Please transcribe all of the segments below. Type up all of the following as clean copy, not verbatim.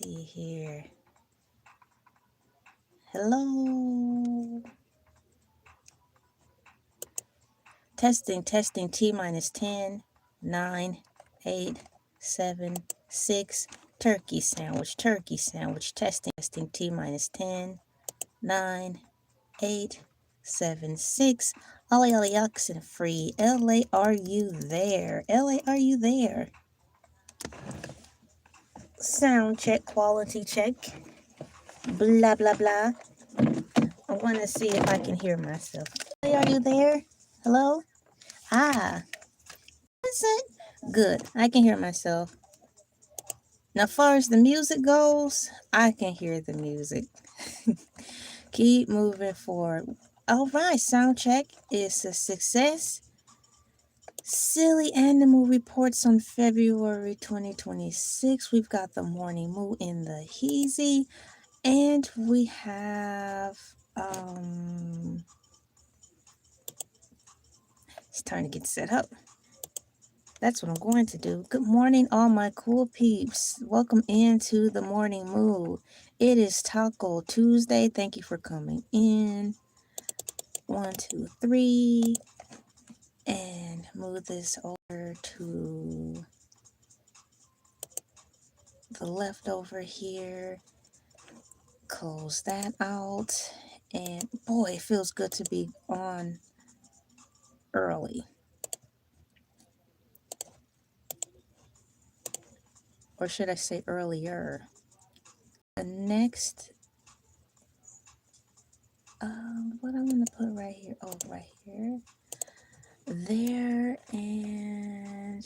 see here. Hello. Testing, T minus 10, 9, 8, 7, 6. Turkey sandwich, testing, T minus 10, 9, 8, 7, 6. Ollie oxen free. LA, are you there? LA, are you there? Sound check, quality check. Blah, blah, blah. I want to see if I can hear myself. LA, are you there? Hello? Ah, is it? Good. I can hear myself. Now, as far as the music goes, I can hear the music. Keep moving forward. All right, sound check is a success. Silly Animal reports on February 2026. We've got the morning moo in the heezy, and we have it's time to get set up. That's what I'm going to do. Good morning, all my cool peeps. Welcome into the morning moo. It is Taco Tuesday. Thank you for coming in. 1, 2, 3. And move this over to the left over here. Close that out. And boy, it feels good to be on early. Or should I say earlier? The next, what I'm going to put right here. Oh, right here. There, and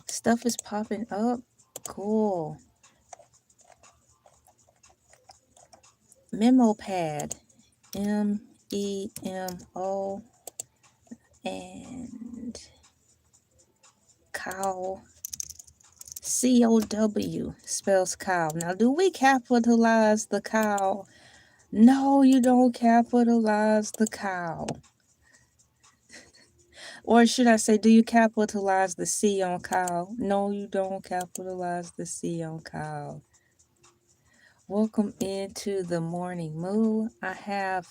stuff is popping up. Cool. Memo pad. MEMO. And cow. COW spells cow. Now, do we capitalize the cow? No, you don't capitalize the cow. Or should I say, do you capitalize the C on cow? No, you don't capitalize the C on cow. Welcome into the morning moo. I have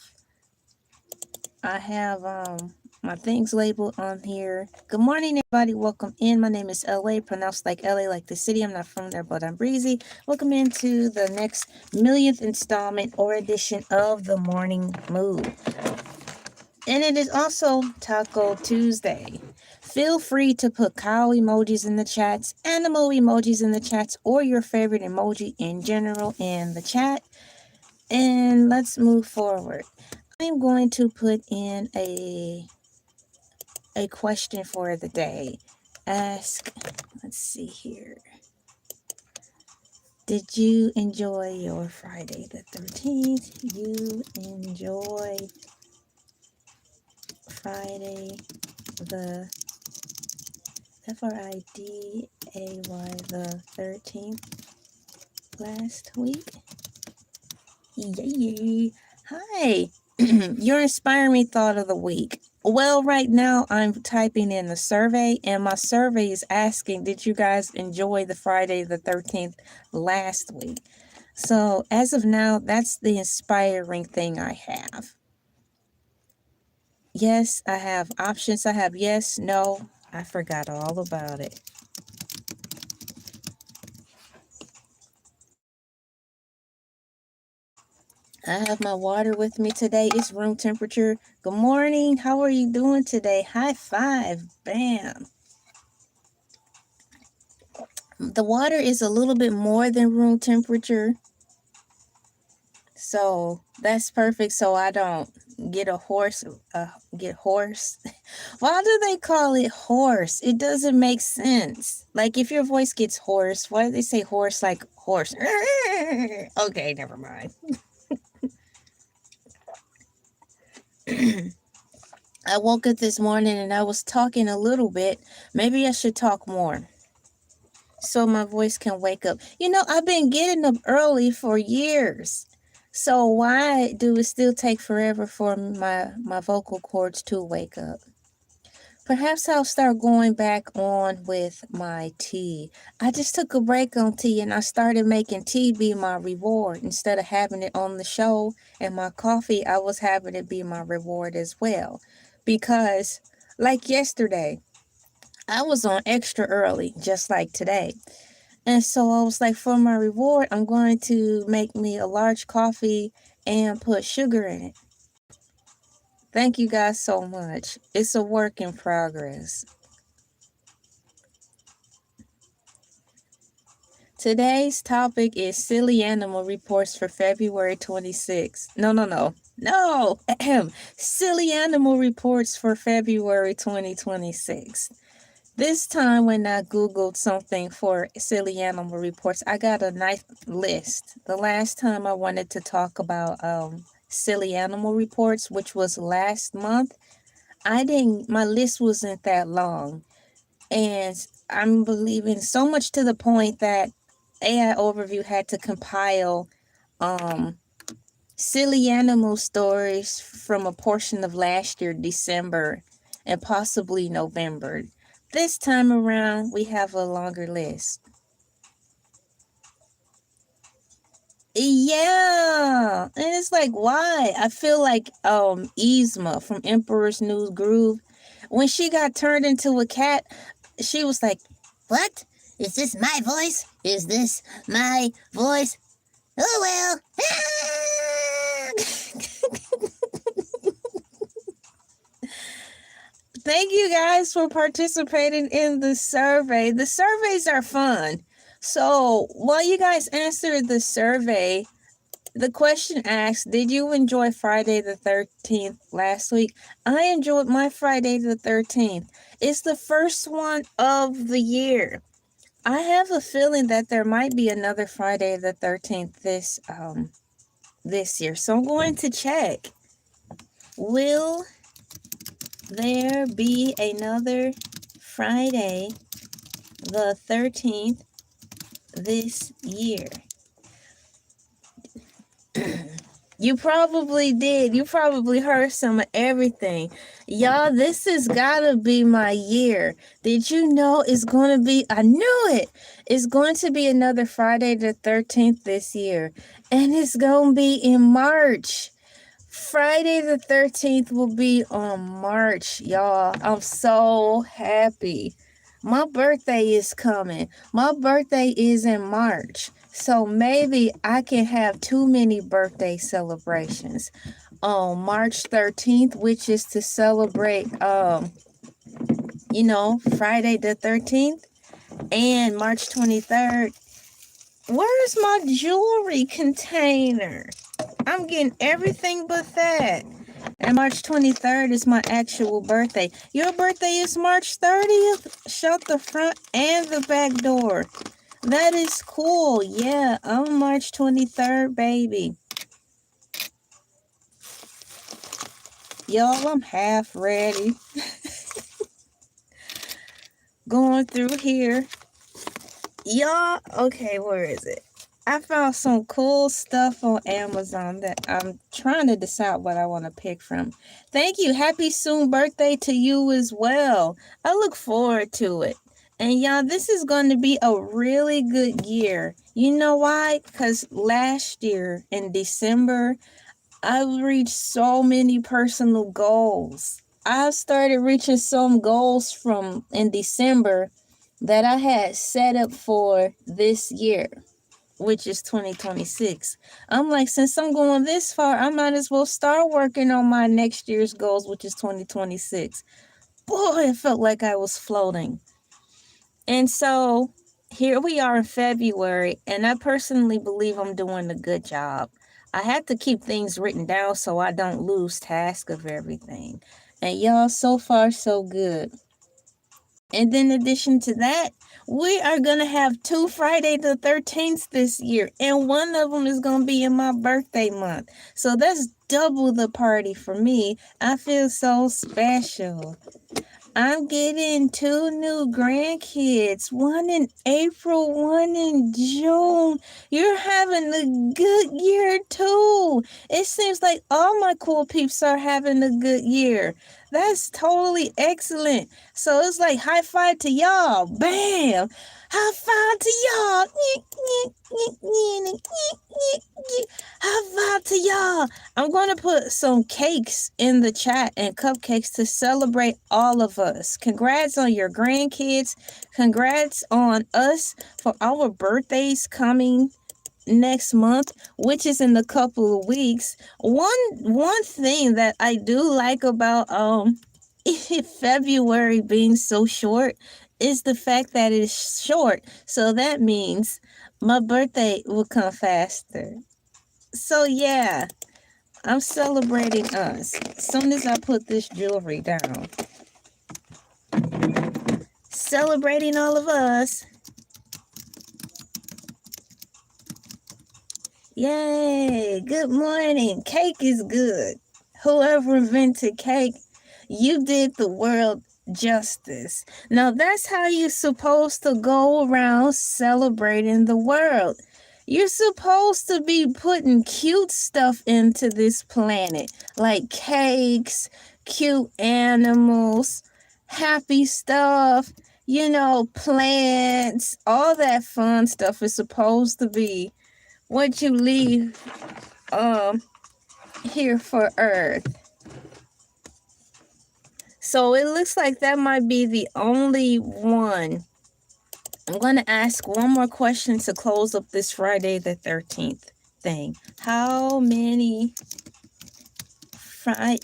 my things labeled on here. Good morning, everybody. Welcome in. My name is LA, pronounced like LA, like the city. I'm not from there, but I'm breezy. Welcome into the next millionth installment or edition of the morning moo. And it is also Taco Tuesday. Feel free to put cow emojis in the chats, animal emojis in the chats, or your favorite emoji in general in the chat. And let's move forward. I'm going to put in a question for the day. Ask, let's see here. Did you enjoy your Friday the 13th? You enjoy Friday the FRIDAY the 13th last week? Yay! Hi! Your Inspire Me Thought of the Week. Well, right now I'm typing in the survey, and my survey is asking, did you guys enjoy the Friday the 13th last week? So as of now, that's the inspiring thing I have. Yes, I have options. I have yes, no. I forgot all about it. I have my water with me today. It's room temperature. Good morning. How are you doing today? High five. Bam. The water is a little bit more than room temperature. So that's perfect. So I don't get hoarse. Why do they call it hoarse? It doesn't make sense. Like if your voice gets hoarse, why do they say hoarse like horse? Okay, never mind. I woke up this morning and I was talking a little bit. Maybe I should talk more so my voice can wake up. You know, I've been getting up early for years. So why do it still take forever for my vocal cords to wake up? Perhaps I'll start going back on with my tea. I just took a break on tea and I started making tea be my reward. Instead of having it on the show and my coffee, I was having it be my reward as well. Because, like yesterday, I was on extra early, just like today. And so I was like, for my reward, I'm going to make me a large coffee and put sugar in it. Thank you guys so much. It's a work in progress. Today's topic is silly animal reports for February 26th. No. Silly animal reports for February 2026. This time when I Googled something for silly animal reports, I got a nice list. The last time I wanted to talk about silly animal reports, which was last month, my list wasn't that long. And I'm believing so much to the point that AI Overview had to compile silly animal stories from a portion of last year, December, and possibly November. This time around, we have a longer list. Yeah, and it's like, why? I feel like Yzma from Emperor's New Groove, when she got turned into a cat, she was like, "What? Is this my voice? Is this my voice? Oh well." Thank you guys for participating in the survey. The surveys are fun. So while you guys answer the survey, the question asks, did you enjoy Friday the 13th last week? I enjoyed my Friday the 13th. It's the first one of the year. I have a feeling that there might be another Friday the 13th this year. So I'm going to check. Will there be another Friday the 13th this year? You probably did. You probably heard some of everything. Y'all, this has gotta be my year. Did you know it's going to be, I knew it. It's going to be another Friday the 13th this year. And it's going to be in March. Friday the 13th will be on March, y'all. I'm so happy. My birthday is coming. My birthday is in March. So maybe I can have too many birthday celebrations. On March 13th, which is to celebrate Friday the 13th, and March 23rd. Where's my jewelry container? I'm getting everything but that. And March 23rd is my actual birthday. Your birthday is March 30th? Shut the front and the back door. That is cool. Yeah, I'm March 23rd, baby. Y'all, I'm half ready. Going through here. Y'all, okay, where is it? I found some cool stuff on Amazon that I'm trying to decide what I want to pick from. Thank you. Happy soon birthday to you as well. I look forward to it. And y'all, this is going to be a really good year. You know why? Because last year in December, I reached so many personal goals. I started reaching some goals from in December that I had set up for this year, which is 2026. I'm like, since I'm going this far, I might as well start working on my next year's goals, which is 2026. Boy, it felt like I was floating. And so here we are in February, and I personally believe I'm doing a good job. I had to keep things written down so I don't lose track of everything. And y'all, so far, so good. And then in addition to that, we are going to have 2 Friday the 13th this year. And one of them is going to be in my birthday month. So that's double the party for me. I feel so special. I'm getting two new grandkids, one in April, one in June. You're having a good year too. It seems like all my cool peeps are having a good year. That's totally excellent. So it's like high five to y'all. Bam! High five to y'all. High five to y'all. I'm going to put some cakes in the chat and cupcakes to celebrate all of us. Congrats on your grandkids. Congrats on us for our birthdays coming next month, which is in a couple of weeks. One thing that I do like about February being so short is the fact that it's short. So that means my birthday will come faster. So yeah, I'm celebrating us. As soon as I put this jewelry down. Celebrating all of us. Yay! Good morning. Cake is good. Whoever invented cake, you did the world justice. Now that's how you're supposed to go around celebrating the world. You're supposed to be putting cute stuff into this planet, like cakes, cute animals, happy stuff, plants, all that fun stuff is supposed to be what you leave here for Earth. So it looks like that might be the only one. I'm going to ask one more question to close up this Friday the 13th thing. How many Friday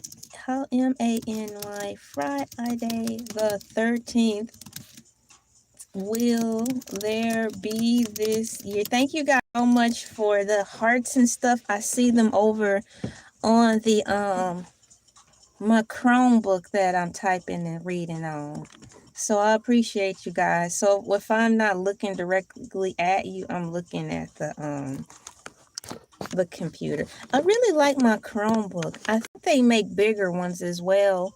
the 13th will there be this year? Thank you guys so much for the hearts and stuff. I see them over on the my Chromebook that I'm typing and reading on. So I appreciate you guys. So if I'm not looking directly at you, I'm looking at the computer. I really like my Chromebook. I think they make bigger ones as well.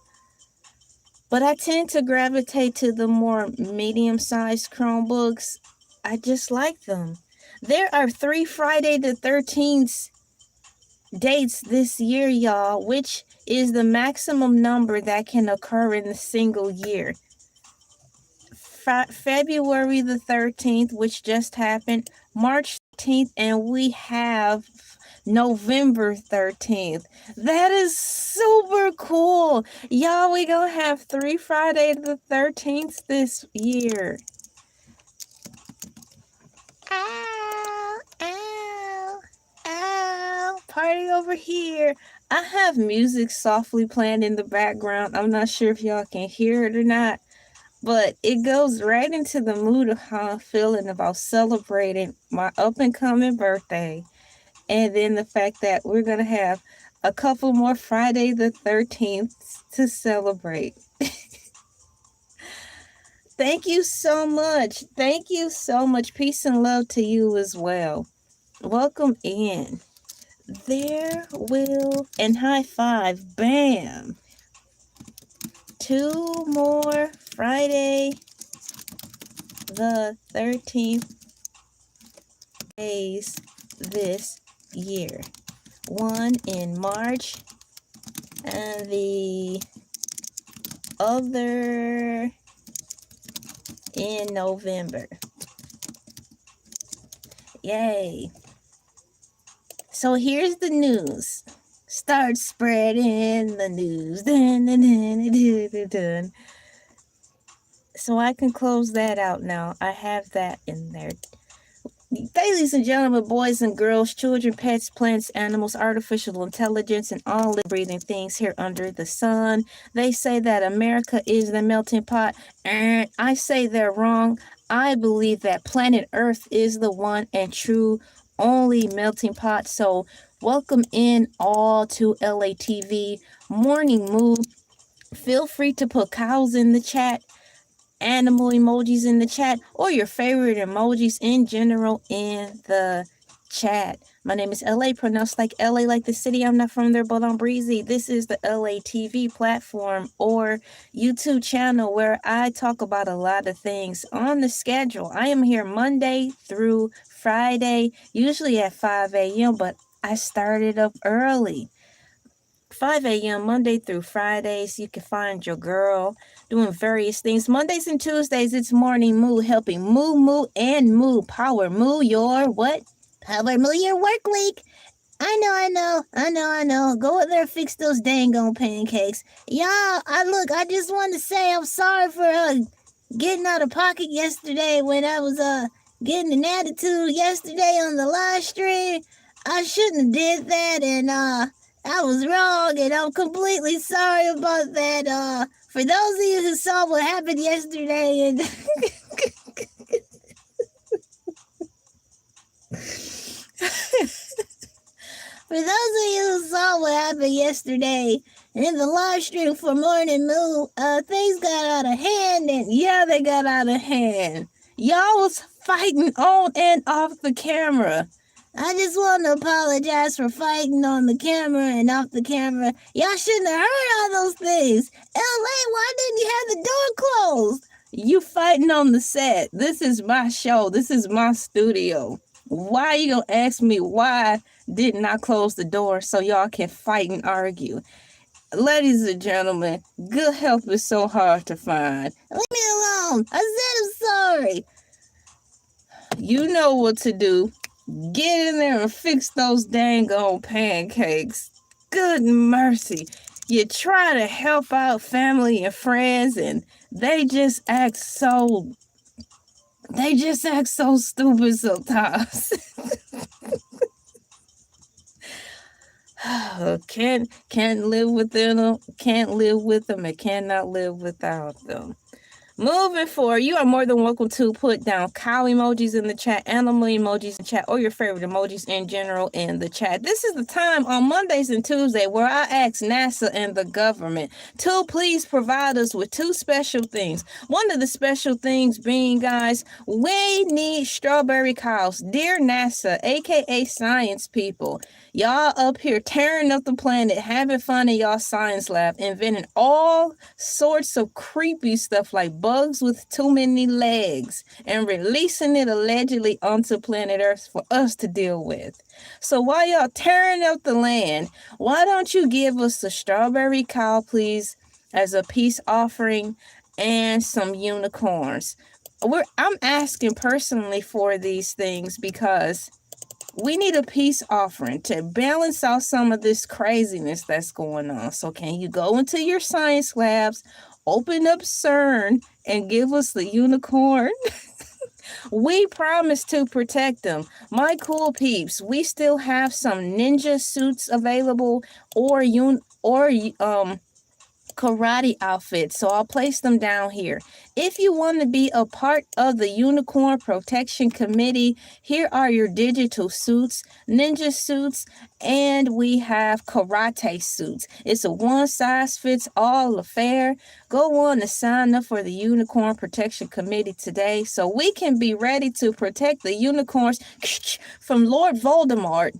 But I tend to gravitate to the more medium-sized Chromebooks. I just like them. There are 3 Friday the 13th dates this year, y'all, which is the maximum number that can occur in a single year. February the 13th, which just happened, March 13th, and we have November 13th. That is super cool. Y'all, we gonna have 3 Friday the 13th this year. Ow, ow, ow. Party over here. I have music softly playing in the background. I'm not sure if y'all can hear it or not, but it goes right into the mood of how I'm feeling about celebrating my up-and-coming birthday. And then the fact that we're going to have a couple more Friday the 13th to celebrate. Thank you so much. Thank you so much. Peace and love to you as well. Welcome in. There will, and high five, bam. 2 more Friday the 13th days this year. One in March and the other in November. Yay. So here's the news. Start spreading the news. Dun, dun, dun, dun, dun, dun. So I can close that out now. I have that in there. Ladies and gentlemen, boys and girls, children, pets, plants, animals, artificial intelligence, and all breathing things here under the sun. They say that America is the melting pot, and I say they're wrong. I believe that planet Earth is the one and true only melting pot. So welcome in all to Elay TV Morning Mood. Feel free to put cows in the chat, animal emojis in the chat, or your favorite emojis in general in the chat. My name is LA, pronounced like LA, like the city. I'm not from there, but I'm breezy. This is the LA TV platform or YouTube channel where I talk about a lot of things on the schedule. I am here Monday through Friday, usually at 5 a.m., but I started up early. 5 a.m. Monday through Fridays. You can find your girl doing various things. Mondays and Tuesdays, it's morning moo, helping moo power moo your what? Power moo your work week. I know. Go in there and fix those dang on pancakes. Y'all, I just want to say I'm sorry for getting out of pocket yesterday when I was getting an attitude yesterday on the live stream. I shouldn't have did that, and I was wrong, and I'm completely sorry about that. For those of you who saw what happened yesterday, and for those of you who saw what happened yesterday in the live stream for Morning Moo, things got out of hand, and yeah, they got out of hand. Y'all was fighting on and off the camera. I just want to apologize for fighting on the camera and off the camera. Y'all shouldn't have heard all those things. LA, why didn't you have the door closed? You fighting on the set. This is my show. This is my studio. Why you gonna ask me why didn't I close the door so y'all can fight and argue? Ladies and gentlemen, good help is so hard to find. Leave me alone. I said I'm sorry. You know what to do. Get in there and fix those dang old pancakes. Good mercy. You try to help out family and friends and they just act so stupid sometimes. Can't live within them, can't live with them, and cannot live without them. Moving forward, you are more than welcome to put down cow emojis in the chat, animal emojis in the chat, or your favorite emojis in general in the chat. This is the time on Mondays and Tuesdays where I ask NASA and the government to please provide us with two special things. One of the special things being, guys, we need strawberry cows. Dear NASA, aka science people, y'all up here tearing up the planet, having fun in y'all science lab, inventing all sorts of creepy stuff like bugs with too many legs and releasing it allegedly onto planet Earth for us to deal with. So while y'all tearing up the land, why don't you give us a strawberry cow, please, as a peace offering and some unicorns? I'm asking personally for these things because we need a peace offering to balance out some of this craziness that's going on. So can you go into your science labs, open up CERN, and give us the unicorn? We promise to protect them. My cool peeps, we still have some ninja suits available or karate outfits, so I'll place them down here. If you want to be a part of the Unicorn Protection Committee, here are your digital suits, ninja suits, and we have karate suits. It's a one-size-fits-all affair. Go on and sign up for the Unicorn Protection Committee today so we can be ready to protect the unicorns from Lord Voldemort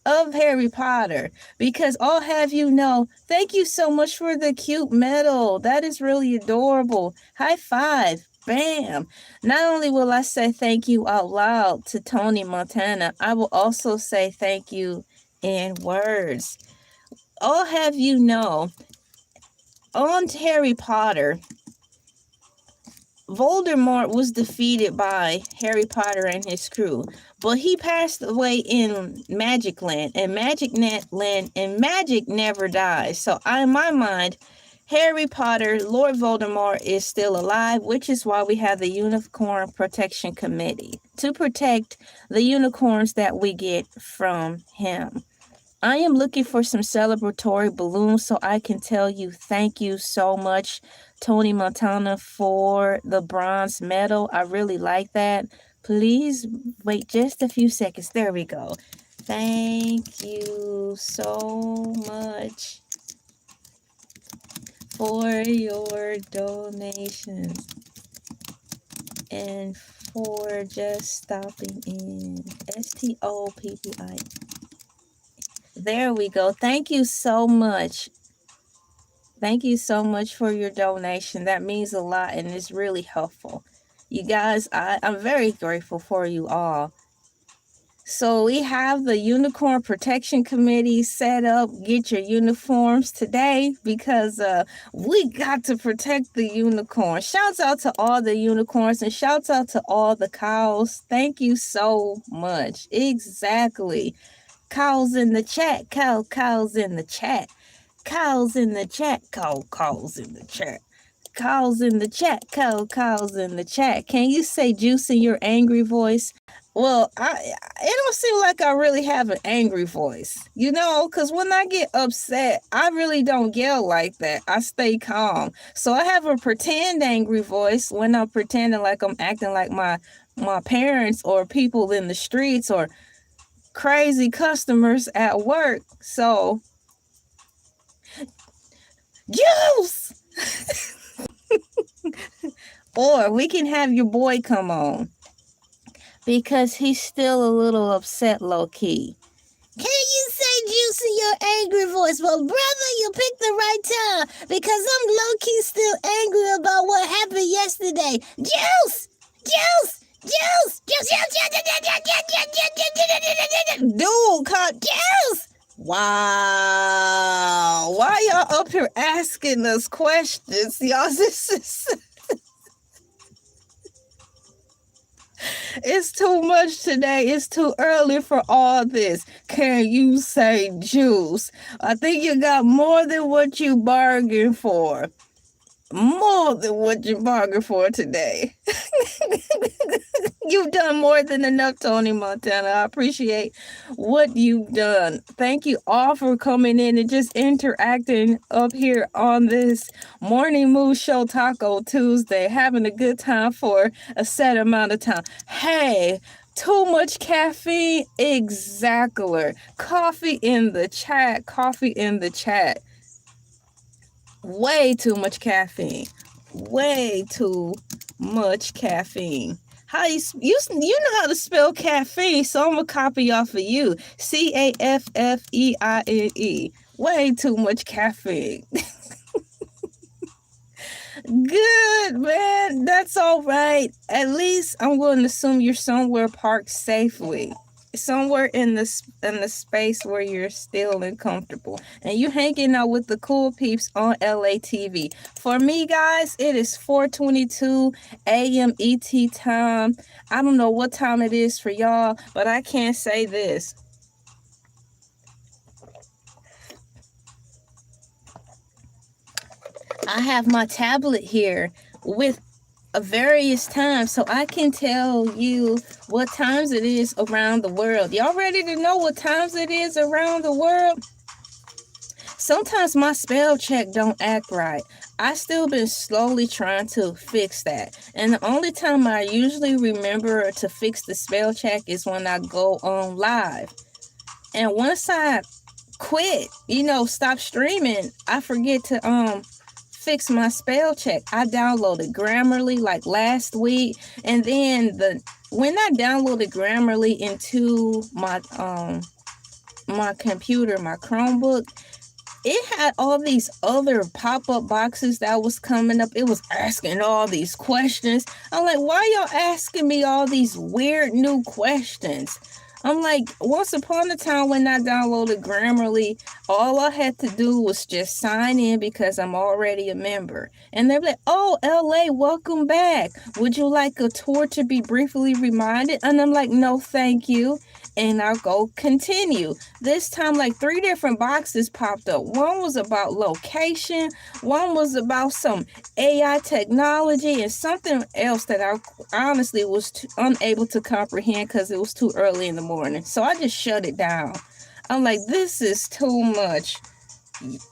of Harry Potter, because I'll have you know, thank you so much for the cute medal. That is really adorable. High five. Bam. Not only will I say thank you out loud to Tony Montana, I will also say thank you in words. I'll have you know, on Harry Potter, Voldemort was defeated by Harry Potter and his crew, but he passed away in Magic Land, and Magic never dies. So in my mind, Harry Potter, Lord Voldemort is still alive, which is why we have the Unicorn Protection Committee to protect the unicorns that we get from him. I am looking for some celebratory balloons so I can tell you thank you so much, Tony Montana, for the bronze medal. I really like that. Please wait just a few seconds. There we go. Thank you so much for your donations and for just stopping in. STOPPI. There we go. Thank you so much. Thank you so much for your donation. That means a lot and it's really helpful. You guys, I'm very grateful for you all. So we have the Unicorn Protection Committee set up. Get your uniforms today because we got to protect the unicorn. Shouts out to all the unicorns and shouts out to all the cows. Thank you so much. Exactly. Cows in the chat. Cows in the chat. Cows in the chat. Cows in the chat. Cows in the chat. Cows in the chat. Can you say juice in your angry voice? Well, it don't seem like I really have an angry voice, you know, because when I get upset, I really don't yell like that. I stay calm. So I have a pretend angry voice when I'm pretending like I'm acting like my parents or people in the streets or crazy customers at work. So, juice! Or we can have your boy come on. Because he's still a little upset low-key. Can you say juice in your angry voice? Well, brother, you picked the right time because I'm low-key still angry about what happened yesterday. Juice! Juice! Juice! Juice! Dude, caught juice! Wow. Why y'all up here asking us questions? Y'all, this is... It's too much today. It's too early for all this. Can you say juice? I think you got more than what you bargained for. More than what you bargained for today. You've done more than enough, Tony Montana. I appreciate what you've done. Thank you all for coming in and just interacting up here on this Morning Mood Show Taco Tuesday, having a good time for a set amount of time. Hey, too much caffeine? Exactly. Coffee in the chat. Coffee in the chat. Way too much caffeine. Way too much caffeine. How you know how to spell caffeine, so I'm gonna copy off of you. CAFFEINE. Way too much caffeine. Good, man. That's all right. At least I'm going to assume you're somewhere parked safely. Somewhere in the space where you're still and comfortable. And you hanging out with the cool peeps on Elay TV. For me, guys, it is 4:22 a.m. ET time. I don't know what time it is for y'all, but I can say this. I have my tablet here with various times, so I can tell you what times it is around the world. Y'all ready to know what times it is around the world? Sometimes my spell check don't act right. I still been slowly trying to fix that. And the only time I usually remember to fix the spell check is when I go on live. And once I quit, stop streaming, I forget to fix my spell check. I downloaded Grammarly like last week, and then when I downloaded Grammarly into my my computer, my Chromebook, it had all these other pop-up boxes that was coming up. It was asking all these questions. I'm like, why y'all asking me all these weird new questions? I'm like, once upon a time when I downloaded Grammarly, all I had to do was just sign in because I'm already a member. And they're like, oh, LA, welcome back. Would you like a tour to be briefly reminded? And I'm like, no, thank you. And I'll go continue. This time, like 3 different boxes popped up. One was about location. One was about some AI technology and something else that I honestly was unable to comprehend because it was too early in the morning. So I just shut it down. I'm like, this is too much.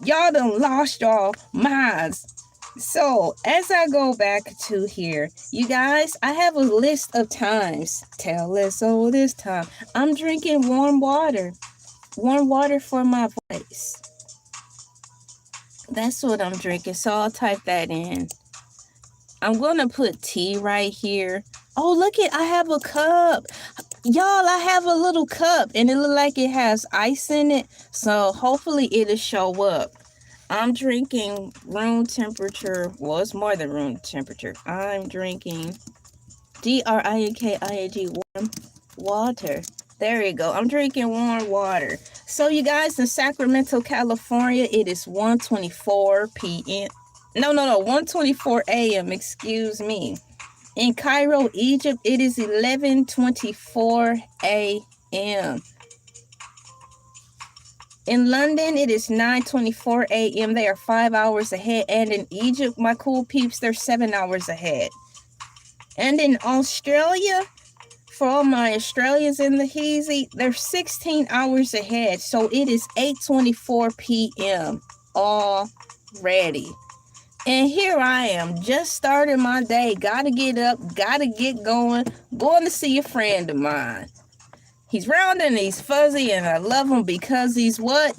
Y'all done lost y'all minds. So as I go back to here, you guys, I have a list of times. Tell us all this time. I'm drinking warm water. Warm water for my voice. That's what I'm drinking. So I'll type that in. I'm going to put tea right here. Oh, look it, I have a cup. Y'all, I have a little cup and it look like it has ice in it. So hopefully it'll show up. I'm drinking room temperature. Well, it's more than room temperature. I'm drinking DRINKING warm water. There you go. I'm drinking warm water. So you guys, in Sacramento, California, it is 1:24 p.m. No, 1:24 a.m. Excuse me. In Cairo, Egypt, it is 11:24 a.m. In London, it is 9:24 a.m. They are 5 hours ahead. And in Egypt, my cool peeps, they're 7 hours ahead. And in Australia, for all my Australians in the heezy, they're 16 hours ahead. So it is 8:24 p.m. already. And here I am, just starting my day. Gotta get up, gotta get going to see a friend of mine. He's round and he's fuzzy and I love him because he's what?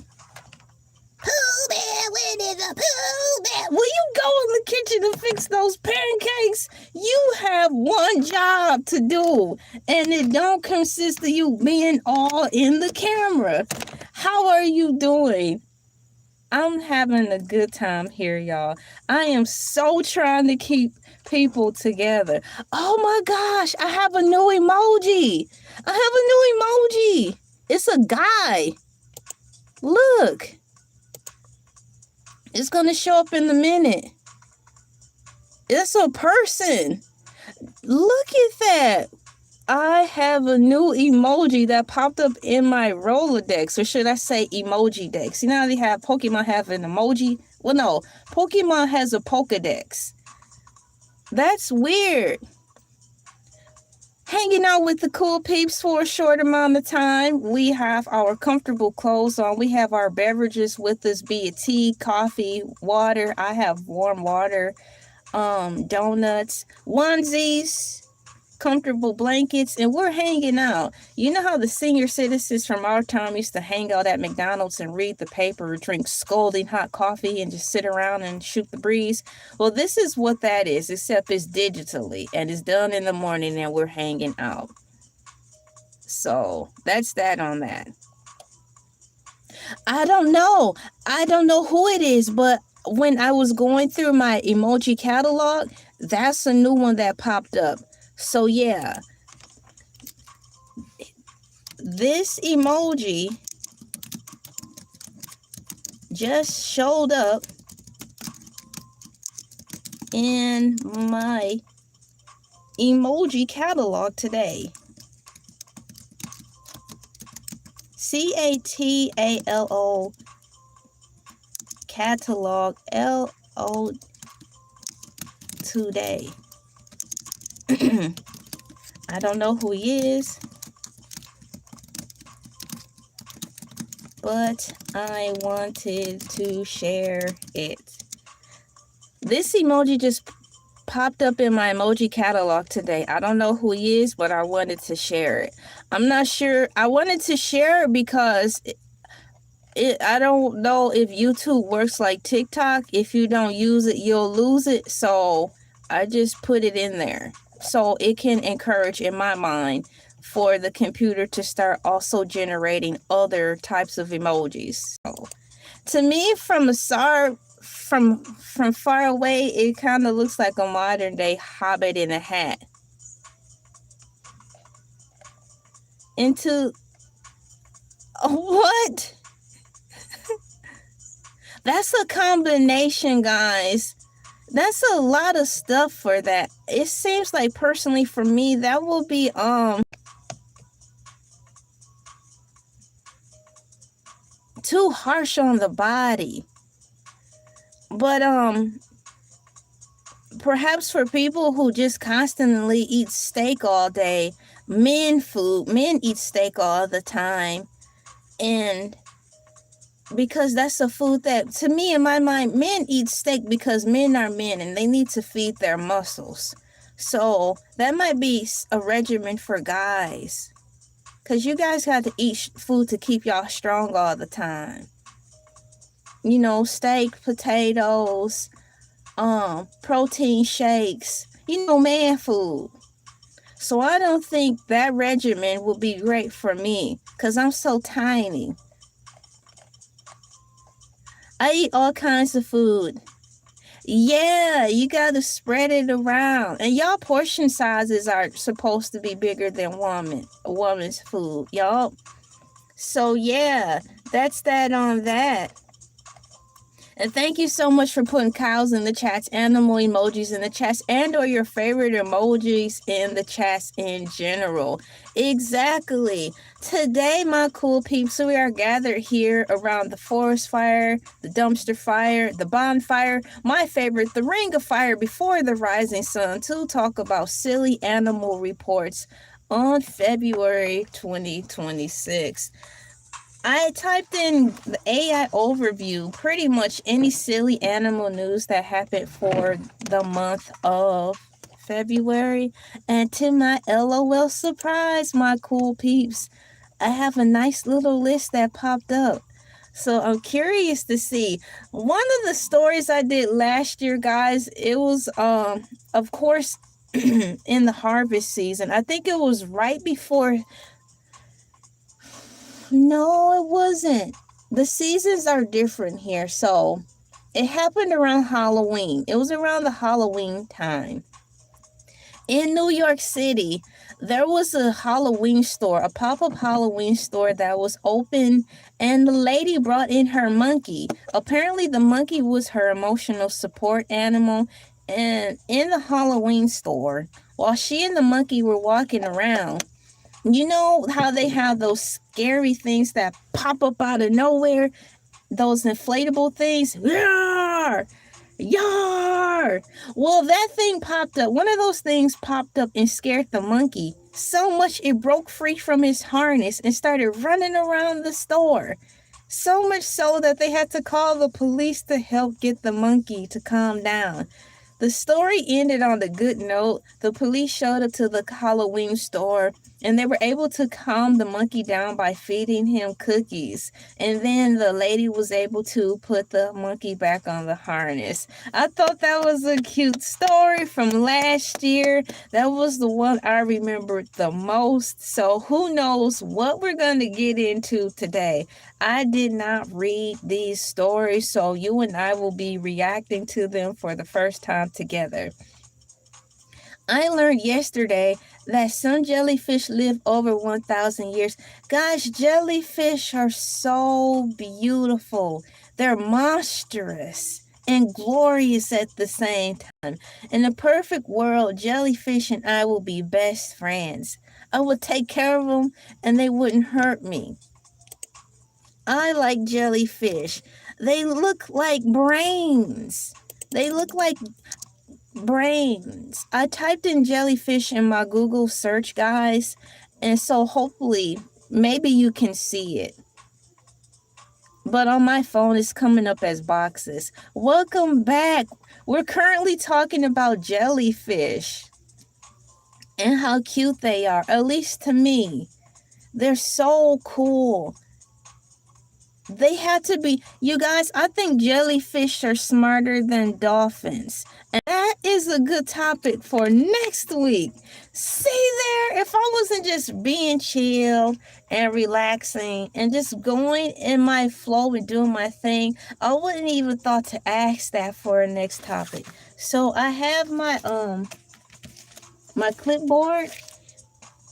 Pooh Bear, when is a Pooh Bear? Will you go in the kitchen and fix those pancakes? You have one job to do, and it don't consist of you being all in the camera. How are you doing? I'm having a good time here, y'all. I am so trying to keep people together. Oh my gosh, I have a new emoji. It's a guy. Look. It's going to show up in a minute. It's a person. Look at that. I have a new emoji that popped up in my Rolodex, or should I say emoji dex. You know how they have Pokemon have an emoji? Well, no, Pokemon has a Pokedex. That's weird. Hanging out with the cool peeps for a short amount of time. We have our comfortable clothes on. We have our beverages with us, be it tea, coffee, water. I have warm water, donuts, onesies, comfortable blankets, and we're hanging out. You know how the senior citizens from our time used to hang out at McDonald's and read the paper, drink scalding hot coffee, and just sit around and shoot the breeze? Well, this is what that is, except it's digitally, and it's done in the morning, and we're hanging out. So that's that on that. I don't know who it is, but when I was going through my emoji catalog, that's a new one that popped up. So yeah, this emoji just showed up in my emoji catalog today. CATALO catalog LO today. I don't know who he is, but I wanted to share it. This emoji just popped up in my emoji catalog today. I don't know who he is, but I wanted to share it. I'm not sure. I wanted to share it because I don't know if YouTube works like TikTok. If you don't use it, you'll lose it. So I just put it in there so it can encourage, in my mind, for the computer to start also generating other types of emojis. So, to me, from far away, it kind of looks like a modern day hobbit in a hat. What? That's a combination, guys. That's a lot of stuff for that. It seems like, personally, for me, that will be too harsh on the body. But perhaps for people who just constantly eat steak all day, men eat steak all the time, and because that's a food that, to me, in my mind, men eat steak because men are men and they need to feed their muscles. So that might be a regimen for guys, because you guys got to eat food to keep y'all strong all the time. You know, steak, potatoes, protein shakes, man food. So I don't think that regimen will be great for me because I'm so tiny. I eat all kinds of food. Yeah, you gotta spread it around. And y'all portion sizes are supposed to be bigger than a woman's food, y'all. So yeah, that's that on that. And thank you so much for putting cows in the chats, animal emojis in the chats, and or your favorite emojis in the chats in general. Exactly. Today, my cool peeps, we are gathered here around the forest fire, the dumpster fire, the bonfire, my favorite, the ring of fire before the rising sun, to talk about silly animal reports on February 2026. I typed in the AI overview, pretty much any silly animal news that happened for the month of February. And to my LOL surprise, my cool peeps, I have a nice little list that popped up. So I'm curious to see. One of the stories I did last year, guys, it was of course in the harvest season. I think it was right before. No, it wasn't. The seasons are different here. So it happened around Halloween. It was around the Halloween time. In New York City, there was a Halloween store, a pop-up Halloween store that was open, and the lady brought in her monkey. Apparently, the monkey was her emotional support animal. And in the Halloween store, while she and the monkey were walking around, you know how they have those scary things that pop up out of nowhere? Those inflatable things? Yar! Yar! Well, that thing popped up. One of those things popped up and scared the monkey so much it broke free from his harness and started running around the store. So much so that they had to call the police to help get the monkey to calm down. The story ended on a good note. The police showed up to the Halloween store and they were able to calm the monkey down by feeding him cookies. And then the lady was able to put the monkey back on the harness. I thought that was a cute story from last year. That was the one I remembered the most. So who knows what we're going to get into today. I did not read these stories, so you and I will be reacting to them for the first time together. I learned yesterday that some jellyfish live over 1,000 years. Gosh, jellyfish are so beautiful. They're monstrous and glorious at the same time. In a perfect world, jellyfish and I will be best friends. I would take care of them and they wouldn't hurt me. I like jellyfish. They look like brains. They look like brains. I typed in jellyfish in my Google search, guys, and so hopefully maybe you can see it. But on my phone it's coming up as boxes. Welcome back. We're currently talking about jellyfish and how cute they are, at least to me. They're so cool. They had to be, you guys, I think jellyfish are smarter than dolphins. And that is a good topic for next week. See there, if I wasn't just being chill and relaxing and just going in my flow and doing my thing, I wouldn't even thought to ask that for a next topic. So I have my clipboard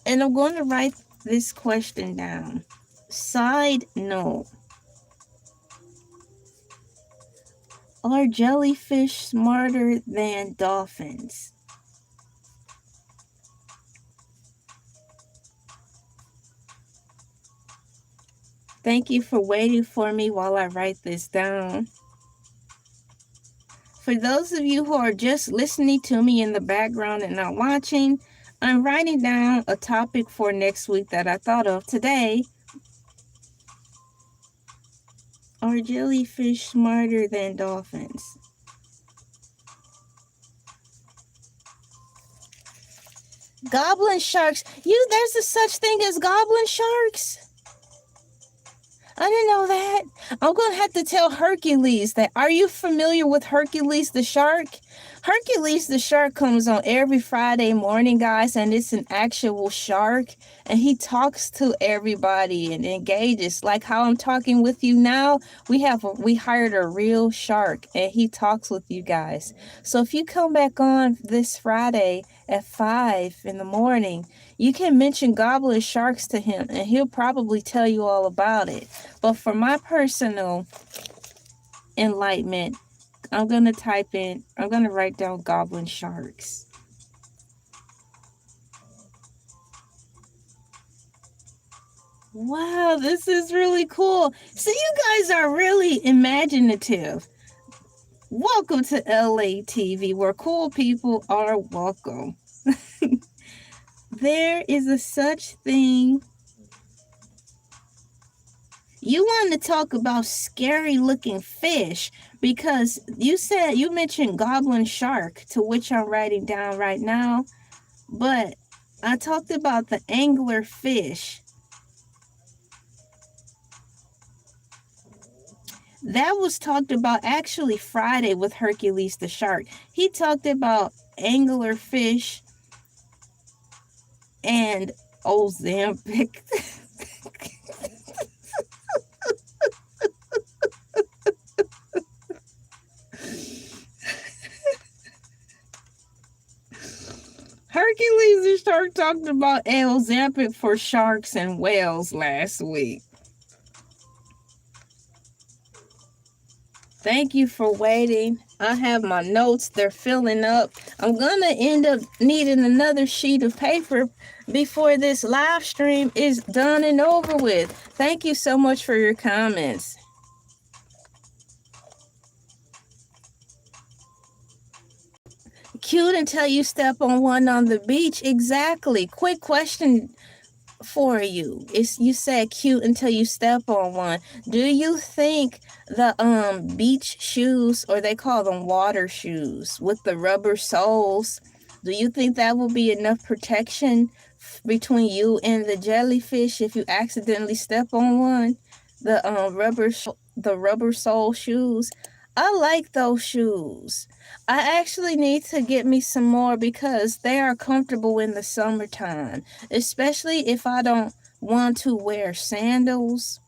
and I'm going to write this question down. Side note. Are jellyfish smarter than dolphins? Thank you for waiting for me while I write this down. For those of you who are just listening to me in the background and not watching, I'm writing down a topic for next week that I thought of today. Are jellyfish smarter than dolphins? Goblin sharks. There's a such thing as goblin sharks? I didn't know that. I'm going to have to tell Hercules that. Are you familiar with Hercules the shark? Hercules the shark comes on every Friday morning, guys, and it's an actual shark, and he talks to everybody and engages like how I'm talking with you now. We hired a real shark, and he talks with you guys. So if you come back on this Friday at 5 in the morning, you can mention goblin sharks to him, and he'll probably tell you all about it. But for my personal enlightenment, I'm going to write down goblin sharks. Wow, this is really cool. So you guys are really imaginative. Welcome to Elay TV, where cool people are welcome. There is a such thing. You want to talk about scary looking fish because you mentioned goblin shark, to which I'm writing down right now, but I talked about the angler fish. That was talked about actually Friday with Hercules the shark. He talked about angler fish and Ozempic. Hercules the shark talked about Ozempic for sharks and whales last week. Thank you for waiting. I have my notes. They're filling up. I'm going to end up needing another sheet of paper before this live stream is done and over with. Thank you so much for your comments. Cute until you step on one on the beach. Exactly. Quick question for you. You said cute until you step on one. Do you think the beach shoes, or they call them water shoes with the rubber soles, do you think that will be enough protection between you and the jellyfish if you accidentally step on one? The rubber sole shoes. I like those shoes. I actually need to get me some more because they are comfortable in the summertime, especially if I don't want to wear sandals,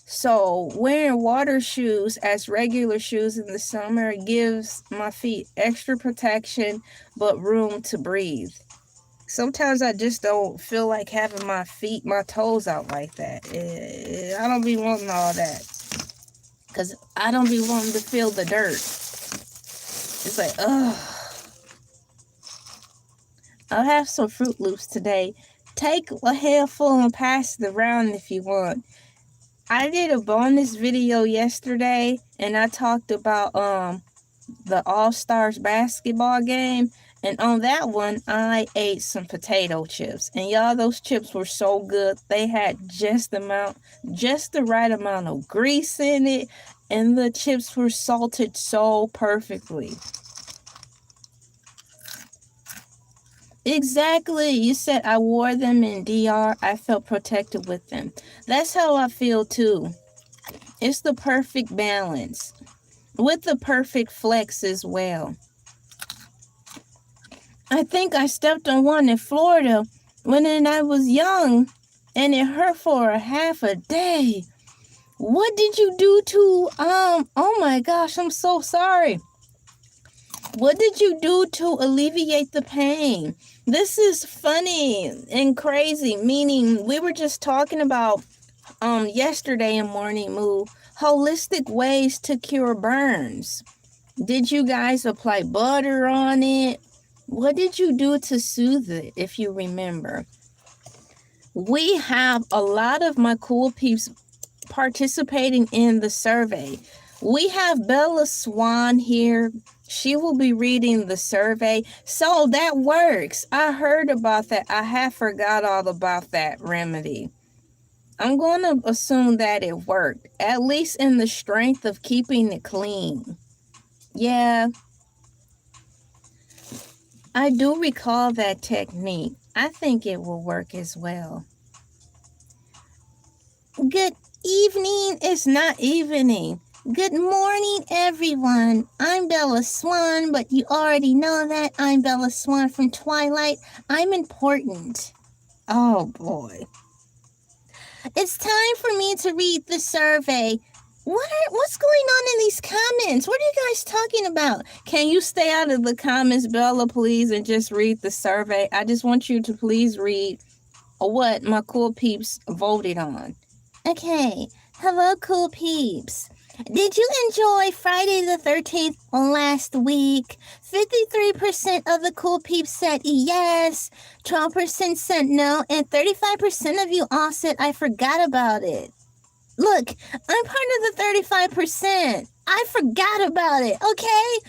So wearing water shoes as regular shoes in the summer gives my feet extra protection, but room to breathe. Sometimes I just don't feel like having my toes out like that. I don't be wanting all that. Because I don't be wanting to feel the dirt. It's like, ugh. I'll have some Fruit Loops today. Take a handful and pass it around if you want. I did a bonus video yesterday, and I talked about the All-Stars basketball game. And on that one, I ate some potato chips. And y'all, those chips were so good. They had just the right amount of grease in it. And the chips were salted so perfectly. Exactly. You said I wore them in DR. I felt protected with them. That's how I feel too. It's the perfect balance. With the perfect flex as well. I think I stepped on one in Florida when I was young, and it hurt for a half a day. What did you do to, oh my gosh, I'm so sorry. What did you do to alleviate the pain? This is funny and crazy, meaning we were just talking about yesterday in Morning Move, holistic ways to cure burns. Did you guys apply butter on it? What did you do to soothe it, if you remember? We have a lot of my cool peeps participating in the survey. We have Bella Swan here. She will be reading the survey. So that works. I heard about that. I have forgot all about that remedy. I'm going to assume that it worked, at least in the strength of keeping it clean. Yeah. I do recall that technique. I think it will work as well. Good evening. It's not evening. Good morning, everyone. I'm Bella Swan, but you already know that. I'm Bella Swan from Twilight. I'm important. Oh, boy. It's time for me to read the survey. What's going on in these comments? What are you guys talking about? Can you stay out of the comments, Bella, please, and just read the survey? I just want you to please read what my cool peeps voted on. Okay. Hello, cool peeps. Did you enjoy Friday the 13th last week? 53% of the cool peeps said yes, 12% said no, and 35% of you all said I forgot about it. Look, I'm part of the 35%. I forgot about it, okay?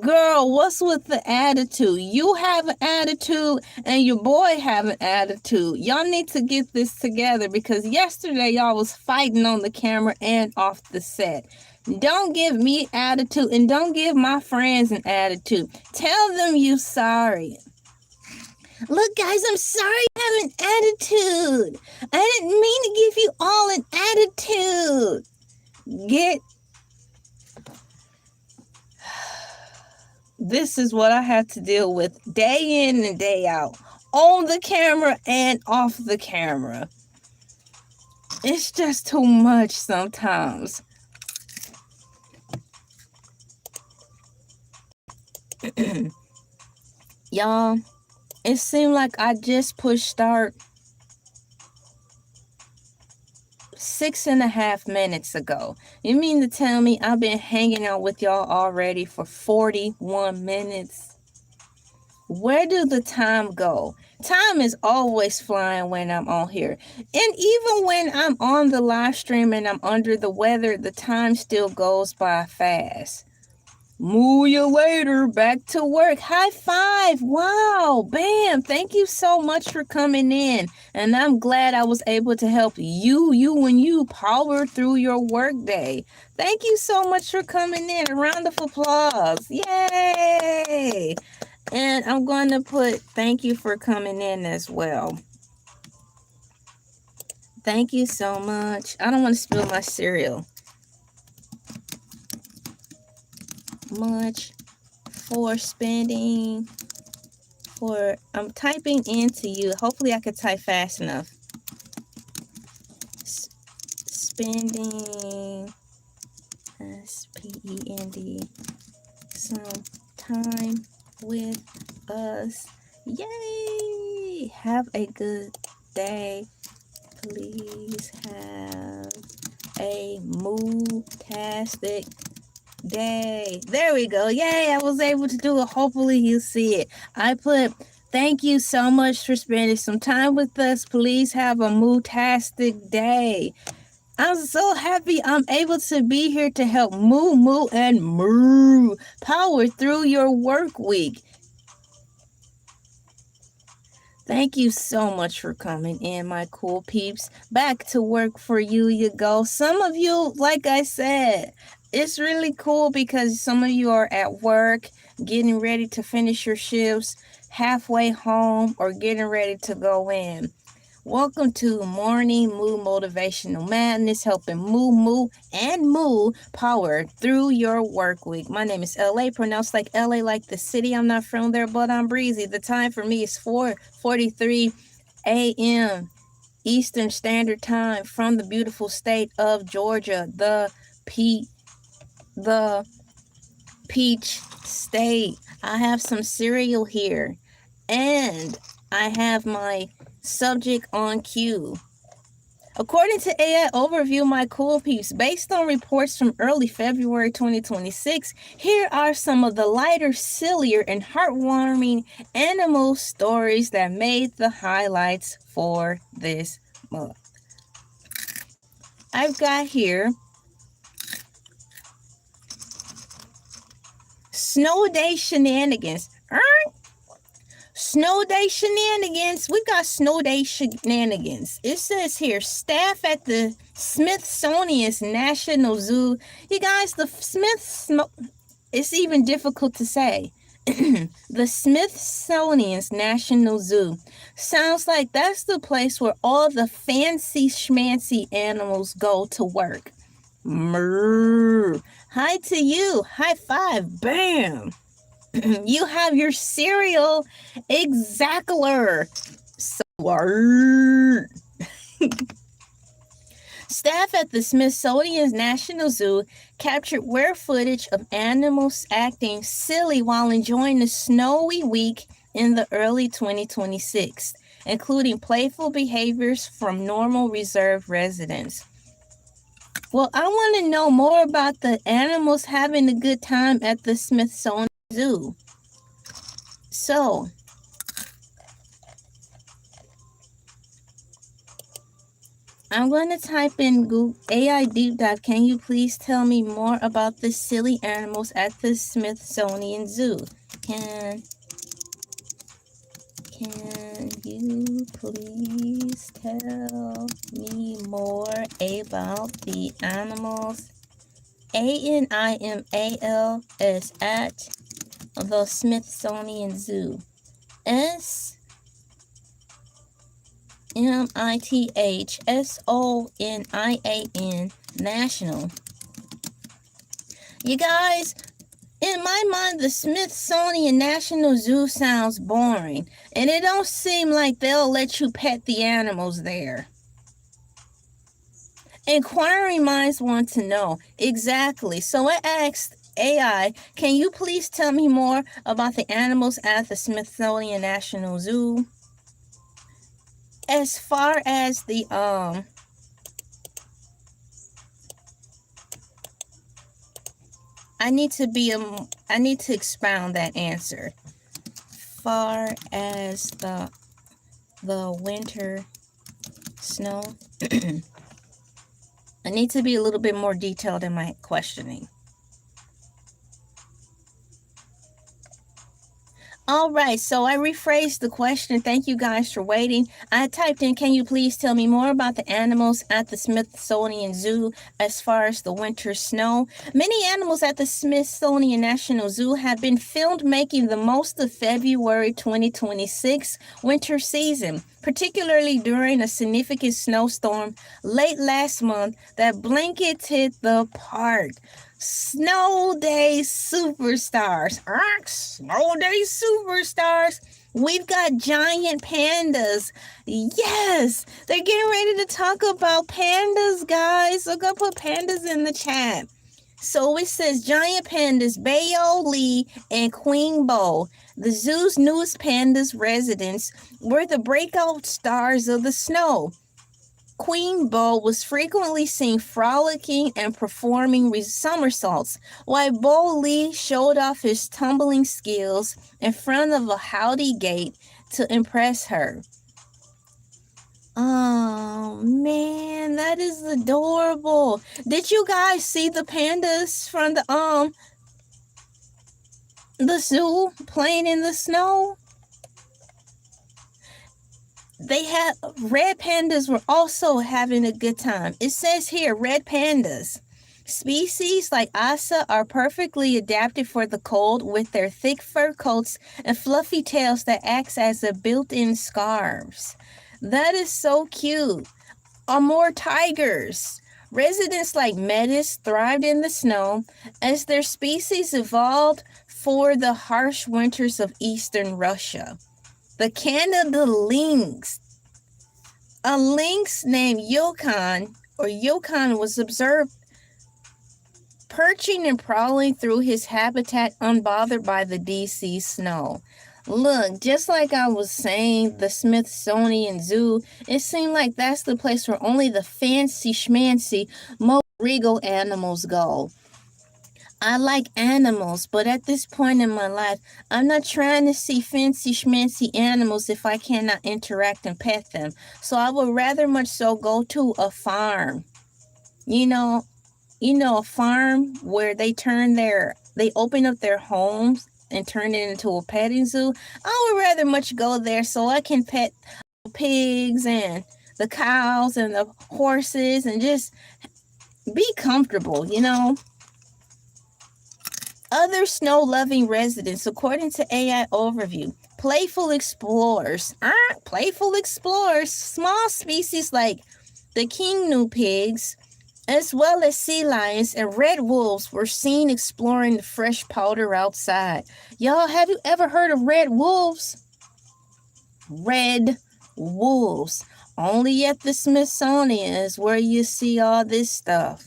Girl, what's with the attitude? You have an attitude and your boy have an attitude. Y'all need to get this together because yesterday y'all was fighting on the camera and off the set. Don't give me attitude and don't give my friends an attitude. Tell them you sorry. Look, guys, I'm sorry I have an attitude. I didn't mean to give you all an attitude. This is what I have to deal with day in and day out. On the camera and off the camera. It's just too much sometimes. Y'all, it seemed like I just pushed start 6.5 minutes ago. You mean to tell me I've been hanging out with y'all already for 41 minutes? Where did the time go? Time is always flying when I'm on here. And even when I'm on the live stream and I'm under the weather, the time still goes by fast. Moo you later, back to work. High five. Wow, bam. Thank you so much for coming in. And I'm glad I was able to help you power through your work day. Thank you so much for coming in. A round of applause. Yay. And I'm going to put thank you for coming in as well. Thank you so much. I don't want to spill my cereal. Much for spending for I'm typing into you. Hopefully I could type fast enough. Spending SPEND some time with us. Yay! Have a good day. Please have a moo-tastic day. There we go. Yay, I was able to do it. Hopefully you see it. I put thank you so much for spending some time with us. Please have a moo-tastic day. I'm so happy I'm able to be here to help moo power through your work week. Thank you so much for coming in, my cool peeps. Back to work for you go. Some of you, like I said, it's really cool because some of you are at work, getting ready to finish your shifts, halfway home, or getting ready to go in. Welcome to Morning Moo Motivational Madness, helping moo power through your work week. My name is Elay, pronounced like LA, like the city. I'm not from there, but I'm breezy. The time for me is 4:43 a.m. Eastern Standard Time from the beautiful state of Georgia, the Peach State. I have some cereal here, and I have my subject on cue. According to AI Overview, my cool peeps, based on reports from early February 2026, here are some of the lighter, sillier, and heartwarming animal stories that made the highlights for this month. I've got here Snow Day Shenanigans. Snow Day Shenanigans. We got Snow Day Shenanigans. It says here, staff at the Smithsonian's National Zoo. You guys, it's even difficult to say. The Smithsonian's National Zoo. Sounds like that's the place where all the fancy schmancy animals go to work. Mrrr. Hi to you. High five. Bam. You have your cereal exactler. So, staff at the Smithsonian's National Zoo captured rare footage of animals acting silly while enjoying the snowy week in the early 2026, including playful behaviors from normal reserve residents. Well, I want to know more about the animals having a good time at the Smithsonian Zoo. So, I'm going to type in Google AI deep dive. Can you please tell me more about the silly animals at the Smithsonian Zoo? Can you please tell me more about the animals? ANIMALS at the Smithsonian Zoo. SMITHSONIAN National. You guys, in my mind, the Smithsonian National Zoo sounds boring, and it don't seem like they'll let you pet the animals there. Inquiring minds want to know. Exactly. So I asked AI, can you please tell me more about the animals at the Smithsonian National Zoo? As far as the I need to expound that answer. Far as the winter snow. I need to be a little bit more detailed in my questioning. All right, so I rephrased the question. Thank you guys for waiting. I typed in, can you please tell me more about the animals at the Smithsonian Zoo as far as the winter snow? Many animals at the Smithsonian National Zoo have been filmed making the most of February 2026 winter season, particularly during a significant snowstorm late last month that blanketed the park. Snow Day Superstars. Snow Day Superstars. We've got giant pandas. Yes, they're getting ready to talk about pandas, guys. So go put pandas in the chat. So it says giant pandas, Bayo, Lee, and Queen Bo, the zoo's newest pandas residents, were the breakout stars of the snow. Queen Bo was frequently seen frolicking and performing somersaults, while Bo Lee showed off his tumbling skills in front of a howdy gate to impress her. Oh man, that is adorable. Did you guys see the pandas from the zoo playing in the snow? They had red pandas were also having a good time. It says here, red pandas. Species like Asa are perfectly adapted for the cold with their thick fur coats and fluffy tails that acts as a built-in scarves. That is so cute. Or more tigers. Residents like Metis thrived in the snow as their species evolved for the harsh winters of eastern Russia. The Canada lynx. A lynx named Yukon was observed perching and prowling through his habitat unbothered by the DC snow. Look, just like I was saying, the Smithsonian Zoo, it seemed like that's the place where only the fancy schmancy, most regal animals go. I like animals, but at this point in my life, I'm not trying to see fancy schmancy animals if I cannot interact and pet them. So I would rather much so go to a farm. You know, a farm where they open up their homes and turn it into a petting zoo. I would rather much go there so I can pet pigs and the cows and the horses and just be comfortable, Other snow-loving residents, according to AI Overview, playful explorers, small species like the king-gnu pigs, as well as sea lions and red wolves were seen exploring the fresh powder outside. Y'all, have you ever heard of red wolves? Red wolves. Only at the Smithsonian is where you see all this stuff.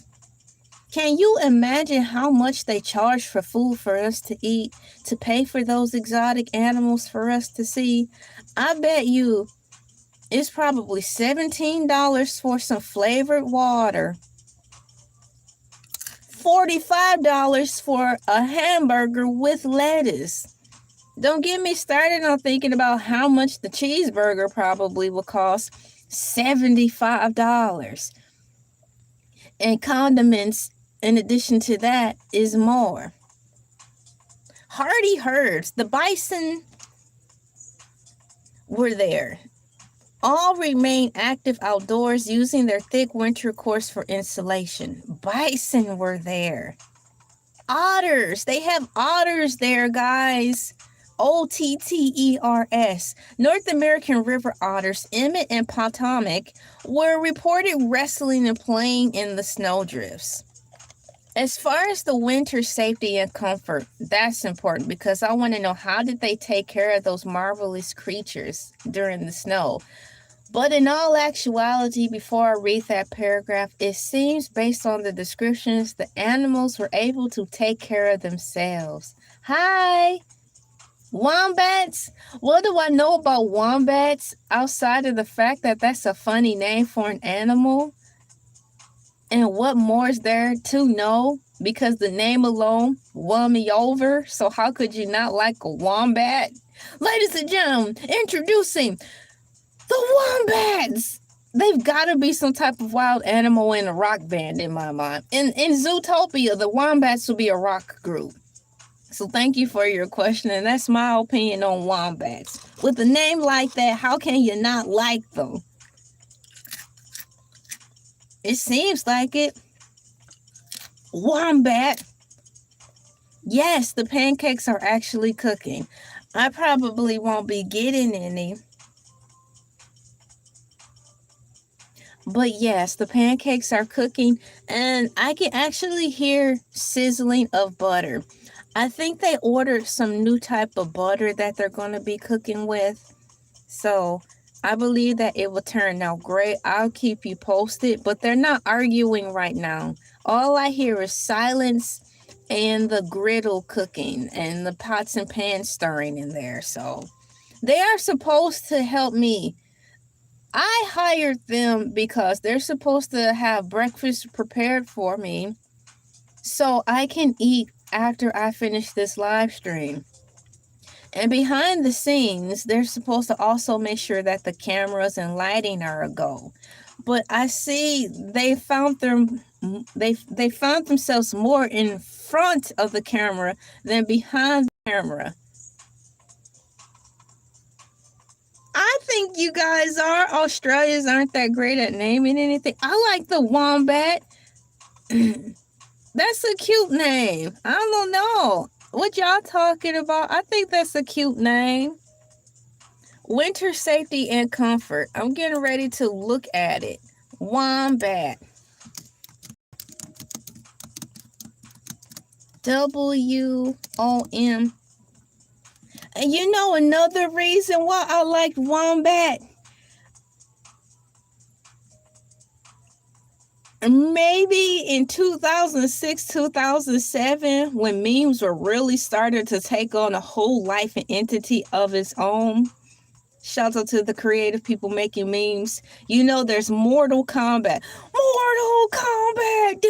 Can you imagine how much they charge for food for us to eat, to pay for those exotic animals for us to see? I bet you it's probably $17 for some flavored water, $45 for a hamburger with lettuce. Don't get me started on thinking about how much the cheeseburger probably will cost, $75. And condiments, in addition to that, is more. Hardy herds, the bison were there. All remain active outdoors using their thick winter coats for insulation. Bison were there. Otters, they have otters there, guys. OTTERS. North American river otters, Emmett and Potomac, were reported wrestling and playing in the snowdrifts. As far as the winter safety and comfort, that's important because I want to know, how did they take care of those marvelous creatures during the snow? But in all actuality, before I read that paragraph, it seems based on the descriptions, the animals were able to take care of themselves. Hi! Wombats? What do I know about wombats outside of the fact that that's a funny name for an animal? And what more is there to know? Because the name alone won me over. So how could you not like a wombat? Ladies and gentlemen, introducing the wombats. They've got to be some type of wild animal in a rock band in my mind. In Zootopia, the wombats will be a rock group. So thank you for your question, and that's my opinion on wombats. With a name like that, how can you not like them? It seems like it. Wombat. Yes, the pancakes are actually cooking. I probably won't be getting any. But yes, the pancakes are cooking, and I can actually hear sizzling of butter. I think they ordered some new type of butter that they're going to be cooking with. So I believe that it will turn out great. I'll keep you posted, but they're not arguing right now. All I hear is silence and the griddle cooking and the pots and pans stirring in there. So they are supposed to help me. I hired them because they're supposed to have breakfast prepared for me so I can eat after I finish this live stream. And behind the scenes, they're supposed to also make sure that the cameras and lighting are a go. But I see they found themselves more in front of the camera than behind the camera. I think you guys are. Australians aren't that great at naming anything. I like the wombat. That's a cute name. I don't know what y'all talking about. I think that's a cute name. Winter safety and comfort. I'm getting ready to look at it. Wombat. WOM. And you know another reason why I like wombat? Maybe in 2006, 2007, when memes were really started to take on a whole life and entity of its own. Shout out to the creative people making memes. You know, there's Mortal Kombat. Mortal Kombat.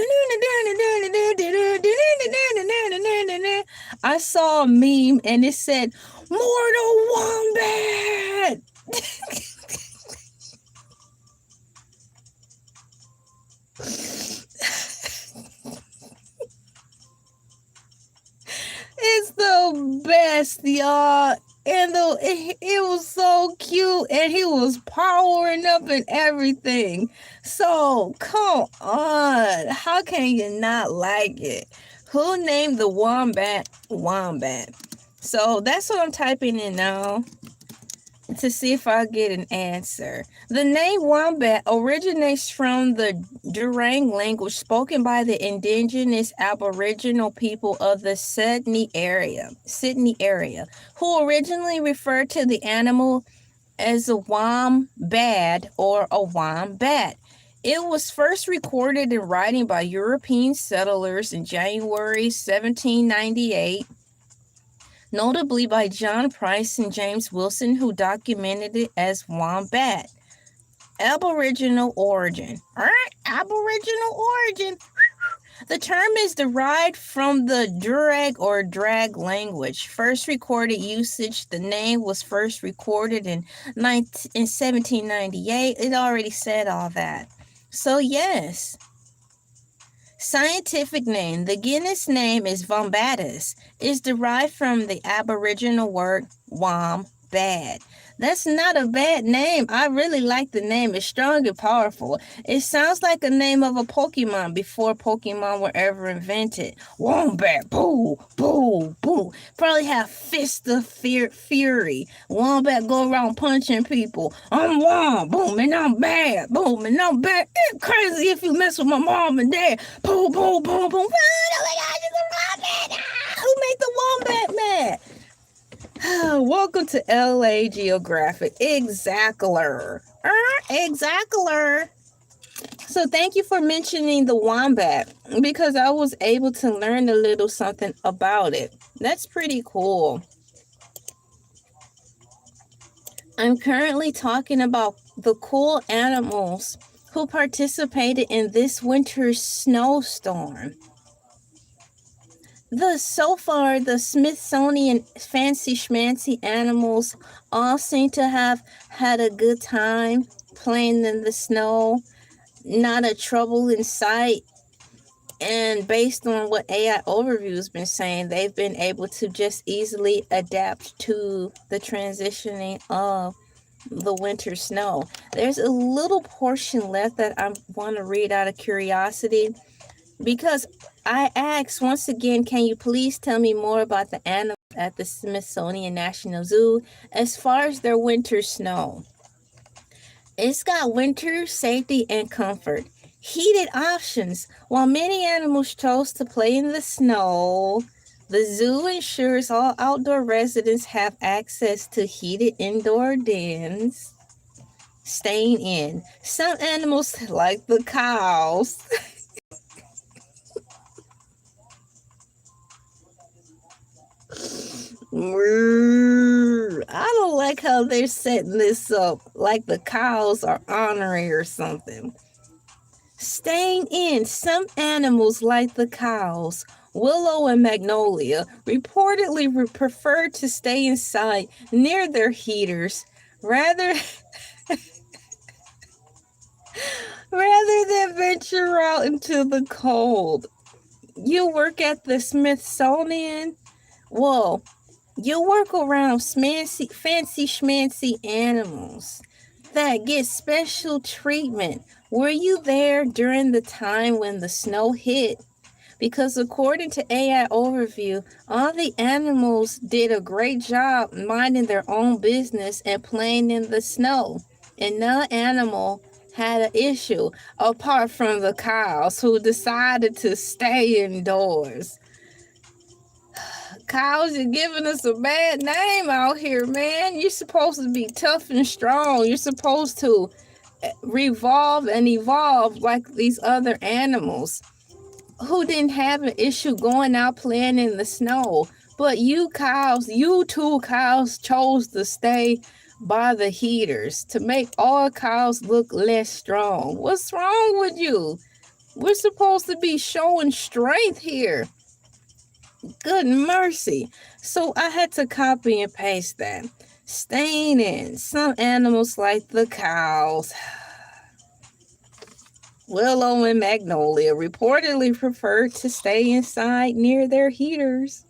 I saw a meme and it said, Mortal Wombat. It's the best, y'all. And it was so cute, and he was powering up and everything. So come on, how can you not like it? Who named the wombat Wombat? So that's what I'm typing in now. to see if I get an answer. The name wombat originates from the Durang language spoken by the indigenous Aboriginal people of the Sydney area, who originally referred to the animal as a wombat or a wombat. It was first recorded in writing by European settlers in January 1798, notably by John Price and James Wilson, who documented it as wombat. Aboriginal origin. Aboriginal origin. The term is derived from the Durag or Drag language. First recorded usage, the name was first recorded in 1798. It already said all that. So yes. Scientific name. The genus name is Wombatus. Is derived from the Aboriginal word wombat. That's not a bad name. I really like the name. It's strong and powerful. It sounds like a name of a Pokemon before Pokemon were ever invented. Wombat, boo, boo, boo. Probably have fist of fury. Wombat go around punching people. I'm Womb, boom, and I'm bad, boom, and I'm bad. It's crazy if you mess with my mom and dad. Boom, boom, boom, boom. Oh my gosh, it's a wombat. Who made the wombat mad? Welcome to LA Geographic. Exactler. Exactler. So thank you for mentioning the wombat, because I was able to learn a little something about it. That's pretty cool. I'm currently talking about the cool animals who participated in this winter's snowstorm. So far, the Smithsonian fancy schmancy animals all seem to have had a good time playing in the snow, not a trouble in sight. And based on what AI Overview has been saying, they've been able to just easily adapt to the transitioning of the winter snow. There's a little portion left that I want to read out of curiosity, because I asked once again, can you please tell me more about the animals at the Smithsonian National Zoo as far as their winter snow? It's got winter safety and comfort. Heated options. While many animals chose to play in the snow, the zoo ensures all outdoor residents have access to heated indoor dens. Staying in. Some animals, like the cows, I don't like how they're setting this up like the cows are honorary or something. Staying in. Some animals, like the cows, Willow and Magnolia, reportedly prefer to stay inside near their heaters rather than venture out into the cold. You work at the Smithsonian? Well, you work around fancy schmancy animals that get special treatment. Were you there during the time when the snow hit? Because according to AI Overview, all the animals did a great job minding their own business and playing in the snow. And no animal had an issue apart from the cows, who decided to stay indoors. Cows, you're giving us a bad name out here, man. You're supposed to be tough and strong. You're supposed to revolve and evolve like these other animals who didn't have an issue going out playing in the snow. But you two cows chose to stay by the heaters to make all cows look less strong. What's wrong with you? We're supposed to be showing strength here. Good mercy. So I had to copy and paste that. Staying in. Some animals, like the cows, Willow and Magnolia, reportedly prefer to stay inside near their heaters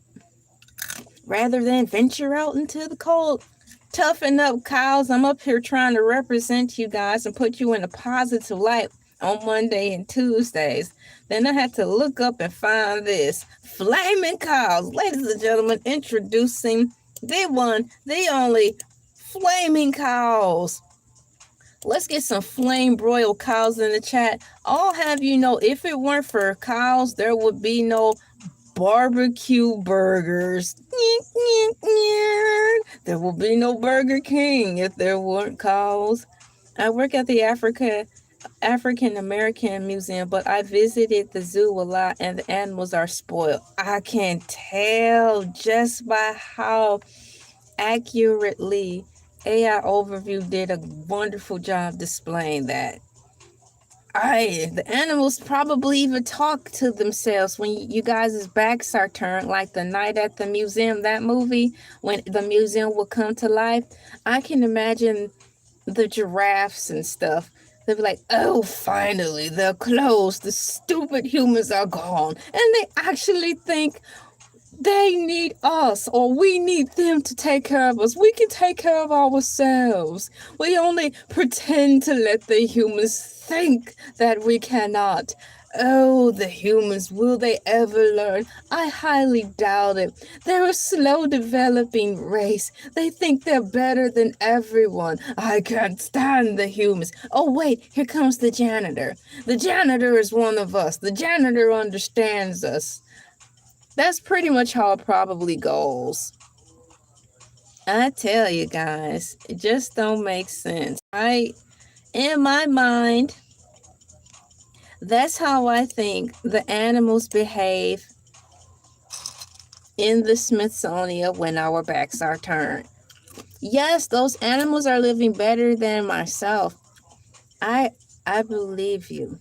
rather than venture out into the cold. Toughen up, cows. I'm up here trying to represent you guys and put you in a positive light on Monday and Tuesdays. Then I had to look up and find this. Flaming cows. Ladies and gentlemen, introducing the one, the only, flaming cows. Let's get some flame broiled cows in the chat. I'll have you know, if it weren't for cows, there would be no barbecue burgers. There will be no Burger King if there weren't cows. I work at the African American Museum, but I visited the zoo a lot and the animals are spoiled. I can tell just by how accurately AI Overview did a wonderful job displaying that. The animals probably even talk to themselves when you guys' backs are turned, like the night at the museum, that movie, when the museum will come to life. I can imagine the giraffes and stuff. They'll be like, oh, finally, they're closed. The stupid humans are gone. And they actually think they need us, or we need them to take care of us. We can take care of ourselves. We only pretend to let the humans think that we cannot. Oh, the humans, will they ever learn? I highly doubt it. They're a slow developing race. They think they're better than everyone. I can't stand the humans. Oh, wait, here comes the janitor. The janitor is one of us. The janitor understands us. That's pretty much how it probably goes. I tell you guys, it just don't make sense. In my mind, that's how I think the animals behave in the Smithsonian when our backs are turned. Yes, those animals are living better than myself. I believe you,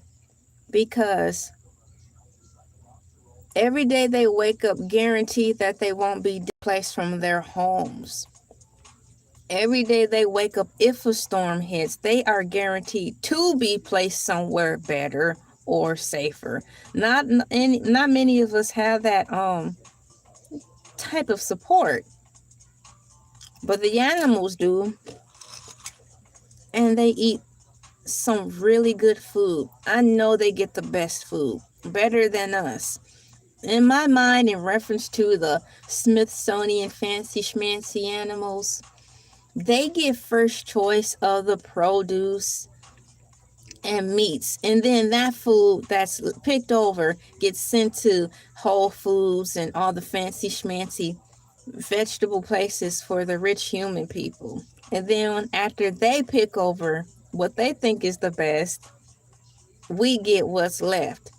because every day they wake up guaranteed that they won't be displaced from their homes. Every day they wake up, if a storm hits, they are guaranteed to be placed somewhere better or safer. Not many of us have that type of support, but the animals do, and they eat some really good food. I know they get the best food, better than us. In my mind, in reference to the Smithsonian fancy schmancy animals, they get first choice of the produce and meats, and then that food that's picked over gets sent to Whole Foods and all the fancy schmancy vegetable places for the rich human people. And then after they pick over what they think is the best, we get what's left,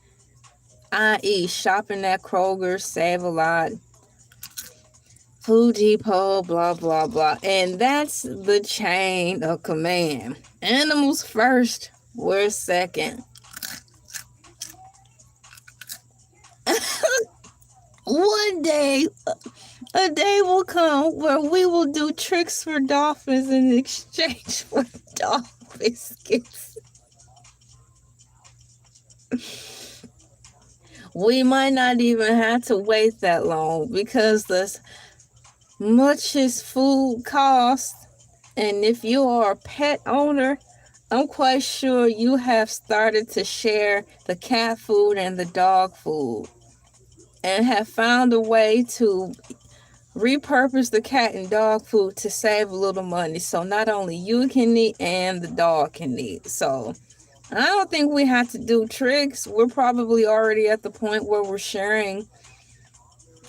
i.e. shopping at Kroger, Save a Lot, Food Depot, blah, blah, blah. And that's the chain of command. Animals first, we're second. One day, a day will come where we will do tricks for dolphins in exchange for dog biscuits. We might not even have to wait that long, because as much as food costs, and if you are a pet owner, I'm quite sure you have started to share the cat food and the dog food, and have found a way to repurpose the cat and dog food to save a little money, so not only you can eat and the dog can eat. So I don't think we have to do tricks. We're probably already at the point where we're sharing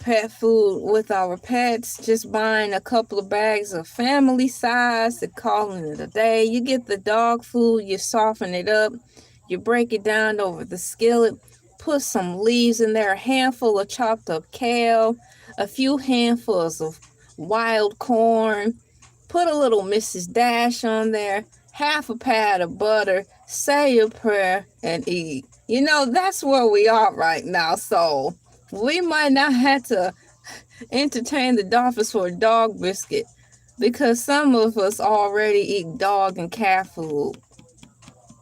pet food with our pets, just buying a couple of bags of family size and calling it a day. You get the dog food, you soften it up, you break it down over the skillet, put some leaves in there, a handful of chopped up kale, a few handfuls of wild corn, put a little Mrs. Dash on there, half a pat of butter, say your prayer, and eat. You know, that's where we are right now. So we might not have to entertain the dolphins for a dog biscuit, because some of us already eat dog and cat food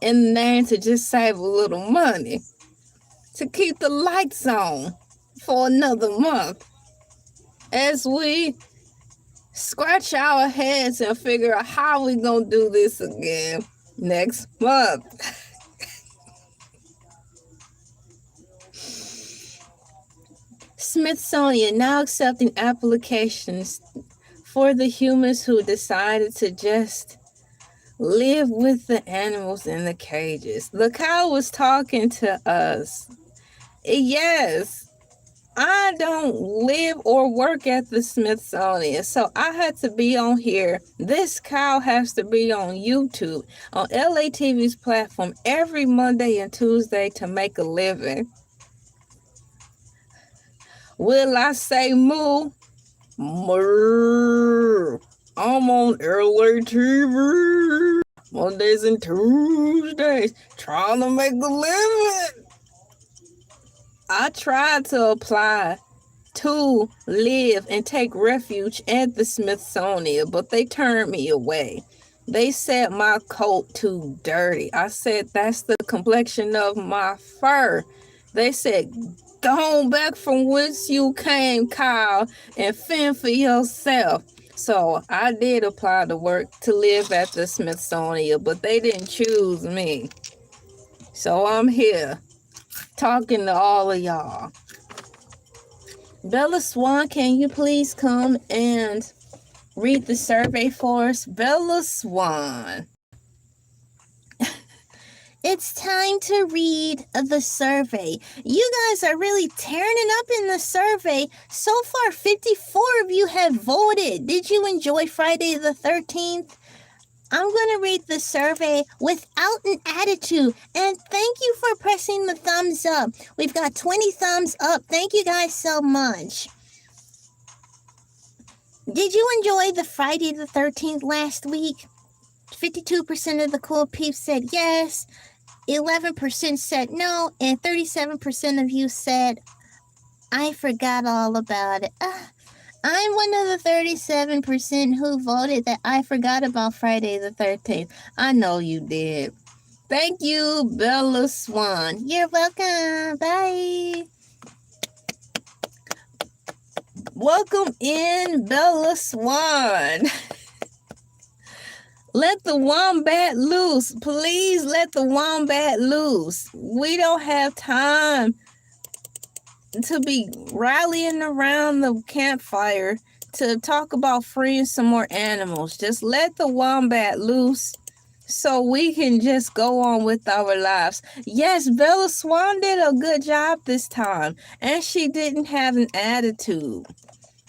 in the name to just save a little money, to keep the lights on for another month, as we scratch our heads and figure out how we gonna do this again next month. Smithsonian now accepting applications for the humans who decided to just live with the animals in the cages. The cow was talking to us. Yes, I don't live or work at the Smithsonian, so I had to be on here. This cow has to be on YouTube, on Elay TV's platform, every Monday and Tuesday to make a living. Will I say moo? Moo. I'm on Elay TV Mondays and Tuesdays trying to make a living. I tried to apply to live and take refuge at the Smithsonian, but they turned me away. They said my coat too dirty. I said that's the complexion of my fur. They said go on back from whence you came, Kyle, and fend for yourself. So I did apply to work to live at the Smithsonian, but they didn't choose me. So I'm here talking to all of y'all. Bella Swan, can you please come and read the survey for us? Bella Swan. It's time to read the survey. You guys are really tearing it up in the survey. So far, 54 of you have voted. Did you enjoy Friday the 13th? I'm going to read the survey without an attitude. And thank you for pressing the thumbs up. We've got 20 thumbs up. Thank you guys so much. Did you enjoy the Friday the 13th last week? 52% of the cool peeps said yes. 11% said no. And 37% of you said, I forgot all about it. I'm one of the 37% who voted that I forgot about Friday the 13th. I know you did. Thank you, Bella Swan. You're welcome. Bye. Welcome in, Bella Swan. Let the wombat loose. Please let the wombat loose. We don't have time to be rallying around the campfire to talk about freeing some more animals. Just let the wombat loose so we can just go on with our lives. Yes, Bella Swan did a good job this time, and she didn't have an attitude.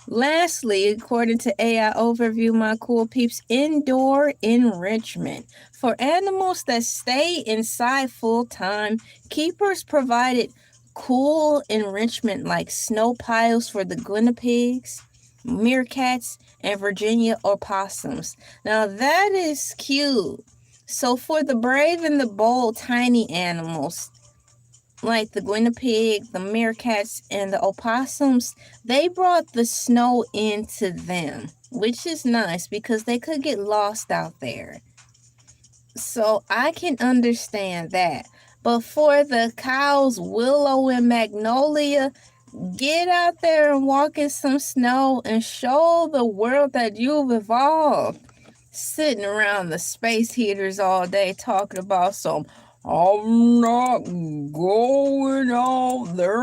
Lastly, according to AI Overview, my cool peeps, indoor enrichment. For animals that stay inside full-time, keepers provided cool enrichment like snow piles for the guinea pigs, meerkats, and Virginia opossums. Now that is cute. So for the brave and the bold tiny animals, like the guinea pig, the meerkats, and the opossums, they brought the snow into them, which is nice because they could get lost out there. So I can understand that. But for the cows, Willow and Magnolia, get out there and walk in some snow and show the world that you've evolved. Sitting around the space heaters all day talking about some, I'm not going out there.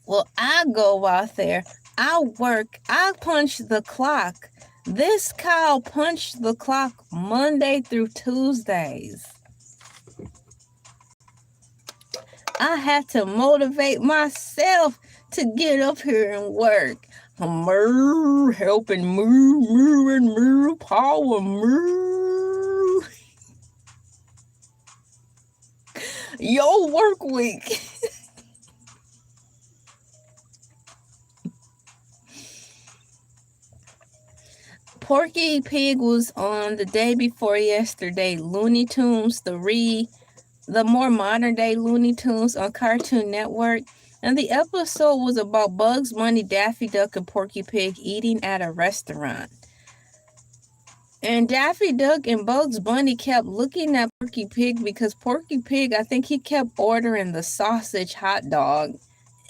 Well, I go out there. I work. I punch the clock. This cow punched the clock Monday through Tuesdays. I had to motivate myself to get up here and work. Moo, helping moo and moo, power moo. Yo, work week. Porky Pig was on the day before yesterday. Looney Tunes, the more modern day Looney Tunes on Cartoon Network. And the episode was about Bugs Bunny, Daffy Duck, and Porky Pig eating at a restaurant. And Daffy Duck and Bugs Bunny kept looking at Porky Pig because Porky Pig, I think he kept ordering the sausage hot dog.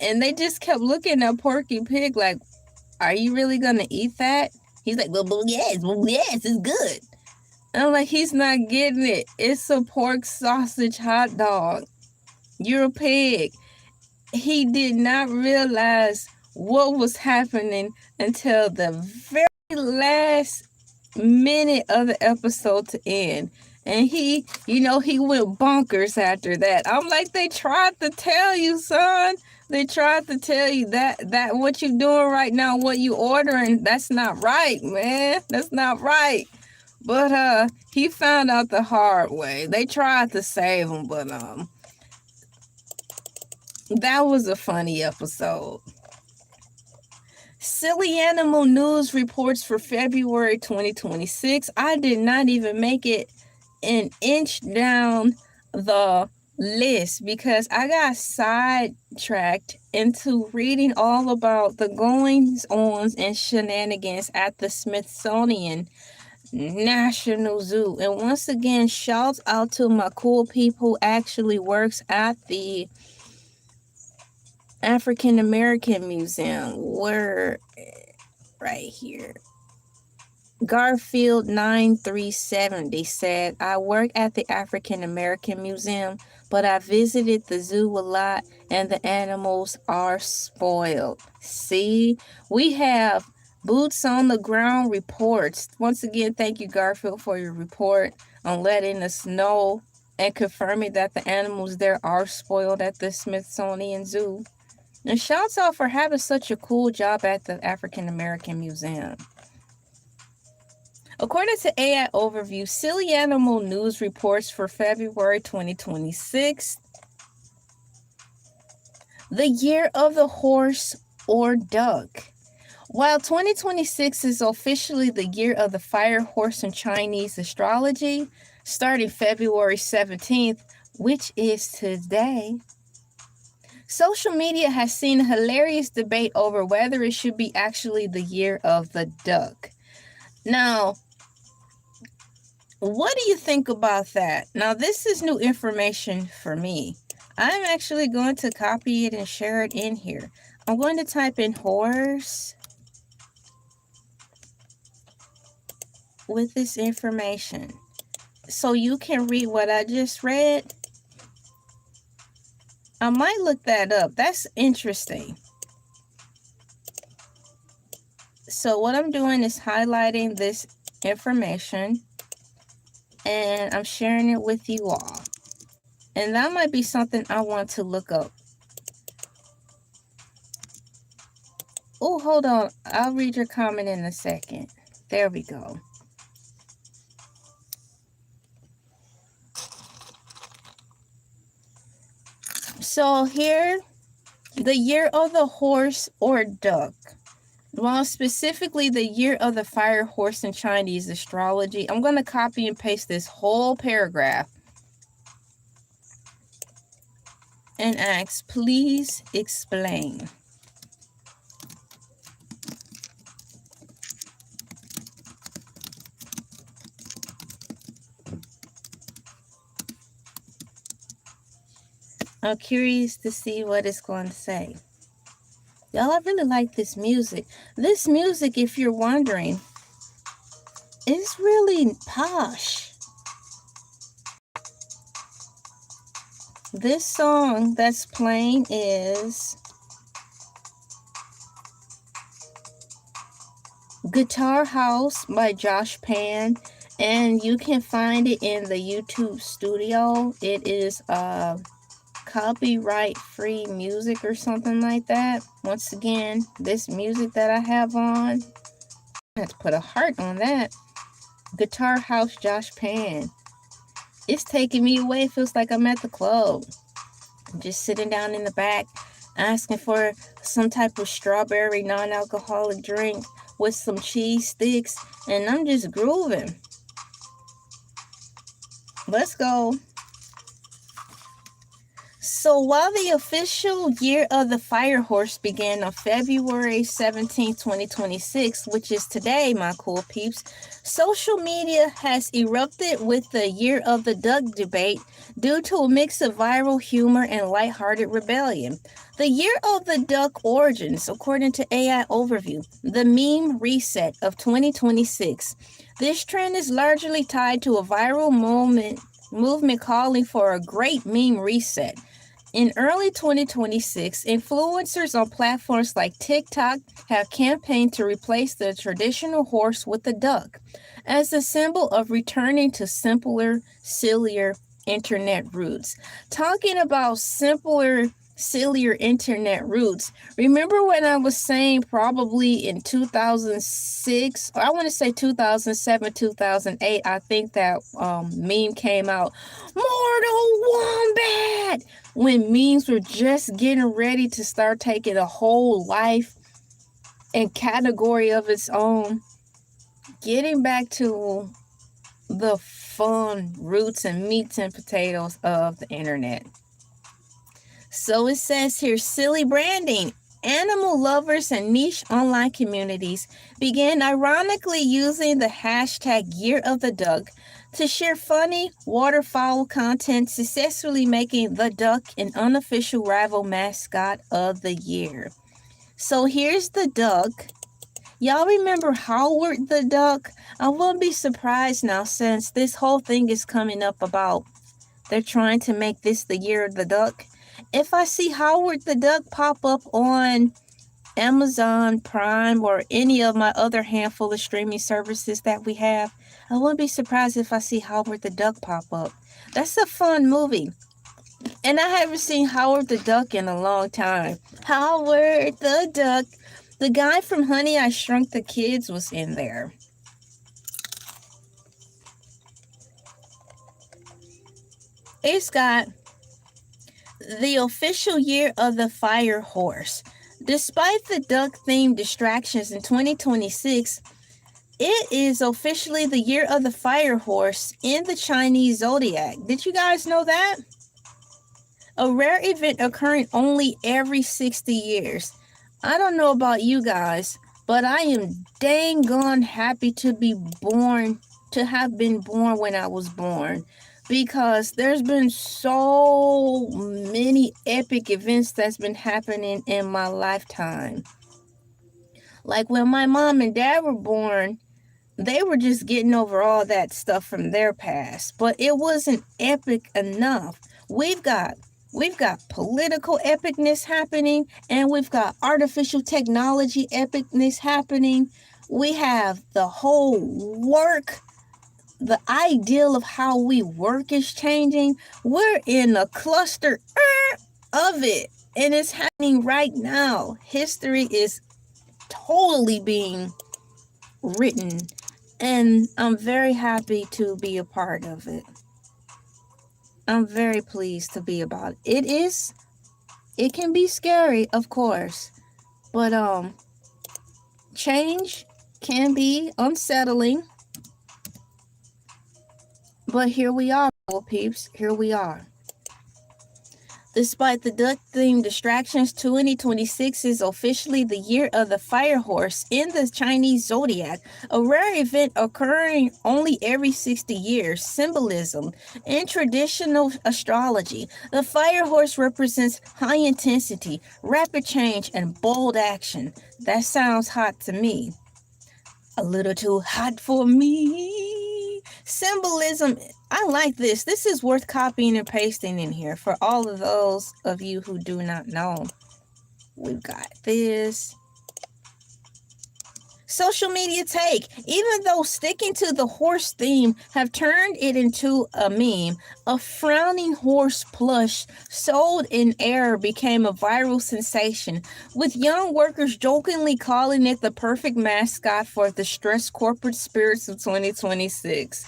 And they just kept looking at Porky Pig like, are you really going to eat that? He's like, well, yes, it's good. And I'm like, he's not getting it. It's a pork sausage hot dog. You're a pig. He did not realize what was happening until the very last minute of the episode to end. And he went bonkers after that. I'm like, they tried to tell you, son. They tried to tell you that what you doing right now, what you ordering, that's not right, man. That's not right. But he found out the hard way. They tried to save him, but that was a funny episode. Silly Animal News reports for February 2026. I did not even make it an inch down the list because I got sidetracked into reading all about the goings-ons and shenanigans at the Smithsonian National Zoo. And once again, shouts out to my cool people who actually works at the African American Museum. We're right here. Garfield 9370 said, I work at the African American Museum, but I visited the zoo a lot and the animals are spoiled. See, we have boots on the ground reports. Once again, thank you, Garfield, for your report on letting us know and confirming that the animals there are spoiled at the Smithsonian Zoo. And shouts out for having such a cool job at the African American Museum. According to AI Overview, Silly Animal News reports for February 2026, the year of the horse or duck. While 2026 is officially the year of the fire horse in Chinese astrology, starting February 17th, which is today, social media has seen a hilarious debate over whether it should be actually the year of the duck. Now, what do you think about that? Now, this is new information for me. I'm actually going to copy it and share it in here. I'm going to type in horse with this information so you can read what I just read. I might look that up. That's interesting. So what I'm doing is highlighting this information and I'm sharing it with you all. And that might be something I want to look up. Oh, hold on. I'll read your comment in a second. There we go. So here, the year of the horse or duck. Well, specifically the year of the fire horse in Chinese astrology. I'm going to copy and paste this whole paragraph and ask, please explain. I'm curious to see what it's going to say. Y'all, I really like this music. This music, if you're wondering, is really posh. This song that's playing is Guitar House by Josh Pan, and you can find it in the YouTube studio. It is copyright free music or something like that. Once again, this music that I have on, I have to put a heart on that. Guitar House Josh Pan. It's taking me away. It feels like I'm at the club. I'm just sitting down in the back asking for some type of strawberry non-alcoholic drink with some cheese sticks, and I'm just grooving. Let's go. So while the official year of the fire horse began on February 17, 2026, which is today, my cool peeps, social media has erupted with the year of the duck debate due to a mix of viral humor and lighthearted rebellion. The year of the duck origins, according to AI Overview, the meme reset of 2026. This trend is largely tied to a viral movement calling for a great meme reset. In early 2026, influencers on platforms like TikTok have campaigned to replace the traditional horse with a duck as a symbol of returning to simpler, sillier internet roots. Talking about simpler, sillier internet roots, remember when I was saying probably in 2006, or I want to say 2007, 2008, I think that meme came out, Mortal Wombat! When memes were just getting ready to start taking a whole life and category of its own, getting back to the fun roots and meats and potatoes of the internet. So it says here, silly branding. Animal lovers and niche online communities began ironically using the hashtag Year of the Duck to share funny waterfowl content, successfully making the duck an unofficial rival mascot of the year. So here's the duck. Y'all remember Howard the Duck? I won't be surprised now, since this whole thing is coming up about they're trying to make this the Year of the Duck. If I see Howard the Duck pop up on Amazon Prime or any of my other handful of streaming services that we have, I wouldn't be surprised if I see Howard the Duck pop up. That's a fun movie. And I haven't seen Howard the Duck in a long time. Howard the Duck. The guy from Honey, I Shrunk the Kids was in there. It's got the official Year of the Fire Horse. Despite the duck-themed distractions in 2026, it is officially the Year of the Fire Horse in the Chinese zodiac. Did you guys know that? A rare event occurring only every 60 years. I don't know about you guys, but I am dang gone happy to be born, to have been born when I was born. Because there's been so many epic events that's been happening in my lifetime. Like when my mom and dad were born, they were just getting over all that stuff from their past. But it wasn't epic enough. We've got political epicness happening, and we've got artificial technology epicness happening. We have the whole work. The ideal of how we work is changing. We're in a cluster of it, and it's happening right now. History is totally being written, and I'm very happy to be a part of it. I'm very pleased to be about it. It can be scary, of course, but change can be unsettling. But here we are, little peeps. Here we are. Despite the duck-themed distractions, 2026 is officially the Year of the Fire Horse in the Chinese zodiac, a rare event occurring only every 60 years. Symbolism. In traditional astrology, the fire horse represents high intensity, rapid change, and bold action. That sounds hot to me. A little too hot for me. Symbolism. I like this. This is worth copying and pasting in here for all of those of you who do not know. We've got this. Social media take. Even though sticking to the horse theme have turned it into a meme, a frowning horse plush sold in error became a viral sensation, with young workers jokingly calling it the perfect mascot for the stressed corporate spirits of 2026.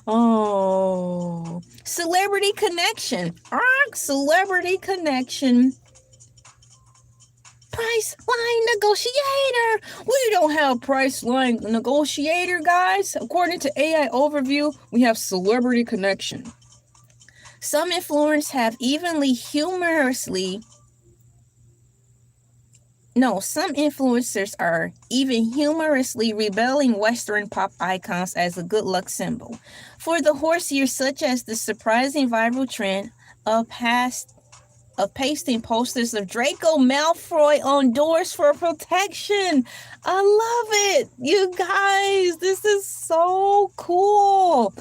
Oh, celebrity connection. Celebrity connection. Price line negotiator. We don't have price line negotiator, guys. According to AI overview, we have celebrity connection. Some influencers have some influencers are even humorously rebelling Western pop icons as a good luck symbol. For the horse year, such as the surprising viral trend of pasting posters of Draco Malfoy on doors for protection. I love it. You guys, this is so cool.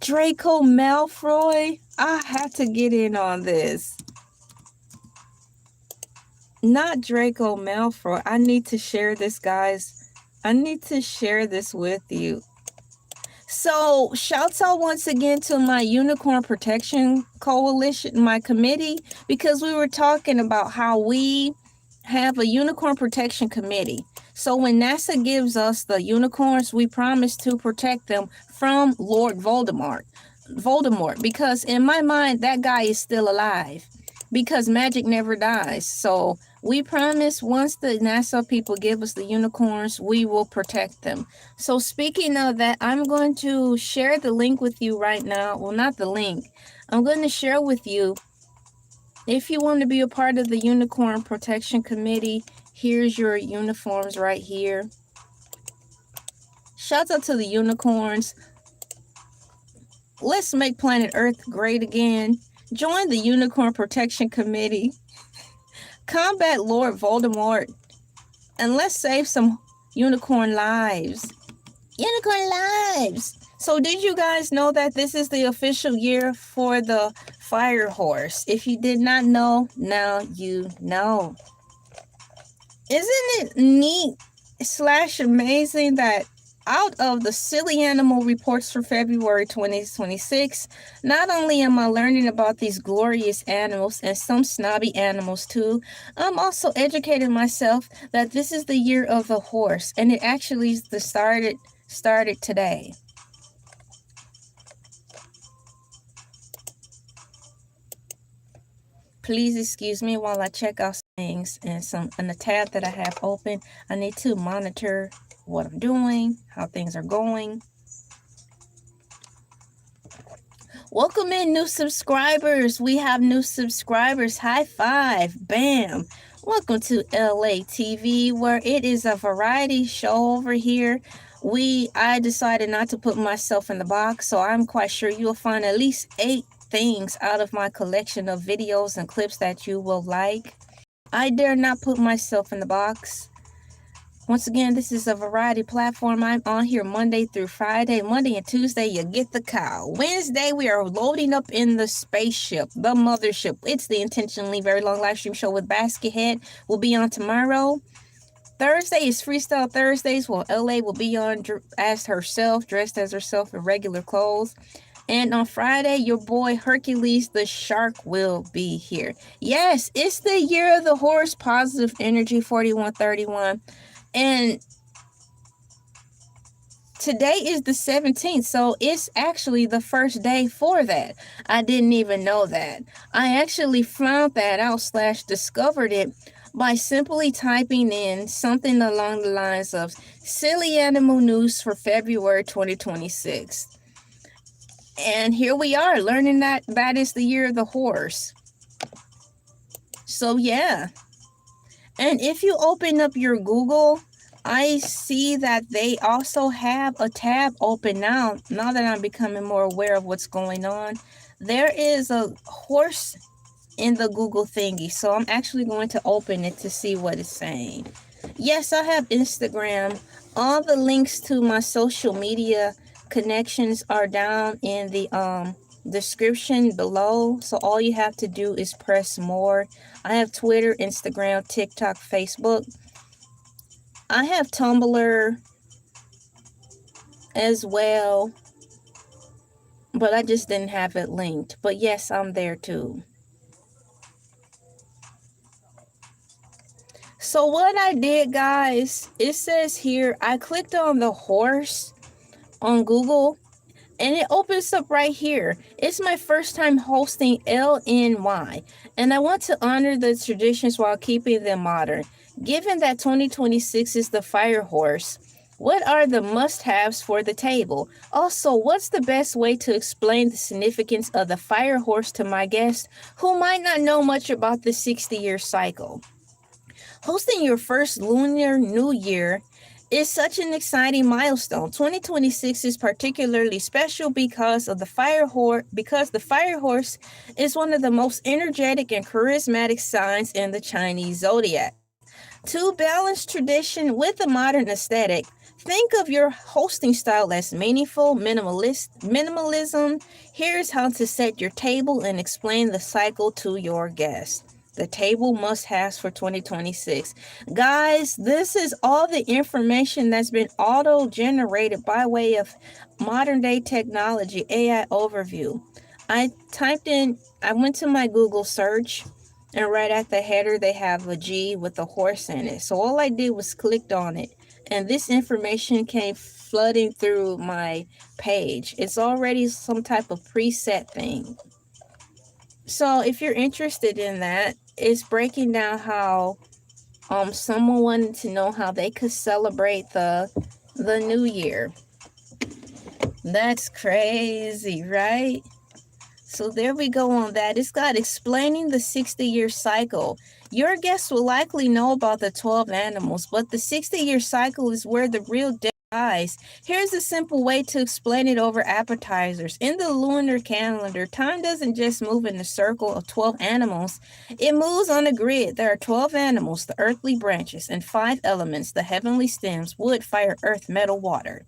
Draco Malfoy. I have to get in on this. Not Draco Malfoy. I need to share this, guys. I need to share this with you. So, shouts out once again to my Unicorn Protection Coalition, my committee, because we were talking about how we have a Unicorn Protection Committee. So, when NASA gives us the unicorns, we promise to protect them from Lord Voldemort. Because in my mind, that guy is still alive because magic never dies. So, we promise once the NASA people give us the unicorns, we will protect them. So speaking of that, I'm going to share the link with you right now. Well, not the link. I'm going to share with you. If you want to be a part of the Unicorn Protection Committee, here's your uniforms right here. Shouts out to the unicorns. Let's make planet Earth great again. Join the Unicorn Protection Committee. Combat Lord Voldemort. And let's save some unicorn lives. Unicorn lives. So did you guys know that this is the official year for the fire horse? If you did not know, now you know. Isn't it neat / amazing that out of the silly animal reports for February 2026, not only am I learning about these glorious animals and some snobby animals too, I'm also educating myself that this is the year of the horse, and it actually started today. Please excuse me while I check out some things and the tab that I have open. I need to monitor what I'm doing, how things are going. Welcome in new subscribers. We have new subscribers. High five. Bam. Welcome to Elay TV, where it is a variety show over here. I decided not to put myself in the box, so I'm quite sure you'll find at least 8 things out of my collection of videos and clips that you will like. I dare not put myself in the box. Once again, this is a variety platform. I'm on here Monday through Friday. Monday and Tuesday, you get the cow. Wednesday, we are loading up in the spaceship, the mothership. It's the intentionally very long live stream show with Basket Head. Will be on tomorrow. Thursday is Freestyle Thursdays. Well, LA will be on as herself, dressed as herself in regular clothes. And on Friday, your boy Hercules the Shark will be here. Yes, it's the year of the horse, positive energy 4131. And today is the 17th, so it's actually the first day for that. I didn't even know that. I actually found that out / discovered it by simply typing in something along the lines of silly animal news for February 2026. And here we are learning that is the year of the horse. So yeah. And if you open up your Google, I see that they also have a tab open now that I'm becoming more aware of what's going on. There is a horse in the Google thingy, so I'm actually going to open it to see what it's saying. Yes, I have Instagram. All the links to my social media connections are down in the description below, so all you have to do is press more. I have Twitter, Instagram, TikTok, Facebook. I have Tumblr as well, but I just didn't have it linked. But yes, I'm there too. So what I did, guys, it says here, I clicked on the horse on Google, and it opens up right here. It's my first time hosting LNY, and I want to honor the traditions while keeping them modern. Given that 2026 is the fire horse, what are the must-haves for the table? Also, what's the best way to explain the significance of the fire horse to my guests who might not know much about the 60-year cycle? Hosting your first Lunar New Year is such an exciting milestone. 2026 is particularly special because the fire horse is one of the most energetic and charismatic signs in the Chinese zodiac. To balance tradition with a modern aesthetic, think of your hosting style as meaningful minimalism. Here's how to set your table and explain the cycle to your guests. The table must-haves for 2026. Guys, this is all the information that's been auto-generated by way of modern-day technology, AI overview. I went to my Google search, and right at the header, they have a G with a horse in it. So all I did was clicked on it, and this information came flooding through my page. It's already some type of preset thing. So if you're interested in that, it's breaking down how someone wanted to know how they could celebrate the new year. That's crazy, right? So there we go on that. It's got explaining the 60-year cycle. Your guests will likely know about the 12 animals, but the 60-year cycle is where the real death lies. Here's a simple way to explain it over appetizers. In the lunar calendar, time doesn't just move in a circle of 12 animals. It moves on a grid. There are 12 animals, the earthly branches, and 5 elements, the heavenly stems, wood, fire, earth, metal, water.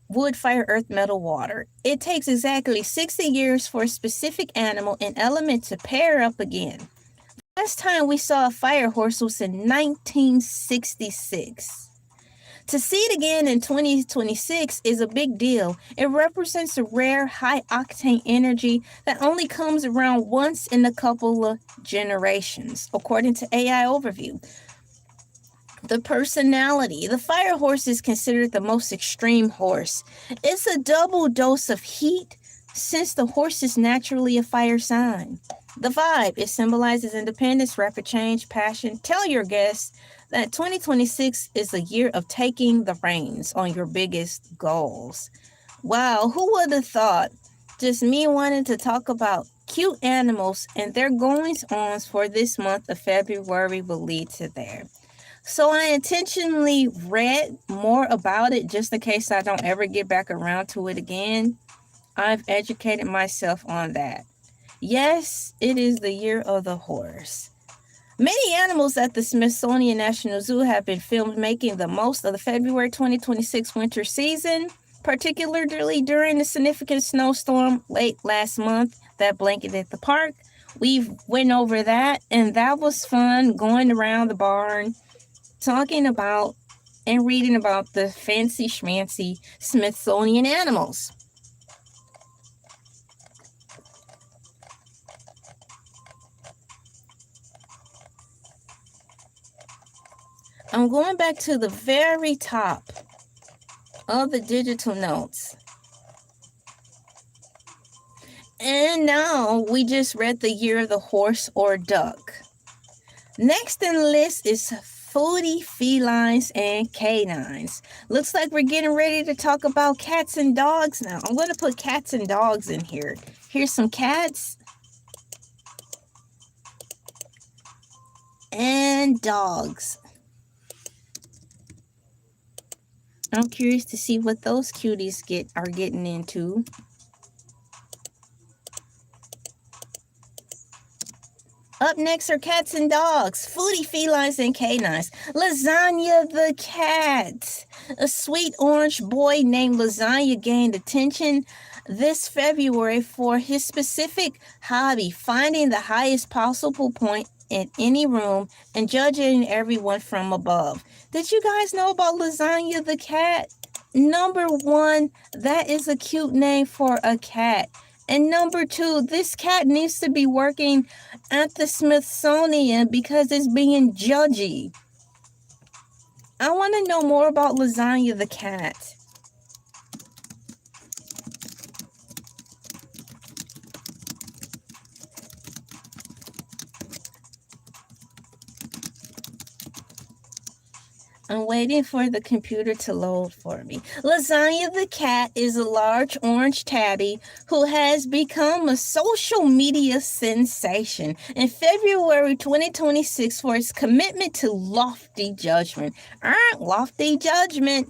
Wood, fire, earth, metal, water. It takes exactly 60 years for a specific animal and element to pair up again. Last time we saw a fire horse was in 1966. To see it again in 2026 is a big deal. It represents a rare, high-octane energy that only comes around once in a couple of generations, according to AI Overview. The personality. The fire horse is considered the most extreme horse. It's a double dose of heat since the horse is naturally a fire sign. The vibe. It symbolizes independence, rapid change, passion. Tell your guests that 2026 is a year of taking the reins on your biggest goals. Wow, who would have thought? Just me wanting to talk about cute animals and their goings-ons for this month of February will lead to there. So I intentionally read more about it just in case I don't ever get back around to it again. I've educated myself on that. Yes, it is the year of the horse. Many animals at the Smithsonian National Zoo have been filmed making the most of the February 2026 winter season, particularly during the significant snowstorm late last month that blanketed the park. We went over that, and that was fun, going around the barn, talking about and reading about the fancy schmancy Smithsonian animals. I'm going back to the very top of the digital notes. And now we just read the year of the horse or duck. Next in the list is foodie felines and canines. Looks like we're getting ready to talk about cats and dogs now. I'm going to put cats and dogs in here. Here's some cats and dogs. I'm curious to see what those cuties are getting into. Up next are cats and dogs, foodie felines and canines. Lasagna the cat. A sweet orange boy named Lasagna gained attention this February for his specific hobby, finding the highest possible point in any room and judging everyone from above. Did you guys know about Lasagna the cat? Number 1, that is a cute name for a cat. And number 2, this cat needs to be working at the Smithsonian because it's being judgy. I want to know more about Lasagna the cat. I'm waiting for the computer to load for me. Lasagna the cat is a large orange tabby who has become a social media sensation in February 2026 for its commitment to lofty judgment. Lofty judgment.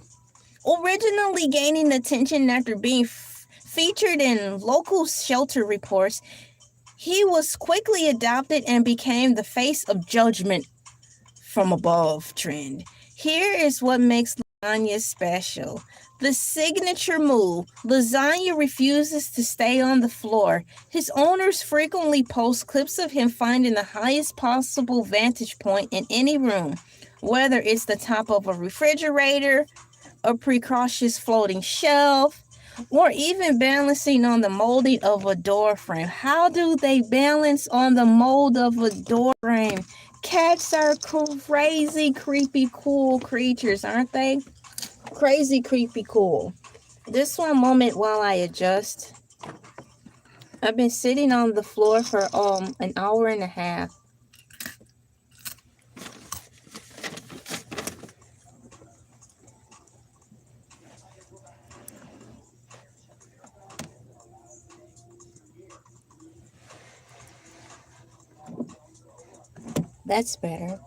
Originally gaining attention after being featured in local shelter reports, he was quickly adopted and became the face of judgment from above trend. Here is what makes Lasagna special. The signature move. Lasagna refuses to stay on the floor. His owners frequently post clips of him finding the highest possible vantage point in any room, whether it's the top of a refrigerator, a precocious floating shelf, or even balancing on the molding of a door frame. How do they balance on the mold of a door frame? Cats are crazy, creepy, cool creatures, aren't they? Crazy, creepy, cool. Just one moment while I adjust. I've been sitting on the floor for an hour and a half. That's better.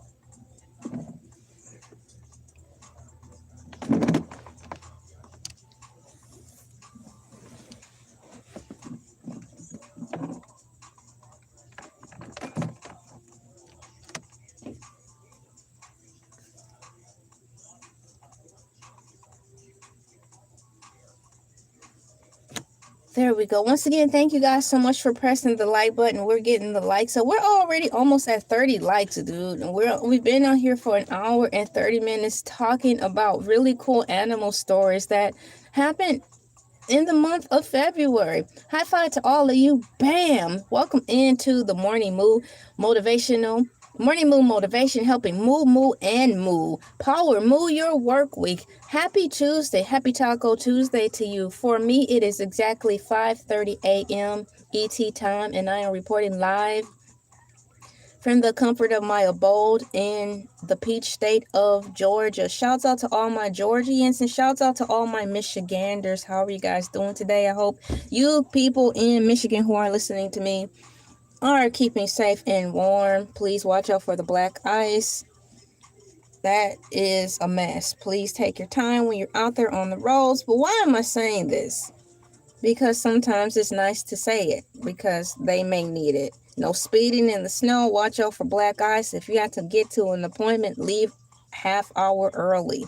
There we go. Once again, thank you guys so much for pressing the like button. We're getting the likes. So we're already almost at 30 likes, dude. And we've been on here for an hour and 30 minutes talking about really cool animal stories that happened in the month of February. High five to all of you. Bam! Welcome into the Morning Mood Motivational. Morning Mood Motivation, helping move, and move. Power, move your work week. Happy Tuesday. Happy Taco Tuesday to you. For me, it is exactly 5:30 a.m. ET time, and I am reporting live from the comfort of my abode in the peach state of Georgia. Shouts out to all my Georgians and shouts out to all my Michiganders. How are you guys doing today? I hope you people in Michigan who are listening to me are keeping safe and warm. Please watch out for the black ice. That is a mess. Please take your time when you're out there on the roads. But why am I saying this? Because sometimes it's nice to say it because they may need it. No speeding in the snow. Watch out for black ice. If you have to get to an appointment, leave half hour early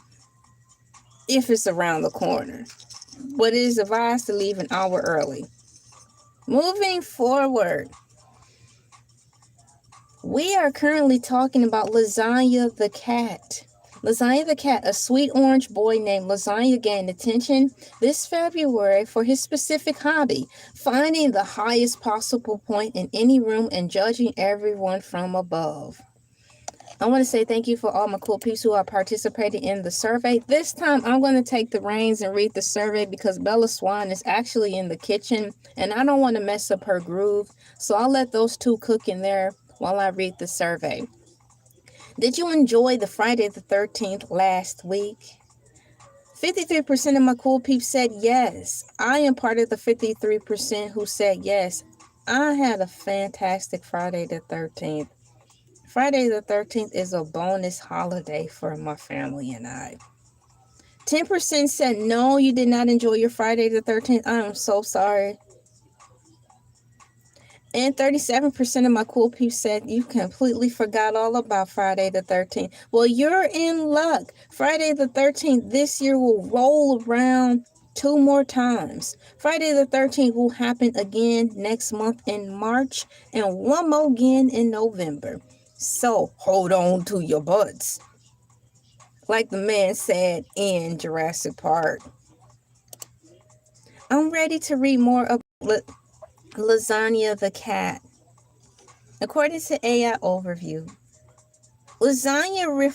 if it's around the corner. But it is advised to leave an hour early. Moving forward, we are currently talking about Lasagna the cat. Lasagna the cat, a sweet orange boy named Lasagna, gained attention this February for his specific hobby, finding the highest possible point in any room and judging everyone from above. I want to say thank you for all my cool peeps who are participating in the survey. This time I'm going to take the reins and read the survey because Bella Swan is actually in the kitchen and I don't want to mess up her groove. So I'll let those two cook in there while I read the survey. Did you enjoy the Friday the 13th last week? 53% of my cool peeps said yes. I am part of the 53% who said yes. I had a fantastic Friday the 13th. Friday the 13th is a bonus holiday for my family and I. 10% said no, you did not enjoy your Friday the 13th. I am so sorry. And 37% of my cool peeps said you completely forgot all about Friday the 13th. Well, you're in luck. Friday the 13th this year will roll around 2 more times. Friday the 13th will happen again next month in March and one more again in November. So hold on to your butts. Like the man said in Jurassic Park. I'm ready to read more about Lasagna the cat. According to AI Overview, Lasagna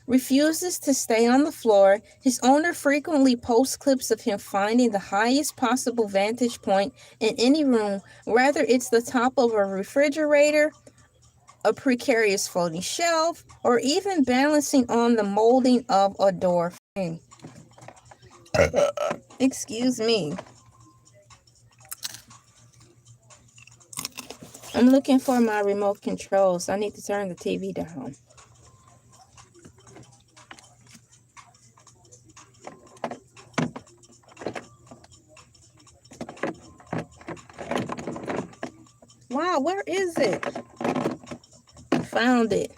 refuses to stay on the floor. His owner frequently posts clips of him finding the highest possible vantage point in any room, whether it's the top of a refrigerator, a precarious floating shelf, or even balancing on the molding of a door frame. Excuse me. I'm looking for my remote controls. I need to turn the TV down. Wow, where is it? Found it.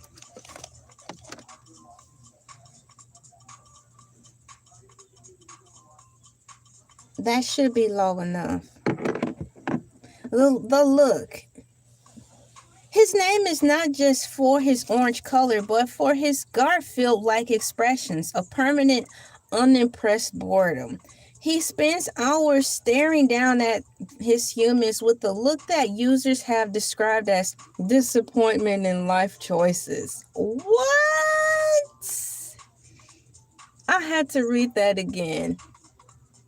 That should be low enough. The look. His name is not just for his orange color, but for his Garfield-like expressions of permanent, unimpressed boredom. He spends hours staring down at his humans with the look that users have described as disappointment in life choices. What? I had to read that again.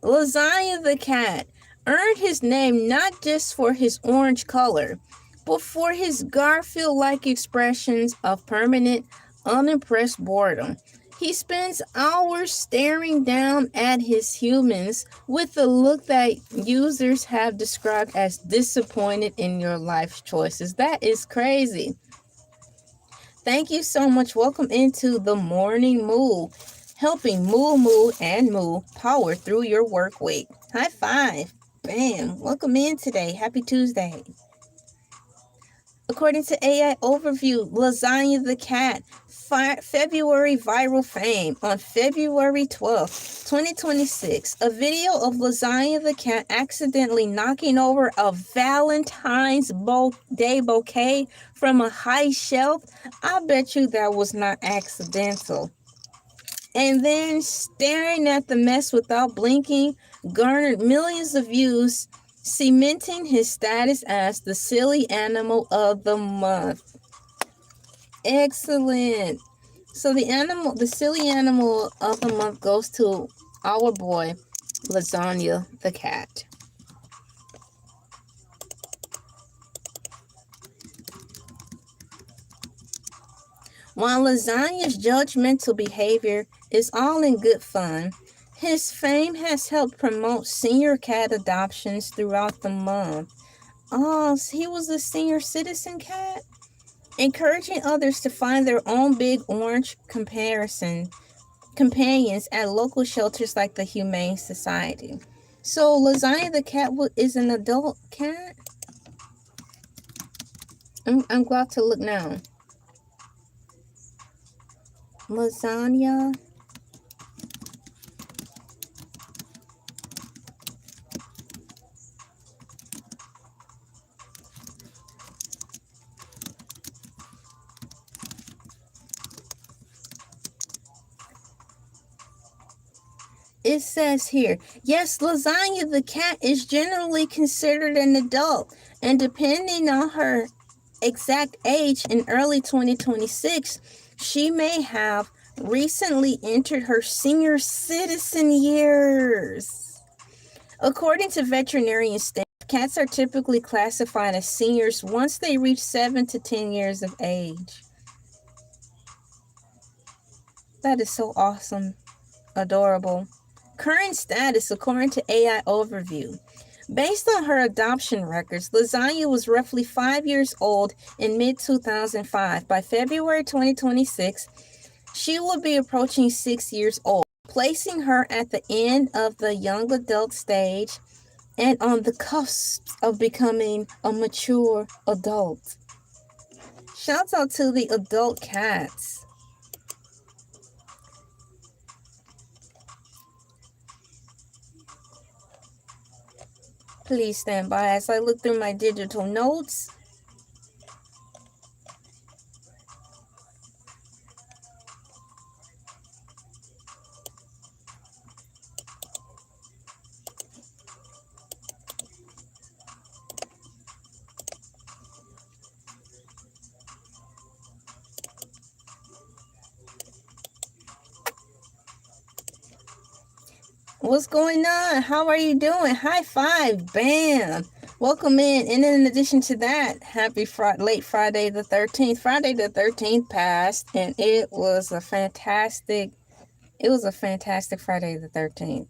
Lasagna the cat earned his name not just for his orange color, but for his Garfield-like expressions of permanent, unimpressed boredom. He spends hours staring down at his humans with the look that users have described as disappointed in your life choices. That is crazy. Thank you so much. Welcome into the Morning Moo, helping moo and moo power through your work week. High five. Bam. Welcome in today. Happy Tuesday. According to AI Overview, Lasagna the cat, February viral fame. On February 12th, 2026, a video of Lasagna the cat accidentally knocking over a Valentine's Day bouquet from a high shelf. I bet you that was not accidental. And then staring at the mess without blinking garnered millions of views, cementing his status as the silly animal of the month. Excellent. So the silly animal of the month goes to our boy, Lasagna the cat. While Lasagna's judgmental behavior is all in good fun, his fame has helped promote senior cat adoptions throughout the month. Oh, so he was a senior citizen cat? Encouraging others to find their own big orange companions at local shelters like the Humane Society. So Lasagna the cat is an adult cat? I'm glad to look now. Lasagna. It says here, yes, Lasagna the cat is generally considered an adult, and depending on her exact age in early 2026, she may have recently entered her senior citizen years. According to veterinarian staff, cats are typically classified as seniors once they reach 7 to 10 years of age. That is so awesome. Adorable. Current status according to AI Overview. Based on her adoption records, Lasagna was roughly 5 years old in mid-2005. By February 2026, she will be approaching 6 years old, placing her at the end of the young adult stage and on the cusp of becoming a mature adult. Shouts out to the adult cats. Please stand by as I look through my digital notes. What's going on? How are you doing? High five. Bam. Welcome in. And in addition to that, happy late Friday the 13th. Friday the 13th passed, and it was a fantastic Friday the 13th.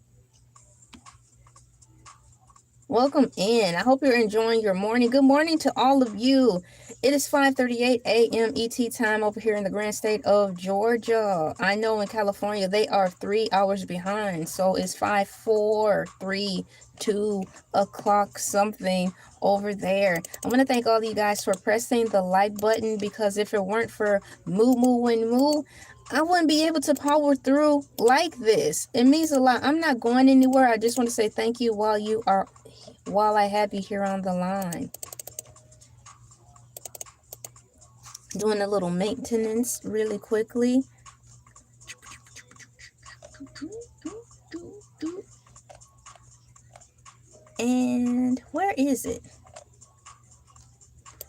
Welcome in. I hope you're enjoying your morning. Good morning to all of you. It is 5:38 a.m. ET time over here in the grand state of Georgia. I know in California they are 3 hours behind, so it's 5, 4, 3, 2 o'clock something over there. I want to thank all of you guys for pressing the like button, because if it weren't for Moo and Moo, I wouldn't be able to power through like this. It means a lot. I'm not going anywhere. I just want to say thank you while I have you here on the line. Doing a little maintenance really quickly. And where is it?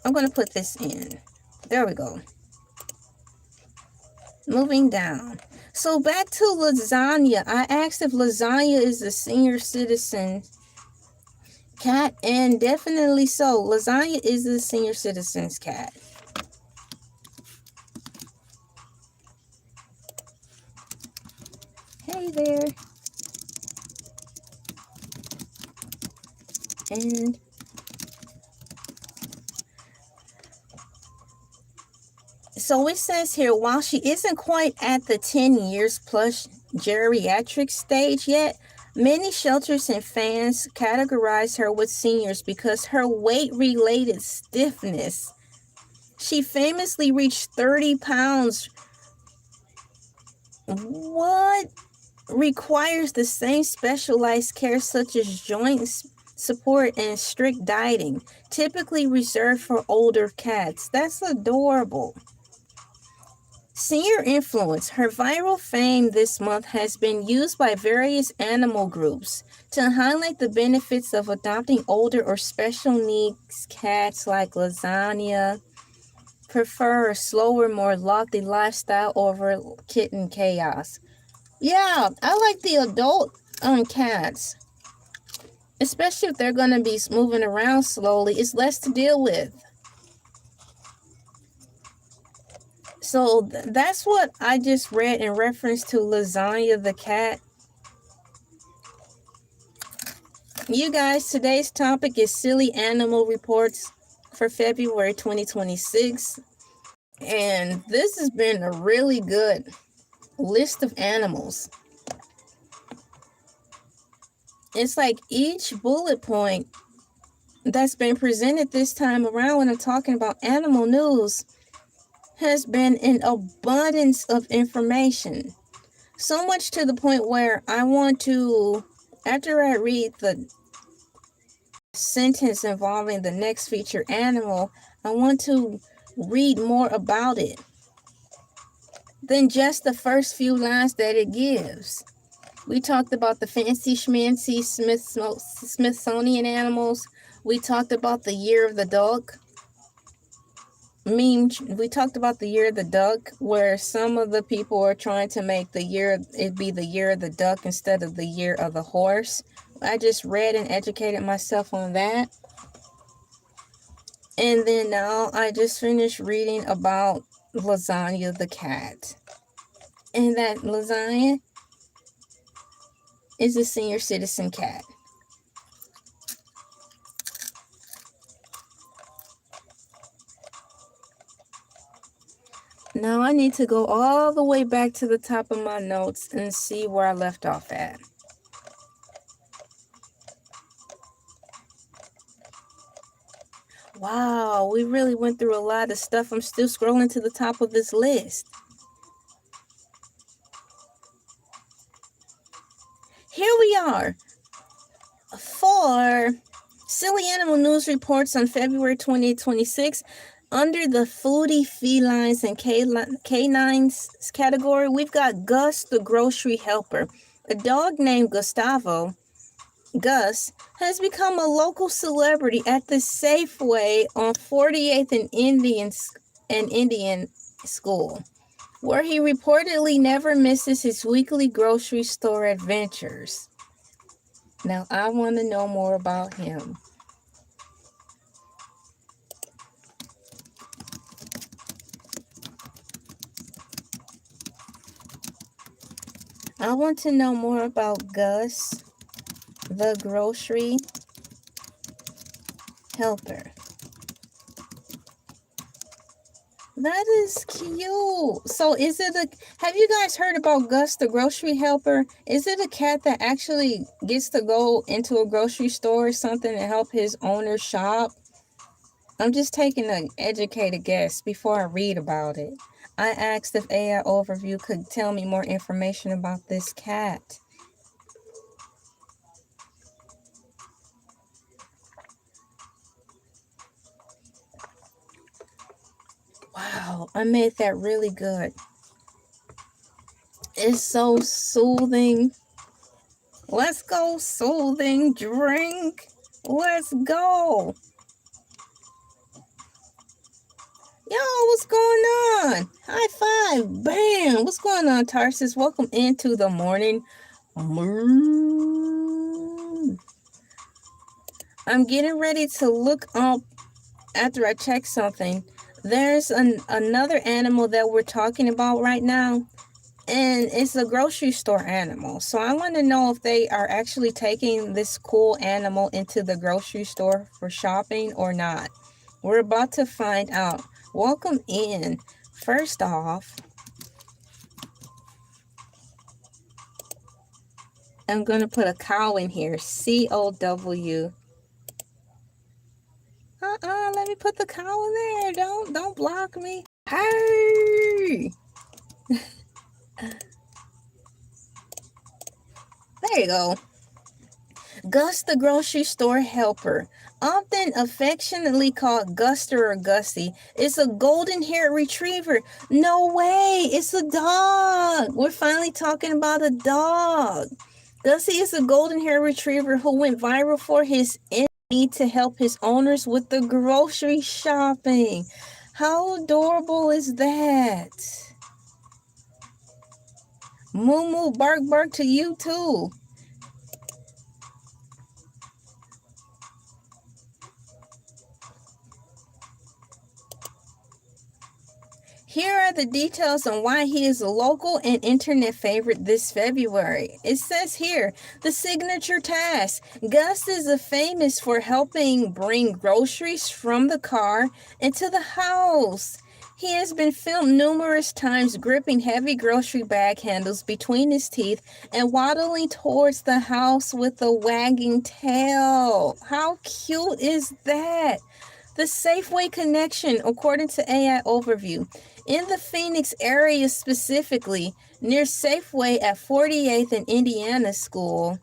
I'm going to put this in. There we go. Moving down. So back to Lasagna. I asked if Lasagna is a senior citizen cat, and definitely so. Lasagna is a senior citizen's cat. Hey there. And so it says here, while she isn't quite at the 10 years plus geriatric stage yet, many shelters and fans categorize her with seniors because her weight-related stiffness. She famously reached 30 pounds. What? Requires the same specialized care such as joint support and strict dieting, typically reserved for older cats. That's adorable. Senior influence. Her viral fame this month has been used by various animal groups to highlight the benefits of adopting older or special needs cats. Like Lasagna prefer a slower, more lofty lifestyle over kitten chaos. Yeah, I like the adult cats, especially if they're going to be moving around slowly. It's less to deal with. So that's what I just read in reference to Lasagna the cat. You guys, today's topic is silly animal reports for February 2026. And this has been a really good list of animals. It's like each bullet point that's been presented this time around when I'm talking about animal news has been an abundance of information. So much to the point where I want to, after I read the sentence involving the next featured animal, I want to read more about it than just the first few lines that it gives. We talked about the fancy schmancy Smithsonian animals. We talked about the year of the duck. We talked about the year of the duck, where some of the people are trying to make it be the year of the duck instead of the year of the horse. I just read and educated myself on that. And then now I just finished reading about Lasagna the cat. And that Lasagna is a senior citizen cat. Now I need to go all the way back to the top of my notes and see where I left off at. Wow, we really went through a lot of stuff. I'm still scrolling to the top of this list. Here we are for Silly Animal News Reports on February 2026. Under the foodie felines and canines category, we've got Gus the grocery helper. A dog named Gustavo, Gus, has become a local celebrity at the Safeway on 48th and Indian School, where he reportedly never misses his weekly grocery store adventures. Now, I want to know more about him. I want to know more about Gus, the grocery helper. That is cute. So have you guys heard about Gus, the grocery helper? Is it a cat that actually gets to go into a grocery store or something and help his owner shop? I'm just taking an educated guess before I read about it. I asked if AI Overview could tell me more information about this cat. Wow, I made that really good. It's so soothing. Let's go, soothing drink. Let's go. Yo, what's going on? High five. Bam. What's going on, Tarsus? Welcome into the morning moon. I'm getting ready to look up after I check something. There's another animal that we're talking about right now, and it's a grocery store animal. So I want to know if they are actually taking this cool animal into the grocery store for shopping or not. We're about to find out. Welcome in. First off, I'm going to put a cow in here. C-O-W. Let me put the cow in there. Don't block me. Hey! There you go. Gus the grocery store helper, often affectionately called Guster or Gussie, is a golden-haired retriever. No way, it's a dog. We're finally talking about a dog. Gussie is a golden-haired retriever who went viral for his need to help his owners with the grocery shopping. How adorable is that? Moo moo bark bark to you too. Here are the details on why he is a local and internet favorite this February. It says here, the signature task. Gus is famous for helping bring groceries from the car into the house. He has been filmed numerous times gripping heavy grocery bag handles between his teeth and waddling towards the house with a wagging tail. How cute is that? The Safeway connection, according to AI Overview. In the Phoenix area specifically, near Safeway at 48th and Indiana School,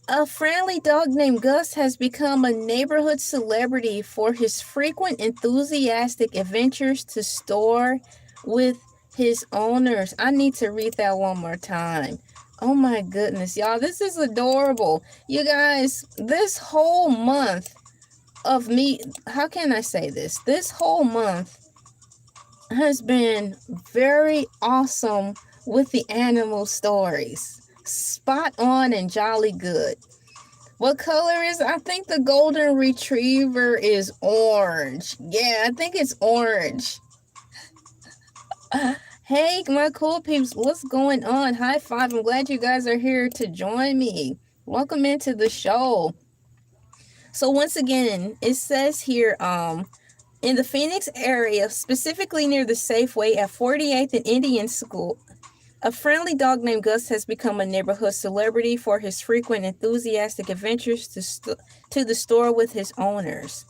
a friendly dog named Gus has become a neighborhood celebrity for his frequent enthusiastic adventures to store with his owners. I need to read that one more time. Oh my goodness, y'all, this is adorable. You guys, this whole month of me, how can I say this? This whole month has been very awesome with the animal stories. Spot on and jolly good. What color is, I think the golden retriever is orange. Yeah, I think it's orange. Hey, my cool peeps, what's going on? High five. I'm glad you guys are here to join me. Welcome into the show. So once again, it says here, in the Phoenix area, specifically near the Safeway at 48th and Indian School, a friendly dog named Gus has become a neighborhood celebrity for his frequent enthusiastic adventures to the store with his owners.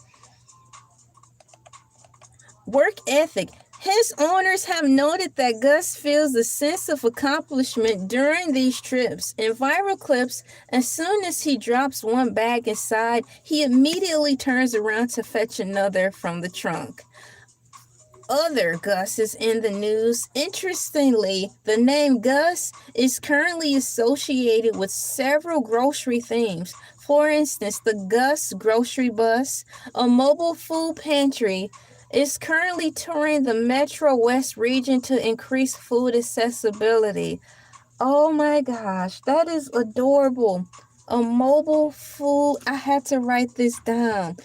Work ethic. His owners have noted that Gus feels a sense of accomplishment during these trips. In viral clips, as soon as he drops one bag inside, he immediately turns around to fetch another from the trunk. Other Gus's in the news. Interestingly, the name Gus is currently associated with several grocery themes. For instance, the Gus Grocery Bus, a mobile food pantry, is currently touring the Metro West region to increase food accessibility. Oh my gosh, that is adorable. A mobile food, I had to write this down.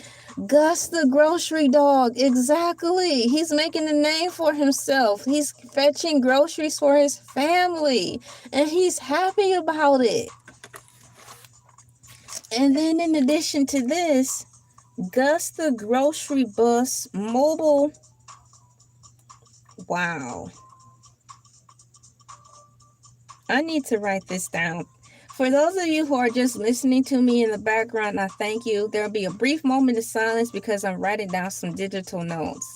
Gus the grocery dog, exactly. He's making a name for himself. He's fetching groceries for his family, and he's happy about it. And then in addition to this, Gus the grocery bus mobile. Wow. I need to write this down. For those of you who are just listening to me in the background, I thank you. There'll be a brief moment of silence because I'm writing down some digital notes.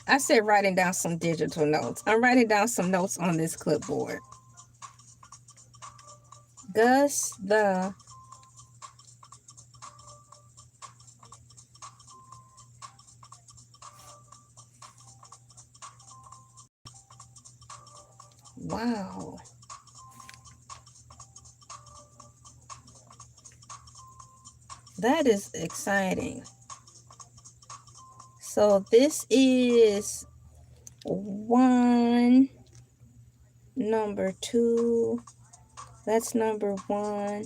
I said writing down some digital notes. I'm writing down some notes on this clipboard. Gus the wow. That is exciting. So this is 1, number 2. That's number 1.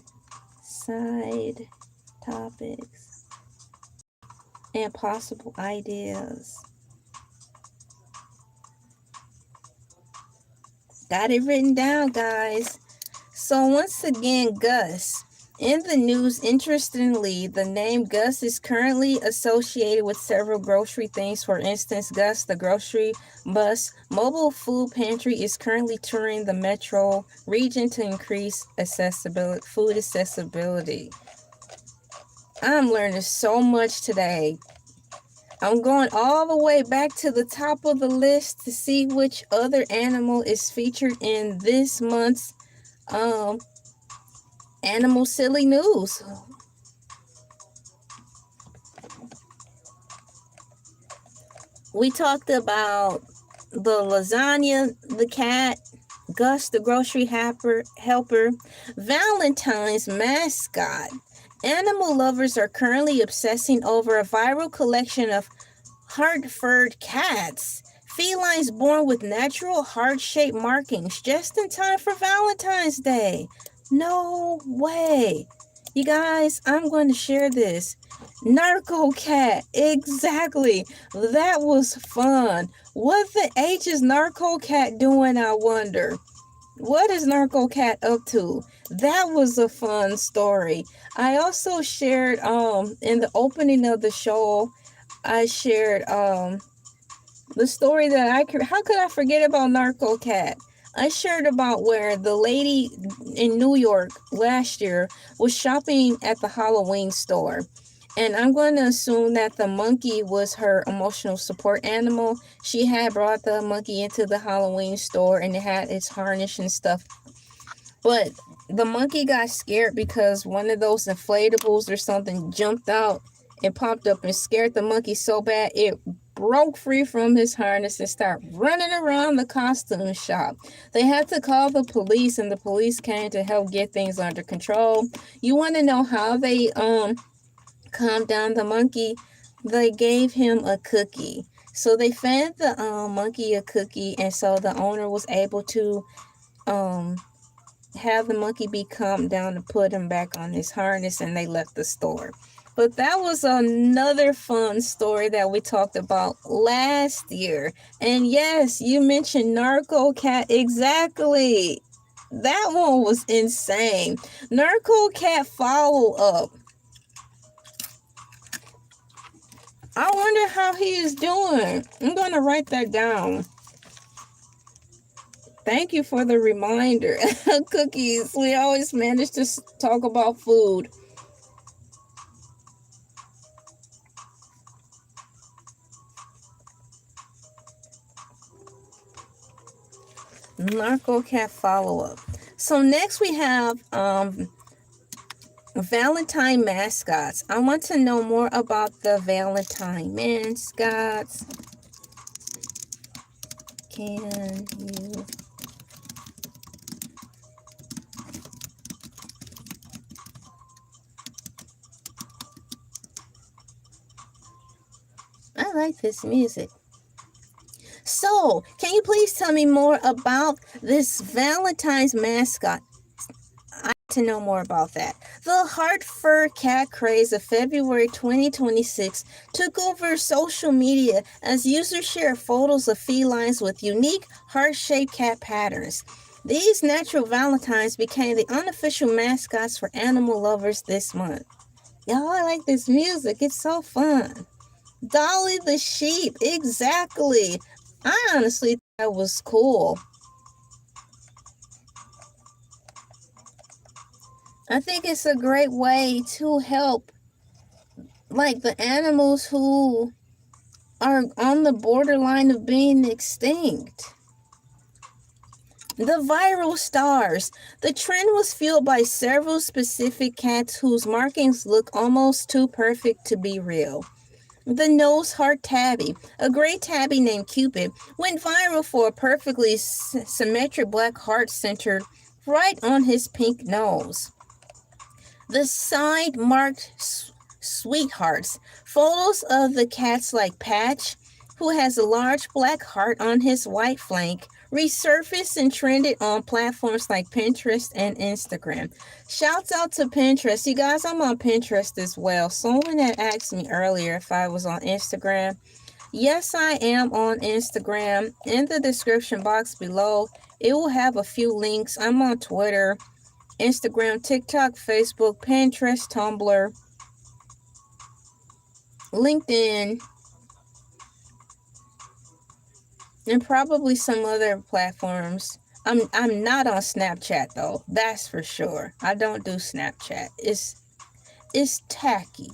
Side topics and possible ideas. Got it written down, guys. So once again, Gus. In the news, interestingly, the name Gus is currently associated with several grocery things. For instance, Gus, the grocery bus mobile food pantry, is currently touring the metro region to increase food accessibility. I'm learning so much today. I'm going all the way back to the top of the list to see which other animal is featured in this month's Animal Silly News. We talked about the lasagna, the cat, Gus the grocery helper, Valentine's mascot. Animal lovers are currently obsessing over a viral collection of heart-furred cats. Felines born with natural heart-shaped markings just in time for Valentine's Day. No way. You guys, I'm going to share this. Narco cat. Exactly. That was fun. What the H is Narco cat doing, I wonder? What is Narco cat up to? That was a fun story. I also shared in the opening of the show, I shared the story that how could I forget about Narco cat? I shared about where the lady in New York last year was shopping at the Halloween store. And I'm going to assume that the monkey was her emotional support animal. She had brought the monkey into the Halloween store and it had its harness and stuff. But the monkey got scared because one of those inflatables or something jumped out and popped up and scared the monkey so bad it broke free from his harness and started running around the costume shop. They had to call the police and the police came to help get things under control. You want to know how they calmed down the monkey? They gave him a cookie. So they fed the monkey a cookie, and so the owner was able to have the monkey be calmed down and put him back on his harness, and they left the store. But that was another fun story that we talked about last year. And yes, you mentioned Narco Cat. Exactly. That one was insane. Narco Cat follow-up. I wonder how he is doing. I'm going to write that down. Thank you for the reminder. Cookies. We always manage to talk about food. Narco cat follow-up. So next we have Valentine mascots. I want to know more about the Valentine mascots. Can you I like this music. So, can you please tell me more about this Valentine's mascot? I need to know more about that. The heart fur cat craze of February 2026 took over social media as users share photos of felines with unique heart-shaped cat patterns. These natural Valentines became the unofficial mascots for animal lovers this month. Y'all, I like this music. It's so fun. Dolly the sheep. Exactly. I honestly thought that was cool. I think it's a great way to help like the animals who are on the borderline of being extinct. The viral stars. The trend was fueled by several specific cats whose markings look almost too perfect to be real. The nose heart tabby. A gray tabby named Cupid went viral for a perfectly symmetric black heart centered right on his pink nose. The side marked sweethearts. Photos of the cats like Patch, who has a large black heart on his white flank, resurfaced and trended on platforms like Pinterest and Instagram. Shouts out to Pinterest. You guys, I'm on Pinterest as well. Someone had asked me earlier if I was on Instagram. Yes, I am on Instagram. In the description box below, it will have a few links. I'm on Twitter, Instagram, TikTok, Facebook, Pinterest, Tumblr, LinkedIn, and probably some other platforms. I'm not on Snapchat though. That's for sure. I don't do Snapchat. It's tacky.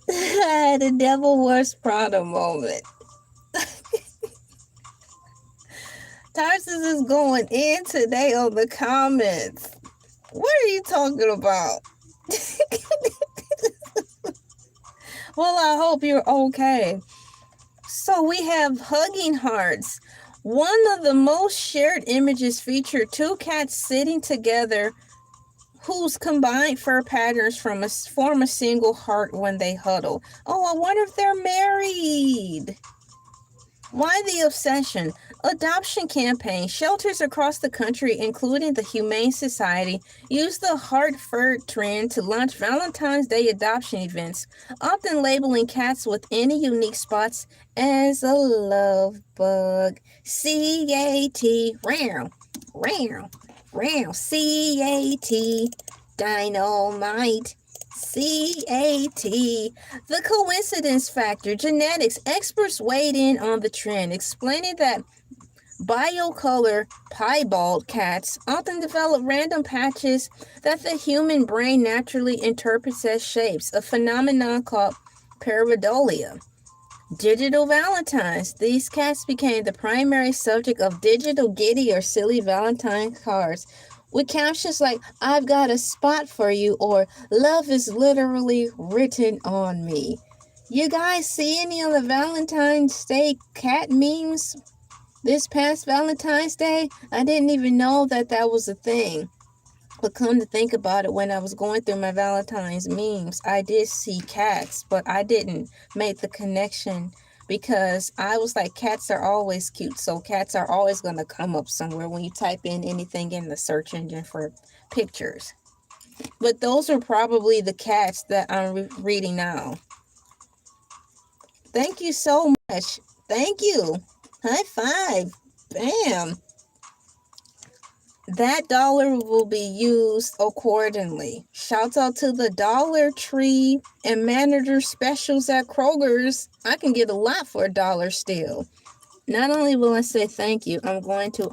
The Devil Wears Prada moment. Tarsus is going in today on the comments. What are you talking about? Well, I hope you're okay. So we have hugging hearts. One of the most shared images featured two cats sitting together whose combined fur patterns form a single heart when they huddle. Oh, I wonder if they're married. Why the obsession? Adoption campaign. Shelters across the country, including the Humane Society, use the heart fur trend to launch Valentine's Day adoption events, often labeling cats with any unique spots as a love bug. C-A-T, round, round, round, C-A-T, dynamite. C-A-T. The coincidence factor. Genetics. Experts weighed in on the trend, explaining that biocolor piebald cats often develop random patches that the human brain naturally interprets as shapes, a phenomenon called pareidolia. Digital Valentines. These cats became the primary subject of digital giddy or silly Valentine cards, with captions like, "I've got a spot for you," or "Love is literally written on me." You guys see any of the Valentine's Day cat memes this past Valentine's Day? I didn't even know that was a thing. But come to think about it, when I was going through my Valentine's memes, I did see cats, but I didn't make the connection because I was like, cats are always cute, so cats are always going to come up somewhere when you type in anything in the search engine for pictures. But those are probably the cats that I'm reading now. Thank you so much. Thank you. High five. Bam. That dollar will be used accordingly. Shouts out to the Dollar Tree and manager specials at Kroger's. I can get a lot for $1 still. Not only will I say thank you, I'm going to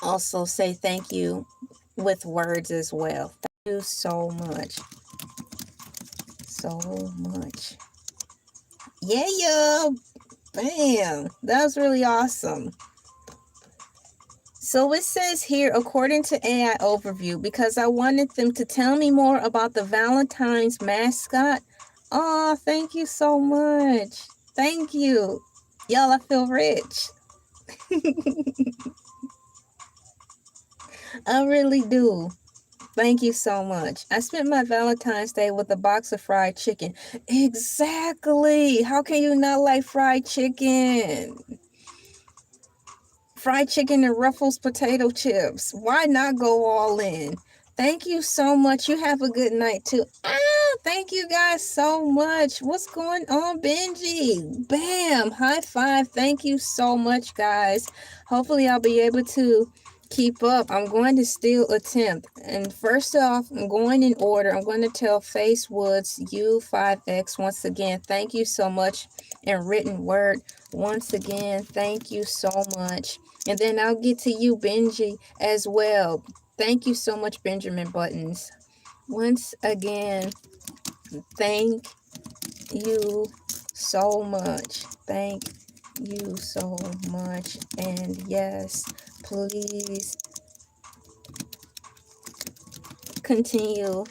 also say thank you with words as well. Thank you so much. So much. Yeah. Bam. That was really awesome. So it says here, according to AI Overview, because I wanted them to tell me more about the Valentine's mascot. Oh, thank you so much. Thank you. Y'all, I feel rich. I really do. Thank you so much. I spent my Valentine's Day with a box of fried chicken. Exactly. How can you not like fried chicken? Fried chicken and Ruffles potato chips. Why not go all in? Thank you so much. You have a good night too. Thank you guys so much. What's going on, Benji? Bam. High five. Thank you so much, guys. Hopefully I'll be able to keep up. I'm going to still attempt. And first off, I'm going in order. I'm going to tell Face Woods U5X once again, thank you so much. In written word, once again, thank you so much. And then I'll get to you, Benji, as well. Thank you so much, Benjamin Buttons. Once again, thank you so much. Thank you so much. And yes, please continue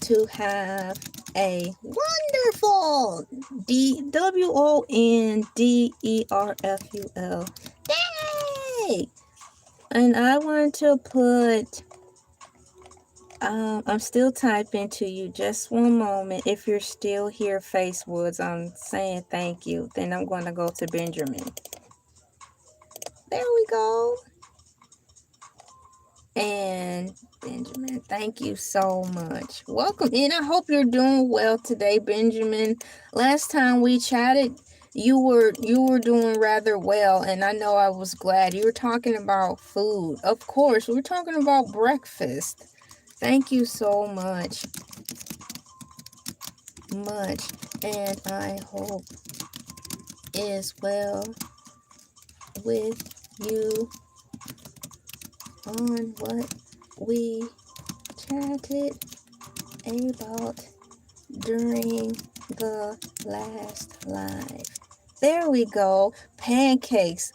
to have a wonderful WONDERFUL day. And I want to put I'm still typing to you. Just one moment. If you're still here, Face Woods, I'm saying thank you. Then I'm going to go to Benjamin. There we go. And Benjamin, thank you so much. Welcome in. I hope you're doing well today, Benjamin. Last time we chatted, you were doing rather well, and I know I was glad. You were talking about food. Of course, we were talking about breakfast. Thank you so much. And I hope is well with you on what we chatted about during the last live. There we go. Pancakes.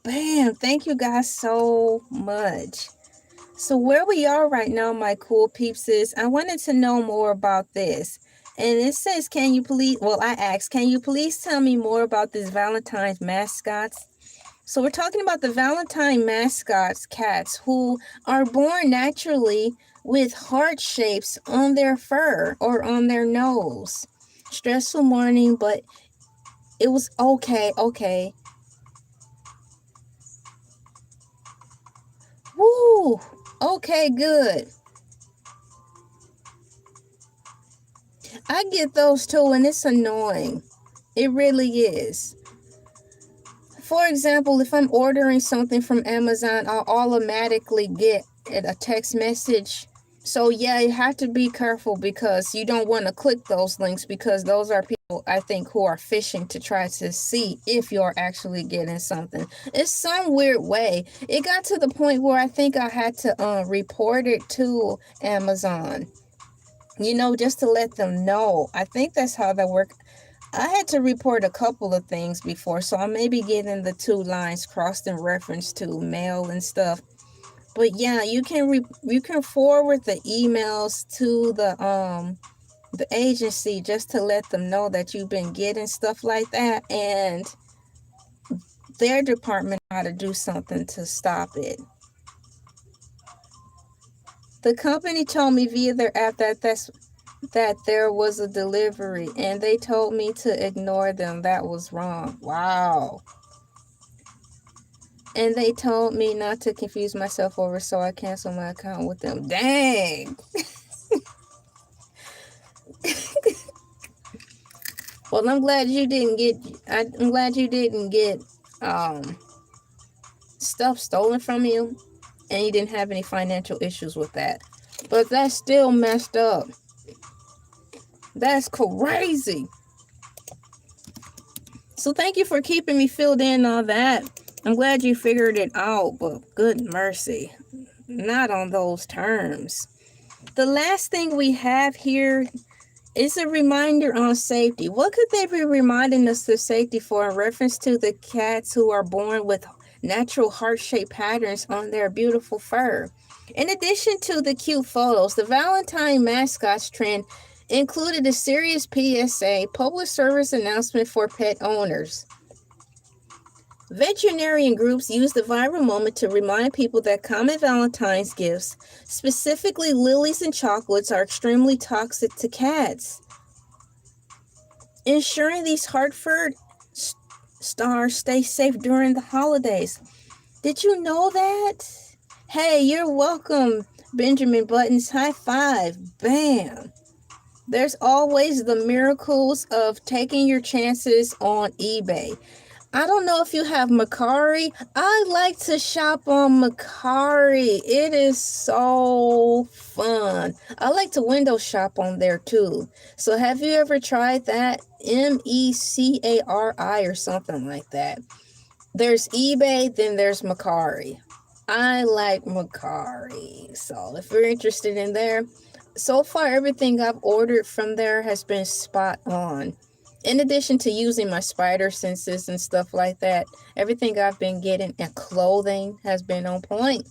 Bam. Thank you guys so much. So where we are right now, my cool peeps, is I wanted to know more about this. And it says, can you please, well, I asked, can you please tell me more about this Valentine's mascots? So we're talking about the Valentine mascots, cats, who are born naturally with heart shapes on their fur or on their nose. Stressful morning, but it was okay. Woo! Okay, good. I get those too, and it's annoying. It really is. For example, if I'm ordering something from Amazon, I'll automatically get a text message. So yeah, you have to be careful because you don't want to click those links, because those are people, I think, who are fishing to try to see if you're actually getting something. It's some weird way. It got to the point where I think I had to report it to Amazon, just to let them know. I think that's how that works. I had to report a couple of things before, so I may be getting the two lines crossed in reference to mail and stuff. But yeah, you can forward the emails to the agency just to let them know that you've been getting stuff like that, and their department ought to do something to stop it. The company told me via their app that there was a delivery, and they told me to ignore them. That was wrong. Wow. And they told me not to confuse myself over, so I canceled my account with them. Dang. Well, I'm glad you didn't get stuff stolen from you, and you didn't have any financial issues with that. But that's still messed up. That's crazy. So thank you for keeping me filled in on that. I'm glad you figured it out, but good mercy, not on those terms. The last thing we have here is a reminder on safety. What could they be reminding us of safety for in reference to the cats who are born with natural heart-shaped patterns on their beautiful fur? In addition to the cute photos, the Valentine mascots trend included a serious PSA, public service announcement for pet owners. Veterinarian groups use the viral moment to remind people that common Valentine's gifts, specifically lilies and chocolates, are extremely toxic to cats. Ensuring these Hartford stars stay safe during the holidays. Did you know that? Hey, you're welcome, Benjamin Buttons. High five. Bam. There's always the miracles of taking your chances on eBay. I don't know if you have Mercari. I like to shop on Mercari. It is so fun. I like to window shop on there too. So have you ever tried that? Mecari or something like that. There's eBay, then there's Mercari. I like Mercari. So if you're interested in there, so far everything I've ordered from there has been spot on. In addition to using my spider senses and stuff like that, everything I've been getting and clothing has been on point.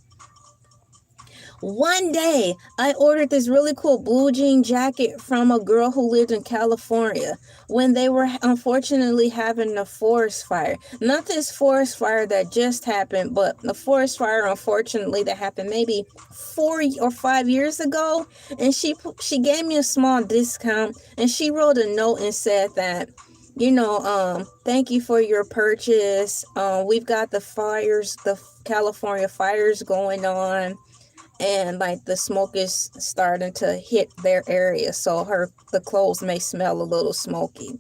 One day, I ordered this really cool blue jean jacket from a girl who lived in California when they were unfortunately having a forest fire. Not this forest fire that just happened, but the forest fire, unfortunately, that happened maybe 4 or 5 years ago. And she gave me a small discount, and she wrote a note and said that, thank you for your purchase. We've got the California fires going on, and like the smoke is starting to hit their area, so the clothes may smell a little smoky.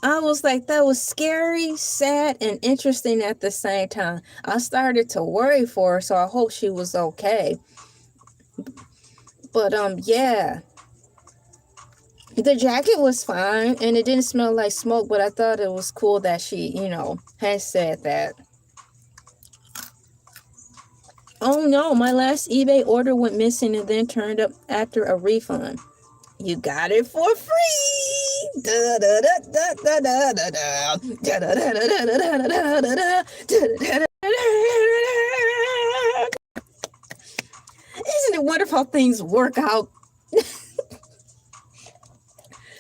I was like, that was scary, sad, and interesting at the same time. I started to worry for her, so I hope she was okay. But yeah, the jacket was fine and it didn't smell like smoke, but I thought it was cool that she, had said that. Oh no, my last eBay order went missing and then turned up after a refund. You got it for free. Isn't it wonderful how things work out?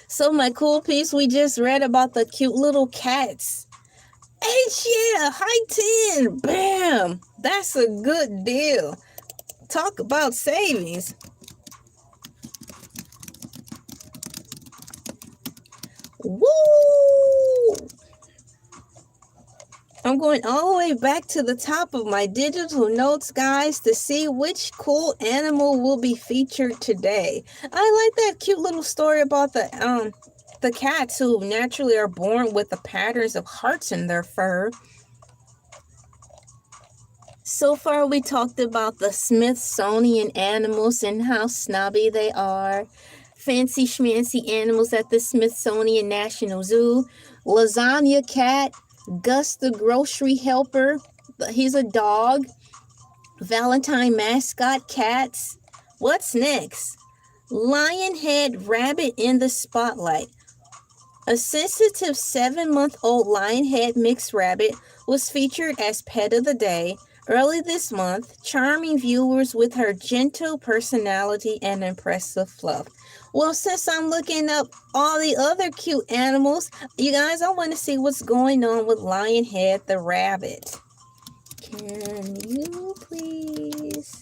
So my cool piece, we just read about the cute little cats. Yeah, high 10. Bam. That's a good deal. Talk about savings. Woo! I'm going all the way back to the top of my digital notes, guys, to see which cool animal will be featured today. I like that cute little story about the cats who naturally are born with the patterns of hearts in their fur. So far, we talked about the Smithsonian animals and how snobby they are. Fancy schmancy animals at the Smithsonian National Zoo. Lasagna cat. Gus the grocery helper. He's a dog. Valentine mascot cats. What's next? Lionhead rabbit in the spotlight. A sensitive 7-month-old lionhead mixed rabbit was featured as pet of the day early this month, charming viewers with her gentle personality and impressive fluff. Well, since I'm looking up all the other cute animals, you guys, I want to see what's going on with Lionhead the rabbit. Can you please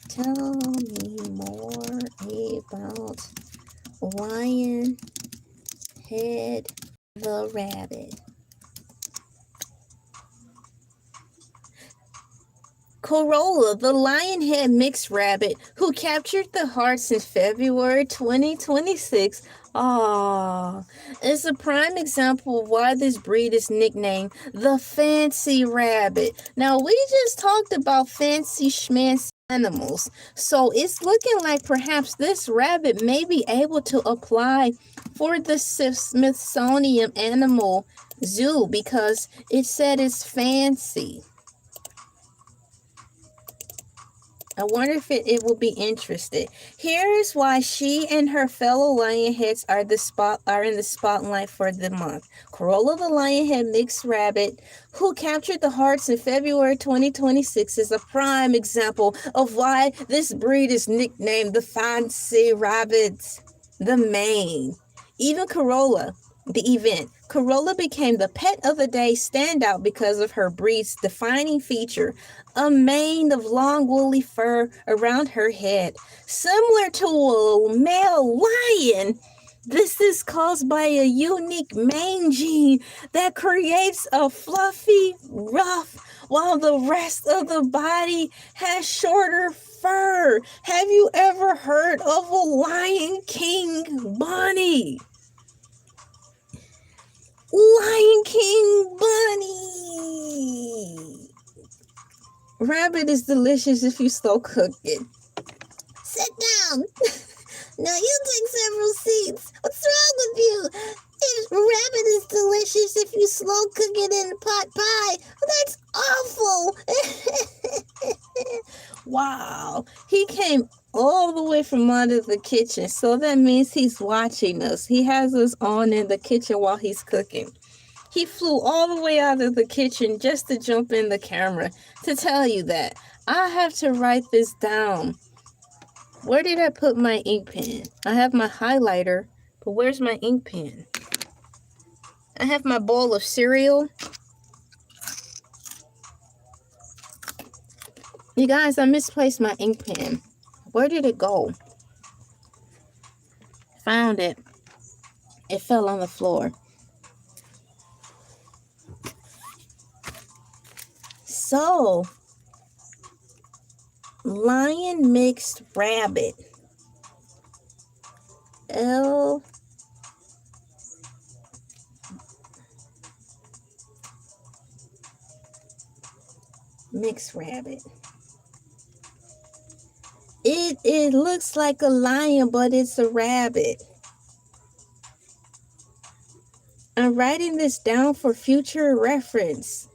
tell me more about Lionhead the rabbit? Corolla, the lionhead mixed rabbit who captured the hearts in February 2026, is a prime example of why this breed is nicknamed the fancy rabbit. Now, we just talked about fancy schmancy animals, so it's looking like perhaps this rabbit may be able to apply for the Smithsonian Animal Zoo because it said it's fancy. I wonder if it will be interested. Here's why she and her fellow lionheads are in the spotlight for the month. Corolla the lionhead mixed rabbit, who captured the hearts in February 2026, is a prime example of why this breed is nicknamed the fancy rabbit, the mane. Even Corolla became the pet of the day standout because of her breed's defining feature, a mane of long woolly fur around her head, similar to a male lion. This is caused by a unique mane gene that creates a fluffy ruff while the rest of the body has shorter fur. Have you ever heard of a Lion King bunny? King Bunny. Rabbit is delicious if you slow cook it. Sit down. Now you take several seats. What's wrong with you? If rabbit is delicious if you slow cook it in pot pie. That's awful. Wow. He came all the way from under the kitchen. So that means he's watching us. He has us on in the kitchen while he's cooking. He flew all the way out of the kitchen just to jump in the camera to tell you that. I have to write this down. Where did I put my ink pen? I have my highlighter, but where's my ink pen? I have my bowl of cereal. You guys, I misplaced my ink pen. Where did it go? Found it. It fell on the floor. So, lion mixed rabbit. Mixed rabbit. It looks like a lion, but it's a rabbit. I'm writing this down for future reference.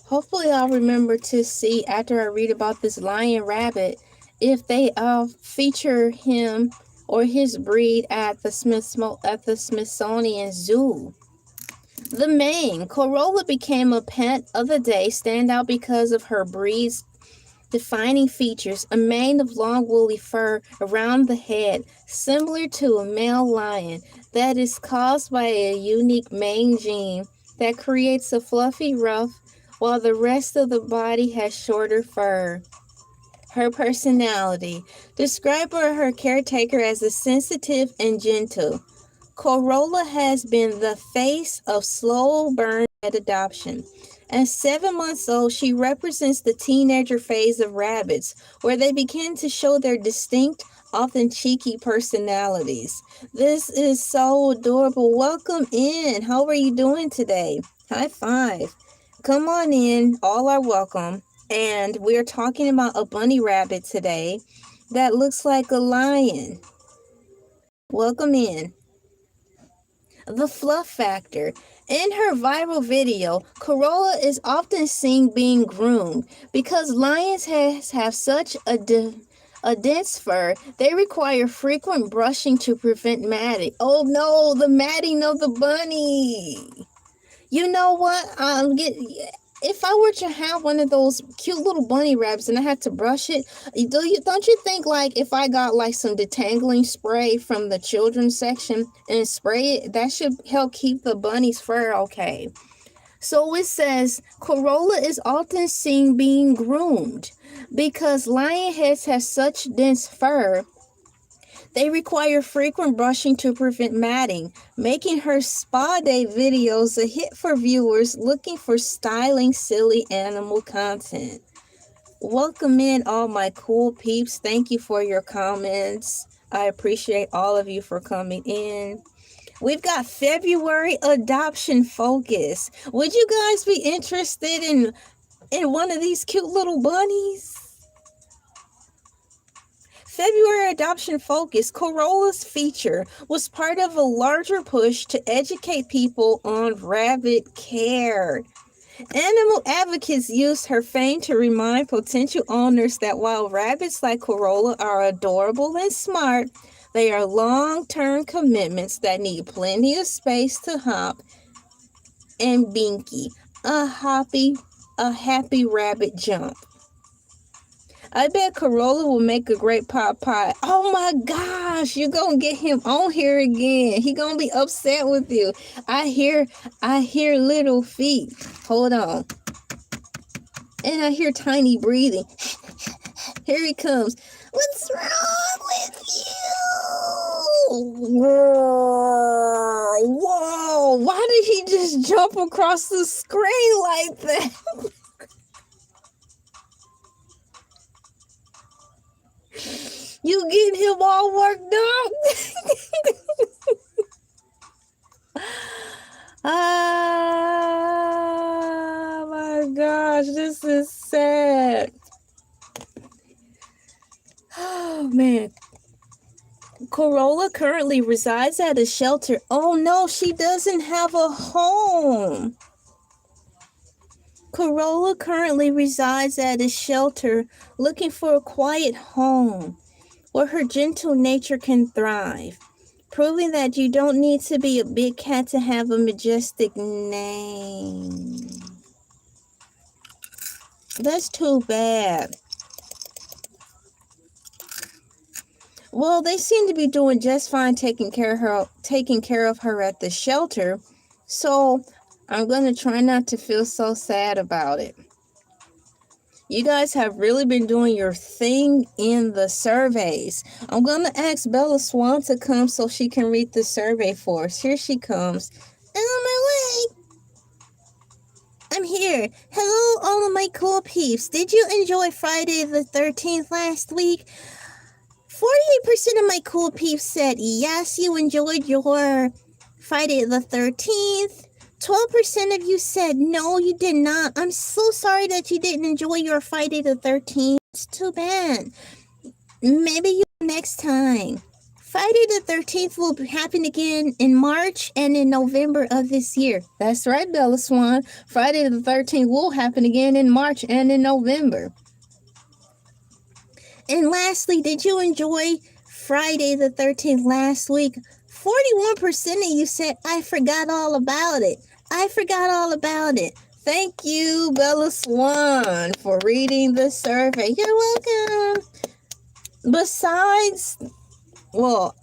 Hopefully I'll remember to see after I read about this lion rabbit if they feature him or his breed at the Smithsonian Zoo. The mane. Corolla became a pet of the day, standout because of her breed's defining features, a mane of long woolly fur around the head, similar to a male lion, that is caused by a unique mane gene that creates a fluffy ruff while the rest of the body has shorter fur. Her personality. Describe her caretaker as a sensitive and gentle. Corolla has been the face of slow burn at adoption. At 7 months old, she represents the teenager phase of rabbits, where they begin to show their distinct, often cheeky personalities. This is so adorable. Welcome in. How are you doing today? High five. Come on in. All are welcome. And we're talking about a bunny rabbit today that looks like a lion. Welcome in. The fluff factor. In her viral video, Corolla is often seen being groomed. Because lions have such a dense fur, they require frequent brushing to prevent matting. Oh no, the matting of the bunny. You know what? If I were to have one of those cute little bunny rabbits and I had to brush it, don't you think like if I got like some detangling spray from the children's section and spray it, that should help keep the bunny's fur okay? So it says Corolla is often seen being groomed because lion heads have such dense fur. They require frequent brushing to prevent matting, making her spa day videos a hit for viewers looking for styling silly animal content. Welcome in all my cool peeps. Thank you for your comments. I appreciate all of you for coming in. We've got February adoption focus. Would you guys be interested in one of these cute little bunnies? February adoption focus. Corolla's feature was part of a larger push to educate people on rabbit care. Animal advocates used her fame to remind potential owners that while rabbits like Corolla are adorable and smart, they are long-term commitments that need plenty of space to hop and binky, a happy rabbit jump. I bet Corolla will make a great pot pie. Oh my gosh, you're gonna get him on here again. He gonna be upset with you. I hear little feet. Hold on. And I hear tiny breathing. Here he comes. What's wrong with you? Whoa, why did he just jump across the screen like that? You getting him all worked up? Oh my gosh, this is sad. Oh man. Corolla currently resides at a shelter. Oh no, she doesn't have a home. Corolla currently resides at a shelter looking for a quiet home where her gentle nature can thrive, proving that you don't need to be a big cat to have a majestic name. That's too bad. Well, they seem to be doing just fine taking care of her at the shelter. So I'm going to try not to feel so sad about it. You guys have really been doing your thing in the surveys. I'm going to ask Bella Swan to come so she can read the survey for us. Here she comes. And on my way. I'm here. Hello, all of my cool peeps. Did you enjoy Friday the 13th last week? 48% of my cool peeps said yes, you enjoyed your Friday the 13th. 12% of you said no, you did not. I'm so sorry that you didn't enjoy your Friday the 13th. It's too bad. Maybe you next time. Friday the 13th will happen again in March and in November of this year. That's right, Bella Swan. Friday the 13th will happen again in March and in November. And lastly, did you enjoy Friday the 13th last week? 41% of you said, I forgot all about it. I forgot all about it. Thank you, Bella Swan, for reading the survey. You're welcome. Besides, well,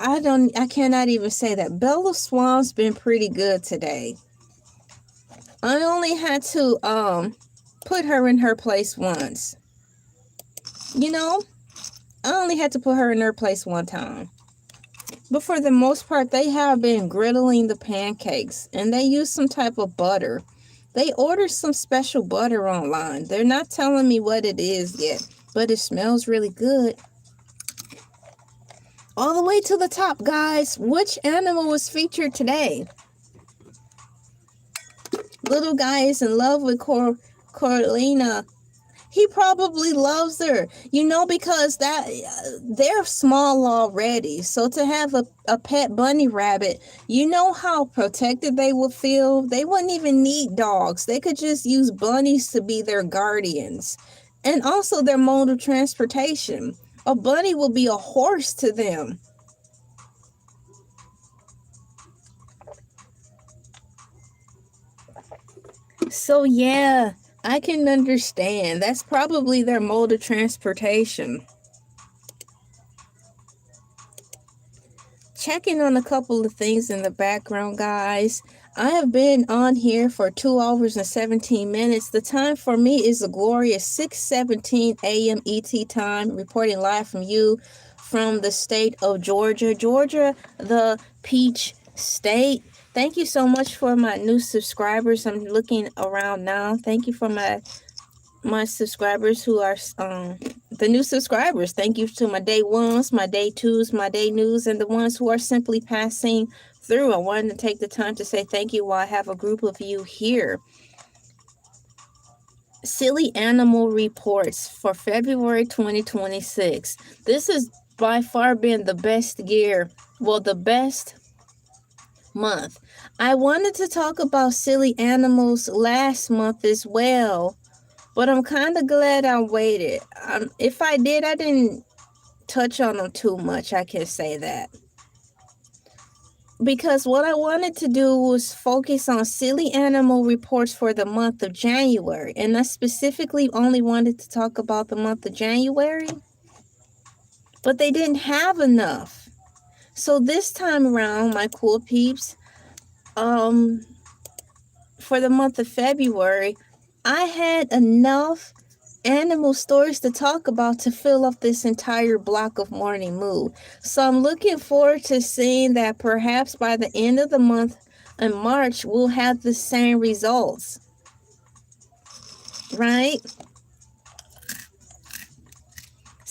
I cannot even say that. Bella Swan's been pretty good today. I only had to put her in her place once. You know, I only had to put her in her place one time. But for the most part, they have been griddling the pancakes. And they use some type of butter. They ordered some special butter online. They're not telling me what it is yet. But it smells really good. All the way to the top, guys. Which animal was featured today? Little guy is in love with Corlina. He probably loves her, you know, because they're small already. So to have a pet bunny rabbit, you know how protected they would feel. They wouldn't even need dogs. They could just use bunnies to be their guardians. And also their mode of transportation. A bunny will be a horse to them. So yeah, I can understand. That's probably their mode of transportation. Checking on a couple of things in the background, guys. I have been on here for 2 hours and 17 minutes. The time for me is a glorious 6:17 a.m. ET time, reporting live from the state of Georgia. Georgia, the Peach State. Thank you so much for my new subscribers. I'm looking around now. Thank you for my subscribers who are the new subscribers. Thank you to my day ones, my day twos, my day news, and the ones who are simply passing through. I wanted to take the time to say thank you while I have a group of you here. Silly animal reports for February 2026. This has by far been the best year. Well, the best month. I wanted to talk about silly animals last month as well, but I'm kind of glad I waited. If I did, I didn't touch on them too much, I can say that. Because what I wanted to do was focus on silly animal reports for the month of January. And I specifically only wanted to talk about the month of January. But they didn't have enough. So this time around, my cool peeps, for the month of February, I had enough animal stories to talk about to fill up this entire block of Morning Mood. So I'm looking forward to seeing that perhaps by the end of the month in March, we'll have the same results. Right?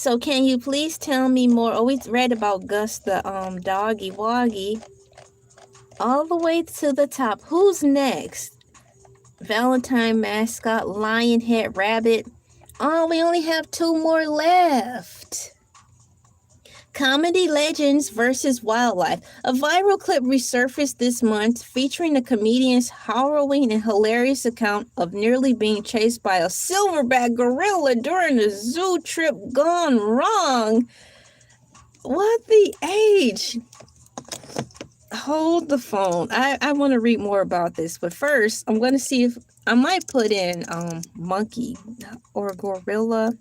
So can you please tell me more? Oh, we read about Gus the doggy woggy. All the way to the top. Who's next? Valentine mascot, lion head rabbit. Oh, we only have 2 more left. Comedy legends versus wildlife. A viral clip resurfaced this month featuring the comedian's harrowing and hilarious account of nearly being chased by a silverback gorilla during a zoo trip gone wrong. What the age? Hold the phone. I want to read more about this, but first I'm going to see if I might put in monkey or gorilla.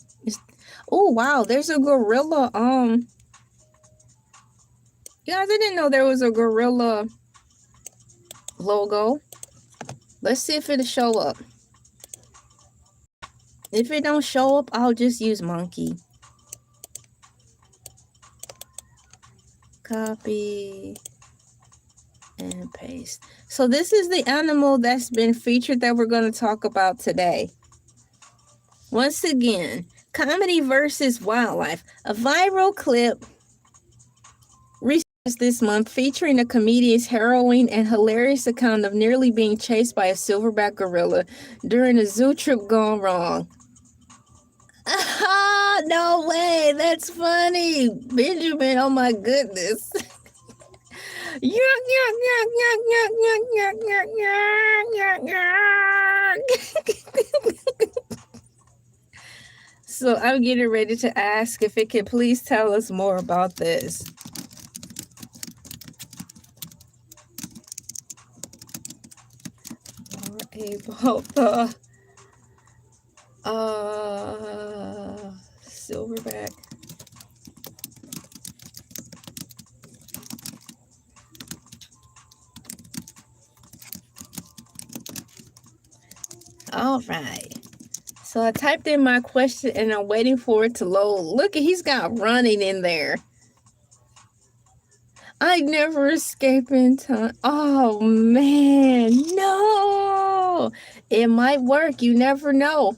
Oh wow, there's a gorilla. Guys, I didn't know there was a gorilla logo. Let's see if it'll show up. If it don't show up, I'll just use monkey. Copy and paste. So this is the animal that's been featured that we're going to talk about today. Once again, comedy versus wildlife. A viral clip this month featuring a comedian's harrowing and hilarious account of nearly being chased by a silverback gorilla during a zoo trip gone wrong. Ah, no way, that's funny. Benjamin, oh my goodness. So I'm getting ready to ask if it can please tell us more about this. About the silverback. All right. So I typed in my question and I'm waiting for it to load. Look, he's got running in there. I never escape in time. Oh man, no. It might work. You never know.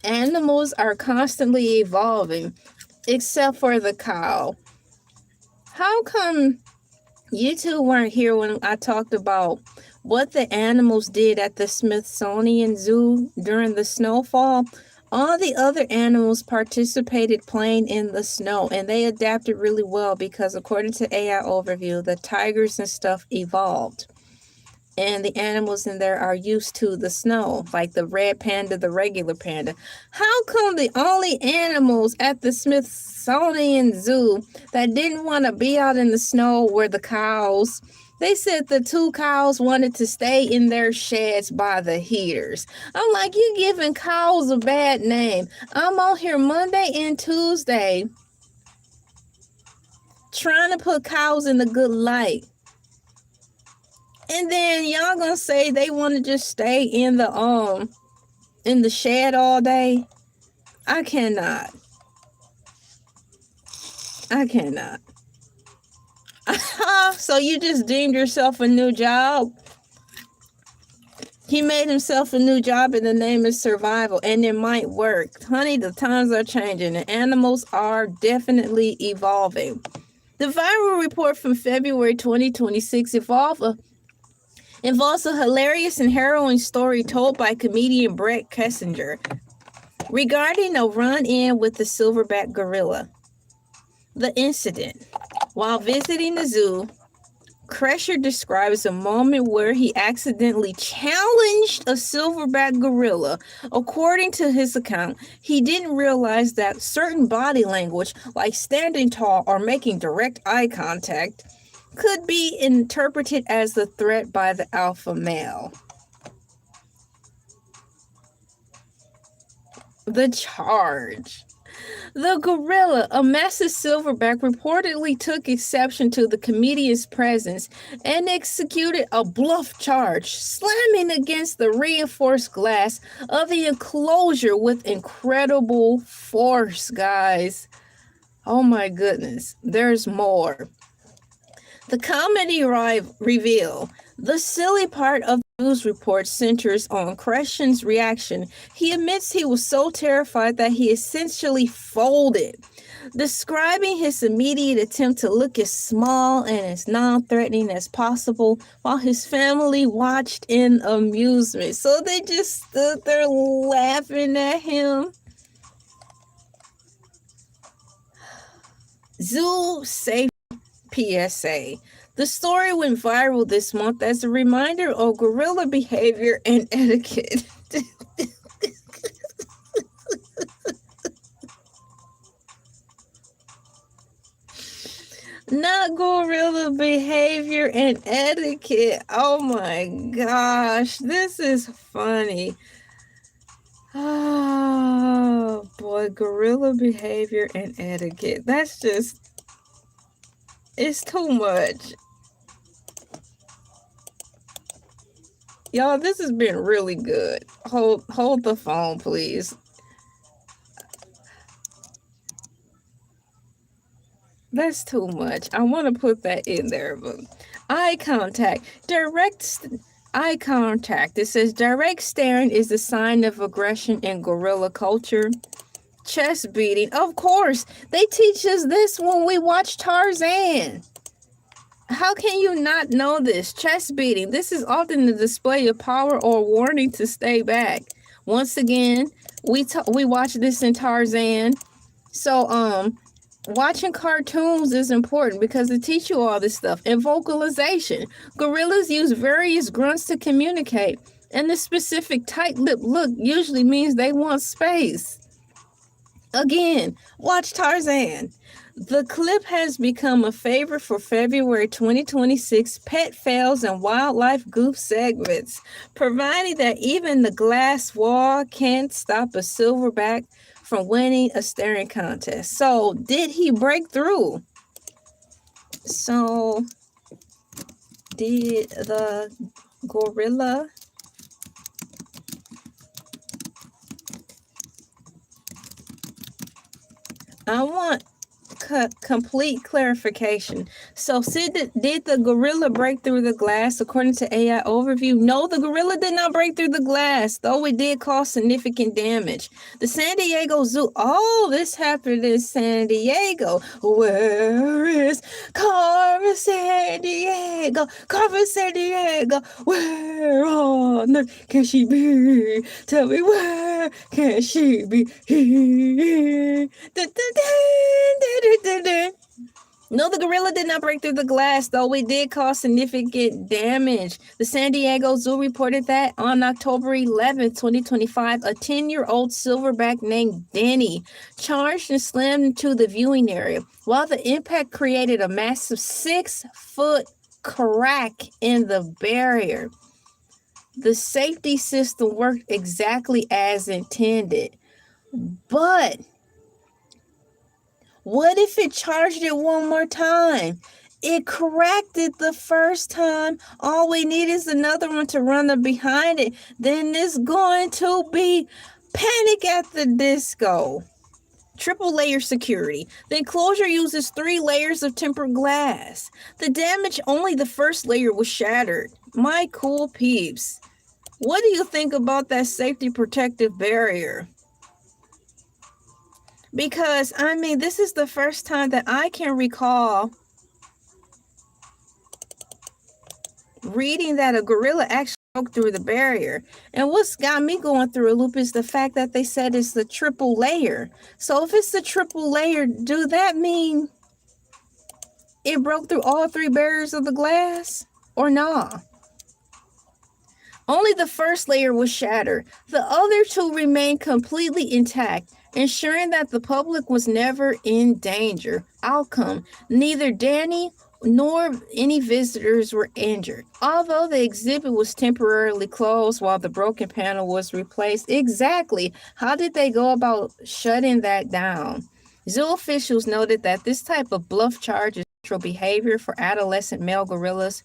Animals are constantly evolving, except for the cow. How come you two weren't here when I talked about what the animals did at the Smithsonian Zoo during the snowfall? All the other animals participated playing in the snow, and they adapted really well because according to AI Overview, the tigers and stuff evolved. And the animals in there are used to the snow, like the red panda, the regular panda. How come the only animals at the Smithsonian Zoo that didn't want to be out in the snow were the cows? They said the 2 cows wanted to stay in their sheds by the heaters. I'm like, you giving cows a bad name. I'm on here Monday and Tuesday trying to put cows in the good light. And then y'all gonna say they want to just stay in the shed all day? I cannot. So you just deemed yourself a new job? He made himself a new job and the name is survival, and it might work. Honey, the times are changing. The animals are definitely evolving. The viral report from February 2026 involves a hilarious and harrowing story told by comedian Brett Kessinger regarding a run-in with the silverback gorilla. The incident. While visiting the zoo, Kresher describes a moment where he accidentally challenged a silverback gorilla. According to his account, he didn't realize that certain body language, like standing tall or making direct eye contact, could be interpreted as a threat by the alpha male. The charge. The gorilla, a massive silverback, reportedly took exception to the comedian's presence and executed a bluff charge, slamming against the reinforced glass of the enclosure with incredible force, guys. Oh my goodness, there's more. The comedy reveal. The silly part of the news report centers on Christian's reaction. He admits he was so terrified that he essentially folded, describing his immediate attempt to look as small and as non-threatening as possible while his family watched in amusement. So they just stood there laughing at him. Zoo Safe PSA. The story went viral this month as a reminder of gorilla behavior and etiquette. Not gorilla behavior and etiquette. Oh my gosh, this is funny. Oh boy, gorilla behavior and etiquette. That's just, it's too much. Y'all, this has been really good. Hold the phone, please. That's too much. I want to put that in there, but eye contact. Eye contact. It says direct staring is a sign of aggression in gorilla culture. Chest beating. Of course, they teach us this when we watch Tarzan. How can you not know this? Chest beating. This is often the display of power or warning to stay back. Once again, we watch this in Tarzan. So watching cartoons is important because they teach you all this stuff. And vocalization. Gorillas use various grunts to communicate, and the specific tight-lipped look usually means they want space. Again, watch Tarzan. The clip has become a favorite for February 2026 pet fails and wildlife goof segments, providing that even the glass wall can't stop a silverback from winning a staring contest. So, did he break through? So, did the gorilla I want complete clarification. So, did the gorilla break through the glass according to AI overview? No, the gorilla did not break through the glass, though it did cause significant damage. The San Diego Zoo. Oh, this happened in San Diego. Where is Carmen San Diego? Carmen San Diego. Where on earth can she be? Tell me, where can she be? No, the gorilla did not break through the glass, though it did cause significant damage. The San Diego Zoo reported that on October 11th, 2025, a 10-year-old silverback named Denny charged and slammed into the viewing area, while the impact created a massive 6-foot crack in the barrier. The safety system worked exactly as intended, but what if it charged it one more time? It cracked it the first time. All we need is another one to run up behind it. Then it's going to be Panic at the Disco. Triple layer security. The enclosure uses 3 layers of tempered glass. The damage, only the first layer was shattered. My cool peeps. What do you think about that safety protective barrier? Because, I mean, this is the first time that I can recall reading that a gorilla actually broke through the barrier. And what's got me going through a loop is the fact that they said it's the triple layer. So if it's the triple layer, do that mean it broke through all 3 barriers of the glass? Or not? Only the first layer was shattered. The other 2 remained completely intact, ensuring that the public was never in danger. Outcome: neither Danny nor any visitors were injured, although the exhibit was temporarily closed while the broken panel was replaced. Exactly. How did they go about shutting that down? Zoo officials noted that this type of bluff charge is natural behavior for adolescent male gorillas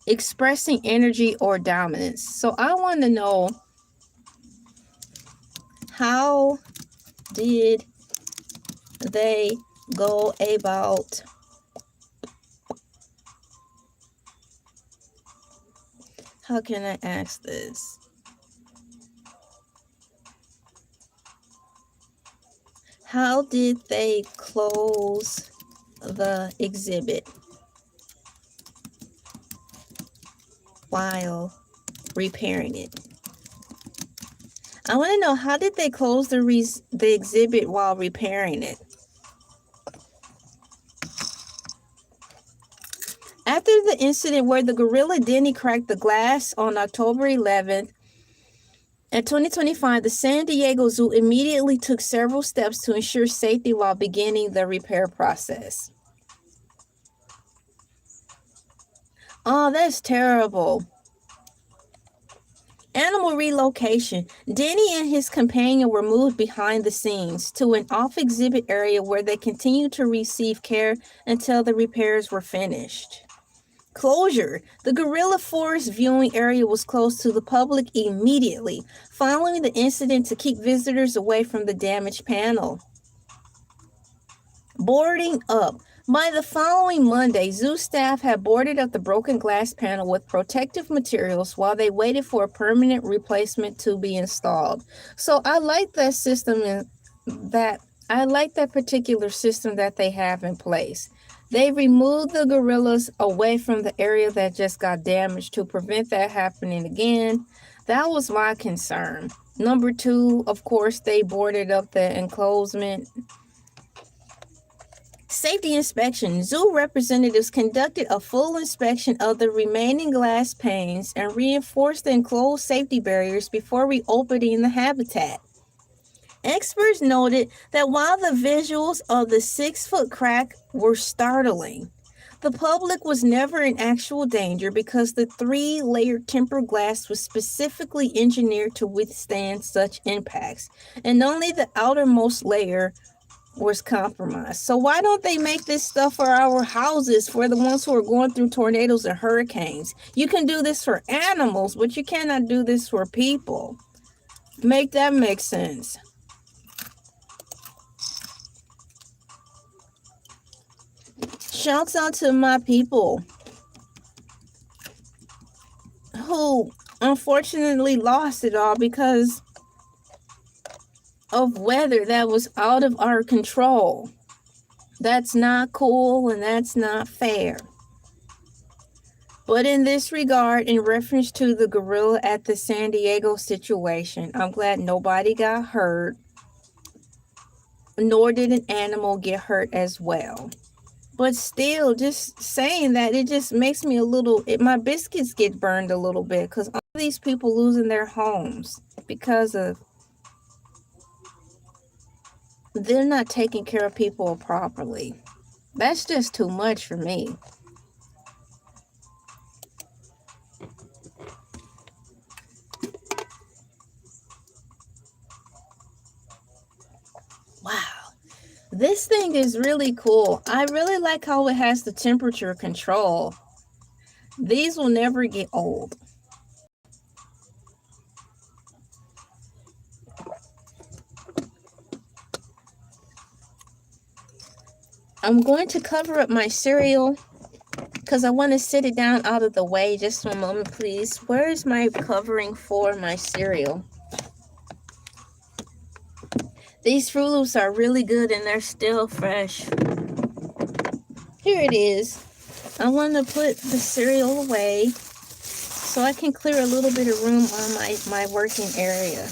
expressing energy or dominance. So I want to know, how did they go about How can I ask this? How did they close the exhibit while repairing it? I want to know, how did they close the exhibit while repairing it? After the incident where the gorilla Denny cracked the glass on October 11th, in 2025, the San Diego Zoo immediately took several steps to ensure safety while beginning the repair process. Oh, that's terrible. Animal relocation. Denny and his companion were moved behind the scenes to an off-exhibit area where they continued to receive care until the repairs were finished. Closure. The gorilla forest viewing area was closed to the public immediately following the incident to keep visitors away from the damaged panel. Boarding up. By the following Monday, zoo staff had boarded up the broken glass panel with protective materials while they waited for a permanent replacement to be installed. So I like that system, I like that particular system that they have in place. They removed the gorillas away from the area that just got damaged to prevent that happening again. That was my concern. Number two, of course, they boarded up the enclosement. Safety inspection. Zoo representatives conducted a full inspection of the remaining glass panes and reinforced the enclosed safety barriers before reopening the habitat. Experts noted that while the visuals of the 6-foot crack were startling, the public was never in actual danger because the 3-layered tempered glass was specifically engineered to withstand such impacts, and only the outermost layer was compromised. So why don't they make this stuff for our houses, for the ones who are going through tornadoes and hurricanes? You can do this for animals, but you cannot do this for people. Make that make sense. Shouts out to my people who unfortunately lost it all because of weather that was out of our control. That's not cool and that's not fair. But in this regard, in reference to the gorilla at the San Diego situation, I'm glad nobody got hurt, nor did an animal get hurt as well. But still, just saying that, it just makes me a little, my biscuits get burned a little bit because all these people losing their homes because of they're not taking care of people properly. That's just too much for me. Wow. This thing is really cool. I really like how it has the temperature control. These will never get old. I'm going to cover up my cereal because I want to sit it down out of the way. Just one moment, please. Where is my covering for my cereal? These Fruit Loops are really good and they're still fresh. Here it is. I want to put the cereal away so I can clear a little bit of room on my working area.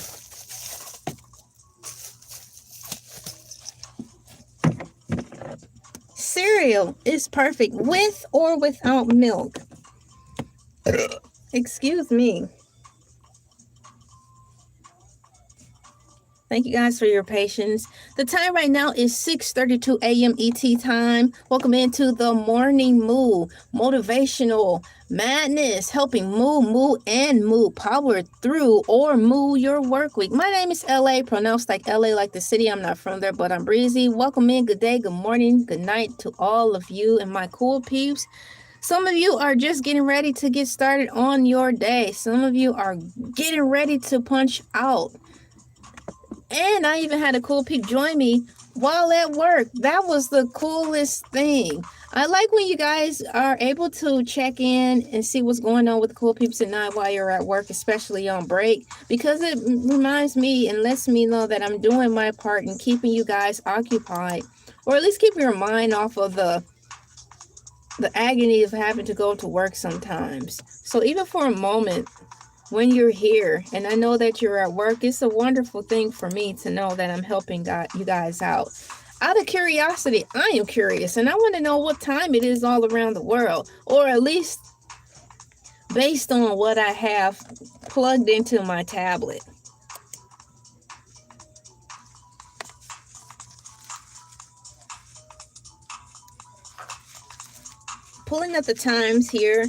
Cereal is perfect with or without milk. Excuse me. Thank you guys for your patience. The time right now is 6:32 a.m. ET time. Welcome into the Morning Moo. Motivational madness, helping move, power through or move your work week. My name is LA, pronounced like LA, like the city. I'm not from there, but I'm breezy. Welcome in. Good day, good morning, good night to all of you and my cool peeps. Some of you are just getting ready to get started on your day. Some of you are getting ready to punch out. And I even had a cool peep join me while at work. That was the coolest thing. I like when you guys are able to check in and see what's going on with the cool peeps at night while you're at work, especially on break, because it reminds me and lets me know that I'm doing my part in keeping you guys occupied, or at least keeping your mind off of the agony of having to go to work sometimes. So even for a moment, when you're here and I know that you're at work, it's a wonderful thing for me to know that I'm helping you guys out. Out of curiosity, I am curious and I want to know what time it is all around the world, or at least based on what I have plugged into my tablet. Pulling up the times here.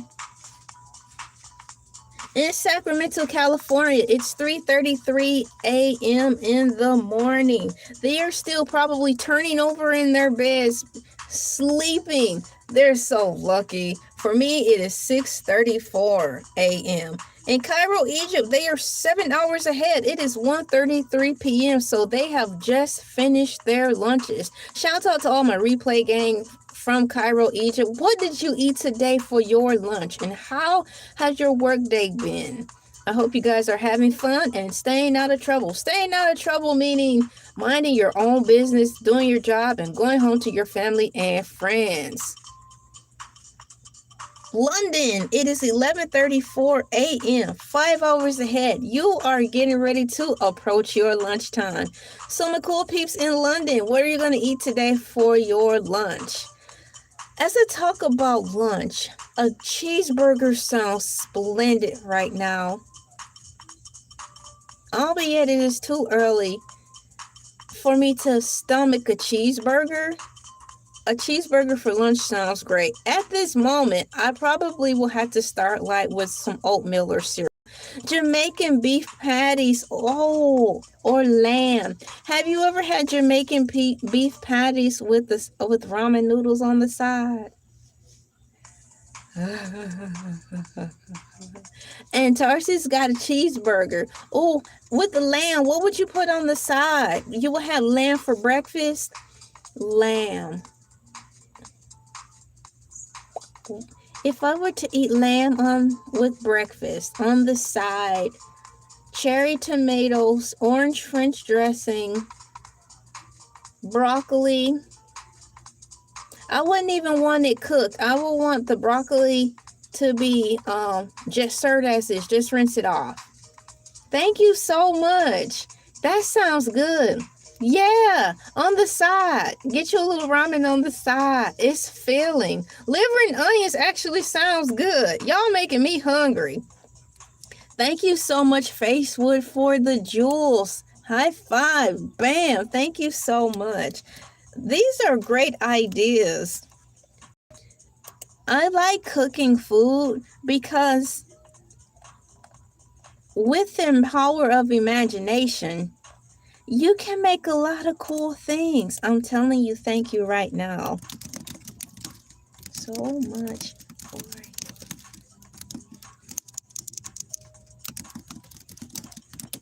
In Sacramento, California, it's 3:33 a.m. in the morning. They are still probably turning over in their beds, sleeping. They're so lucky. For me, it is 6:34 a.m. In Cairo, Egypt, they are 7 hours ahead. It is 1:33 p.m., so they have just finished their lunches. Shout out to all my replay gang from Cairo, Egypt. What did you eat today for your lunch, and how has your work day been? I hope you guys are having fun and staying out of trouble. Staying out of trouble meaning minding your own business, doing your job, and going home to your family and friends. London, it is 11:34 a.m., 5 hours ahead. You are getting ready to approach your lunchtime. So my cool peeps in London, what are you going to eat today for your lunch? As I talk about lunch, a cheeseburger sounds splendid right now. Albeit it is too early for me to stomach a cheeseburger. A cheeseburger for lunch sounds great. At this moment, I probably will have to start like with some oatmeal or cereal. Jamaican beef patties, or lamb. Have you ever had Jamaican beef patties with ramen noodles on the side? And Tarsis got a cheeseburger. Oh, with the lamb, what would you put on the side? You will have lamb for breakfast? Lamb. If I were to eat lamb with breakfast, on the side, cherry tomatoes, orange French dressing, broccoli. I wouldn't even want it cooked. I would want the broccoli to be just served as is. Just rinse it off. Thank you so much. That sounds good. Yeah, on the side. Get you a little ramen on the side. It's filling. Liver and onions actually sounds good. Y'all making me hungry. Thank you so much, Facewood, for the jewels. High five. Bam. Thank you so much. These are great ideas. I like cooking food because with the power of imagination, you can make a lot of cool things. I'm telling you, thank you right now. So much for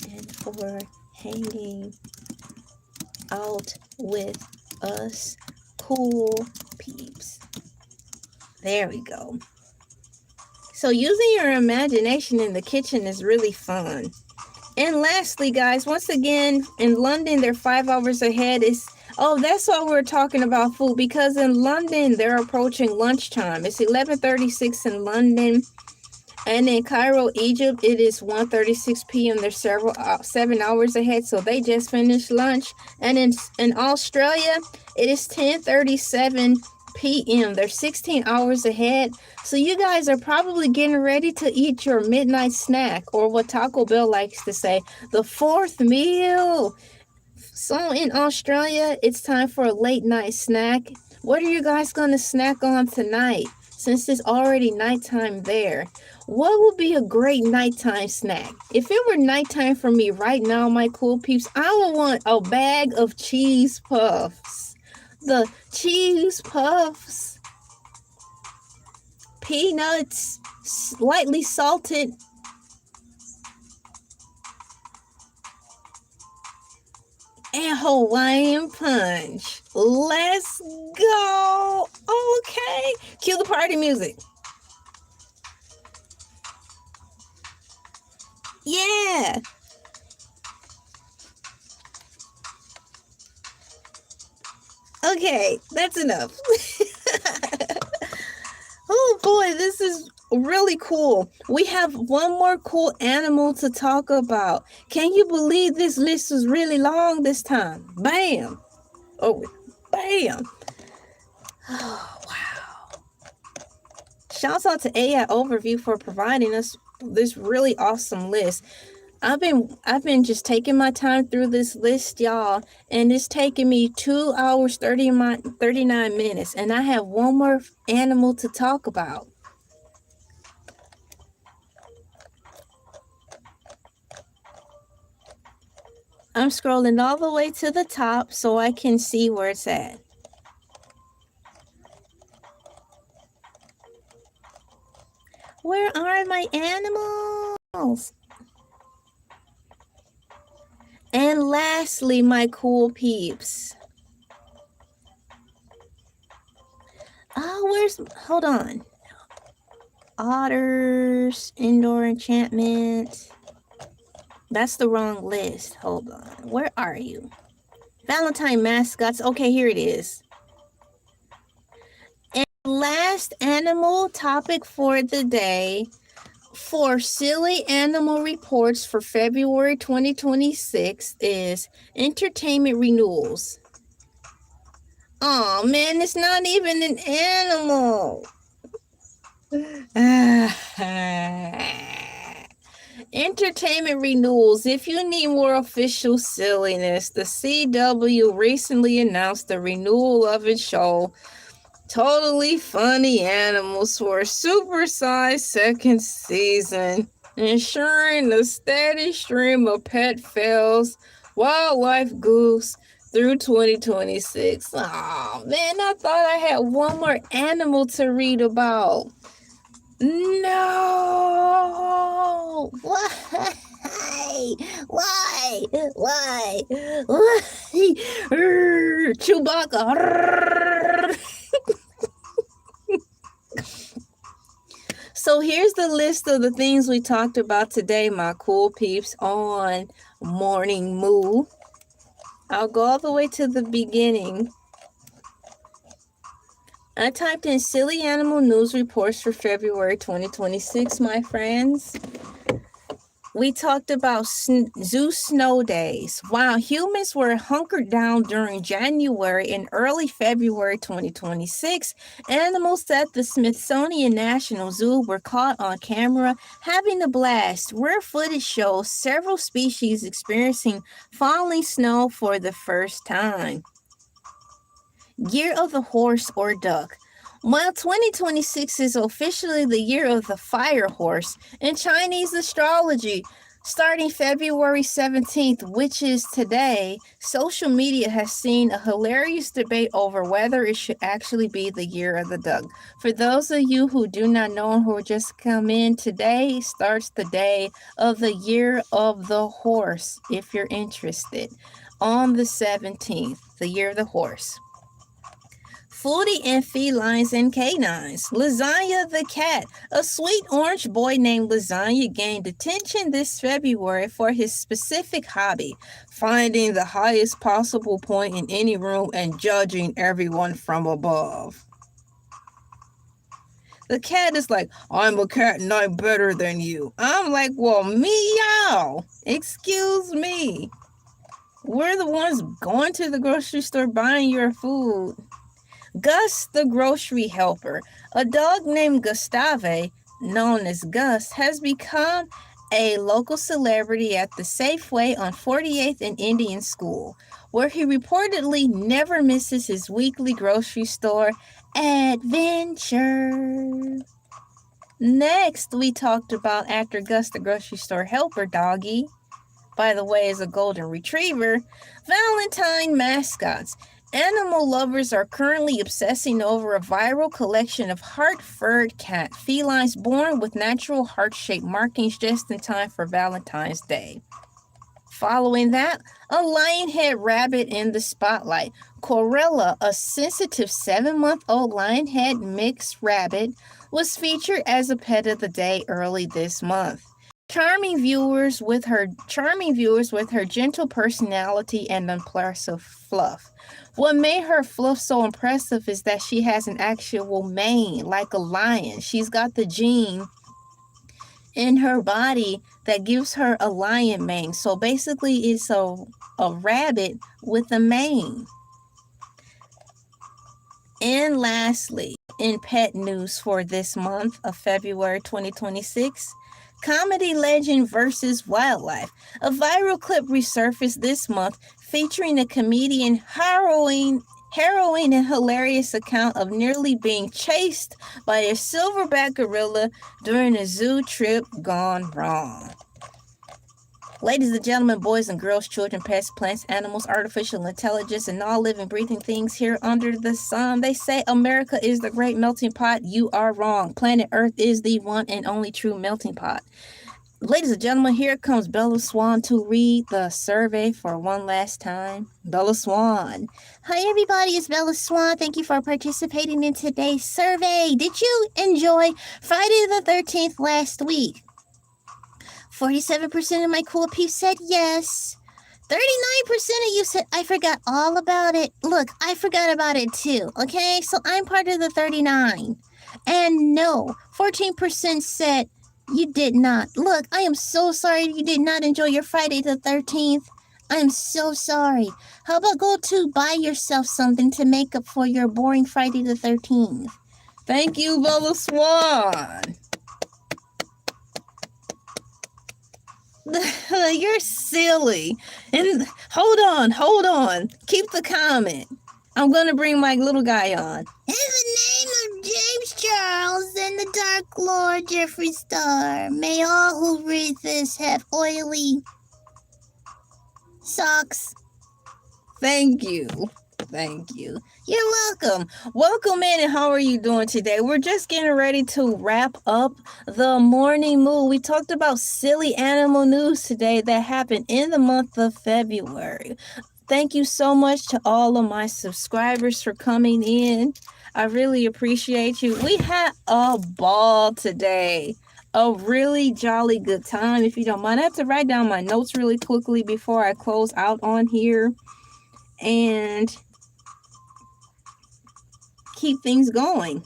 and for hanging out with us cool peeps. There we go. So using your imagination in the kitchen is really fun. And lastly, guys, once again, in London, they're 5 hours ahead. That's why we're talking about food, because in London, they're approaching lunchtime. It's 11:36 in London. And in Cairo, Egypt, it is 1:36 p.m. They're 7 hours ahead, so they just finished lunch. And in Australia, it is 10:37 p.m. They're 16 hours ahead. So you guys are probably getting ready to eat your midnight snack, or what Taco Bell likes to say, the fourth meal. So in Australia, it's time for a late night snack. What are you guys going to snack on tonight, since it's already nighttime there? What would be a great nighttime snack? If it were nighttime for me right now, my cool peeps, I would want a bag of cheese puffs. The cheese puffs, peanuts, slightly salted, and Hawaiian Punch. Let's go. Okay. Cue the party music. Yeah. Okay, that's enough. Oh boy, this is really cool. We have one more cool animal to talk about. Can you believe this list was really long this time? Bam. Oh, bam. Oh, wow. Shouts out to AI Overview for providing us this really awesome list. I've been just taking my time through this list, y'all, and it's taking me 2 hours 39 minutes, and I have one more animal to talk about. I'm scrolling all the way to the top so I can see where it's at. Where are my animals? And lastly, my cool peeps. Oh, hold on. Otters, indoor enchantment. That's the wrong list. Hold on. Where are you? Valentine mascots. Okay, here it is. And last animal topic for the day, for silly animal reports for February 2026, is entertainment renewals. Oh man, it's not even an animal. Entertainment renewals. If you need more official silliness, the CW recently announced the renewal of its show, Totally Funny Animals, for a supersized second season, ensuring a steady stream of pet fails, wildlife goofs through 2026. Oh man, I thought I had one more animal to read about. No! Why? Why? Why? Why? Chewbacca. So here's the list of the things we talked about today, my cool peeps, on Morning Moo. I'll go all the way to the beginning. I typed in silly animal news reports for February 2026, my friends. We talked about zoo snow days. While humans were hunkered down during January and early February 2026, animals at the Smithsonian National Zoo were caught on camera having a blast. Rare footage shows several species experiencing falling snow for the first time. Year of the horse or duck. While 2026 is officially the year of the fire horse in Chinese astrology, starting February 17th, which is today, social media has seen a hilarious debate over whether it should actually be the year of the duck. For those of you who do not know and who just come in, today starts the day of the year of the horse, if you're interested, on the 17th, the year of the horse. Foodie and felines and canines. Lasagna the cat. A sweet orange boy named Lasagna gained attention this February for his specific hobby, finding the highest possible point in any room and judging everyone from above. The cat is like, I'm a cat and I'm better than you. I'm like, well, meow. Excuse me. We're the ones going to the grocery store buying your food. Gus the grocery helper. A dog named Gustave, known as Gus, has become a local celebrity at the Safeway on 48th and Indian School, where he reportedly never misses his weekly grocery store adventure. Next, we talked about actor Gus the grocery store helper doggy, by the way, is a golden retriever. Valentine mascots. Animal lovers are currently obsessing over a viral collection of heart-furred cat felines born with natural heart-shaped markings just in time for Valentine's Day. Following that, a lionhead rabbit in the spotlight. Corella, a sensitive 7-month-old lionhead mixed rabbit, was featured as a pet of the day early this month. Charming viewers with her gentle personality and impressive fluff. What made her fluff so impressive is that she has an actual mane like a lion. She's got the gene in her body that gives her a lion mane. So basically it's a rabbit with a mane. And lastly, in pet news for this month of February 2026, comedy legend versus wildlife. A viral clip resurfaced this month featuring a comedian harrowing and hilarious account of nearly being chased by a silverback gorilla during a zoo trip gone wrong. Ladies and gentlemen, boys and girls, children, pets, plants, animals, artificial intelligence, and all living, breathing things here under the sun. They say America is the great melting pot. You are wrong. Planet Earth is the one and only true melting pot. Ladies and gentlemen, here comes Bella Swan to read the survey for one last time. Bella Swan. Hi everybody, it's Bella Swan. Thank you for participating in today's survey. Did you enjoy Friday the 13th last week? 47% of my cool peeps said yes. 39% of you said, I forgot all about it. Look, I forgot about it too, okay? So I'm part of the 39. And no, 14% said you did not. Look, I am so sorry you did not enjoy your Friday the 13th. I am so sorry. How about go to buy yourself something to make up for your boring Friday the 13th? Thank you, Bella Swan. You're silly. And hold on. Keep the comment. I'm going to bring my little guy on. In the name of James Charles and the Dark Lord Jeffree Star, may all who read this have oily socks. Thank you. You're welcome. Welcome in, and how are you doing today? We're just getting ready to wrap up the morning mood. We talked about silly animal news today that happened in the month of February. Thank you so much to all of my subscribers for coming in. I really appreciate you. We had a ball today. A really jolly good time. If you don't mind, I have to write down my notes really quickly before I close out on here and keep things going.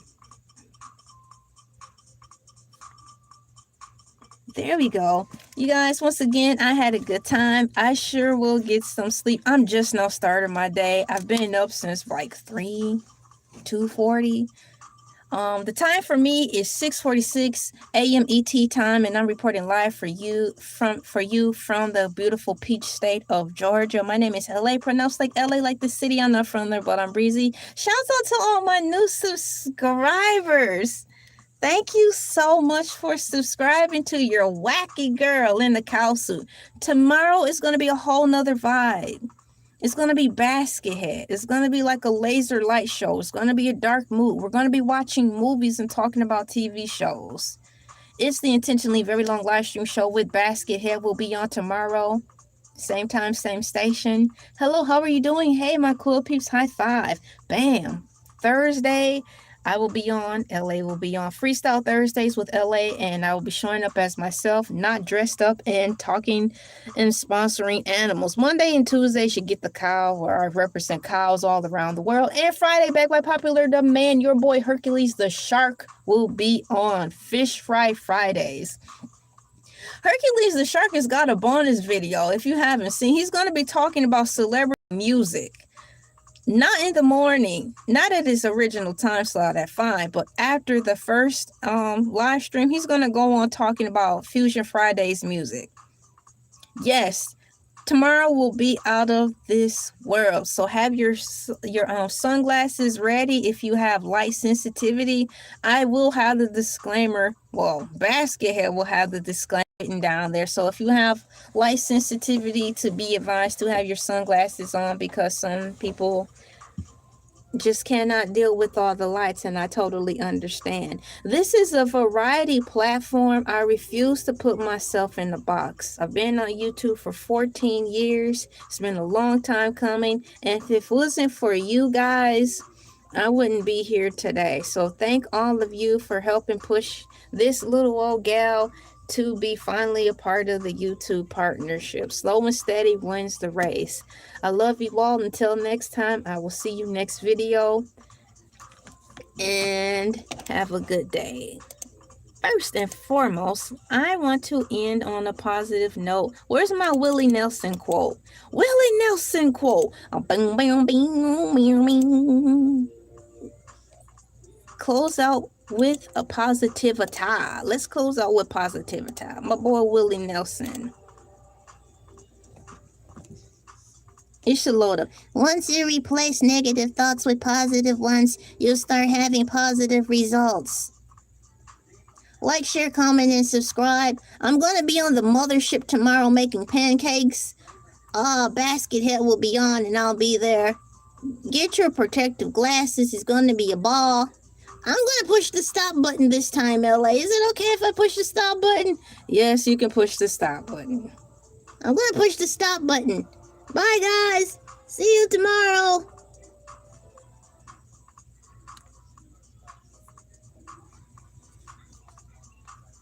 There we go. You guys, once again, I had a good time. I sure will get some sleep. I'm just now starting my day. I've been up since like 2:40. The time for me is 6:46 a.m. ET time, and I'm reporting live for you from the beautiful peach state of Georgia. My name is Elay, pronounced like LA, like the city. I'm not from there, but I'm breezy. Shouts out to all my new subscribers. Thank you so much for subscribing to your wacky girl in the cow suit. Tomorrow is going to be a whole nother vibe. It's going to be basket head. It's going to be like a laser light show. It's going to be a dark mood. We're going to be watching movies and talking about TV shows. It's the Intentionally Very Long live stream show with basket head. Will be on tomorrow. Same time, same station. Hello, how are you doing? Hey, my cool peeps. High five. Bam. Thursday, I will be on. LA will be on Freestyle Thursdays with LA, and I will be showing up as myself, not dressed up and talking and sponsoring animals. Monday and Tuesday should get the cow, where I represent cows all around the world. And Friday, back by popular demand, your boy Hercules the Shark will be on Fish Fry Fridays. Hercules the Shark has got a bonus video. If you haven't seen, he's going to be talking about celebrity music. Not in the morning, not at his original time slot at 5, but after the first live stream, he's going to go on talking about Fusion Fridays music. Yes, tomorrow will be out of this world. So have your sunglasses ready if you have light sensitivity. I will have the disclaimer. Well, Baskethead will have the disclaimer written down there. So if you have light sensitivity, to be advised to have your sunglasses on, because some people just cannot deal with all the lights, and I totally understand. This is a variety platform. I refuse to put myself in a box. I've been on YouTube for 14 years. It's been a long time coming, and if it wasn't for you guys, I wouldn't be here today. So thank all of you for helping push this little old gal to be finally a part of the YouTube partnership. Slow and steady wins the race. I love you all. Until next time, I will see you next video. And have a good day. First and foremost, I want to end on a positive note. Where's my Willie Nelson quote? Willie Nelson quote. Close out with a positivity. Let's close out with positivity. My boy Willie Nelson. You should load up. Once you replace negative thoughts with positive ones, you'll start having positive results. Like, share, comment, and subscribe. I'm going to be on the mothership tomorrow making pancakes. Basket Head will be on and I'll be there. Get your protective glasses. It's going to be a ball. I'm going to push the stop button this time, LA. Is it okay if I push the stop button? Yes, you can push the stop button. I'm going to push the stop button. Bye, guys. See you tomorrow.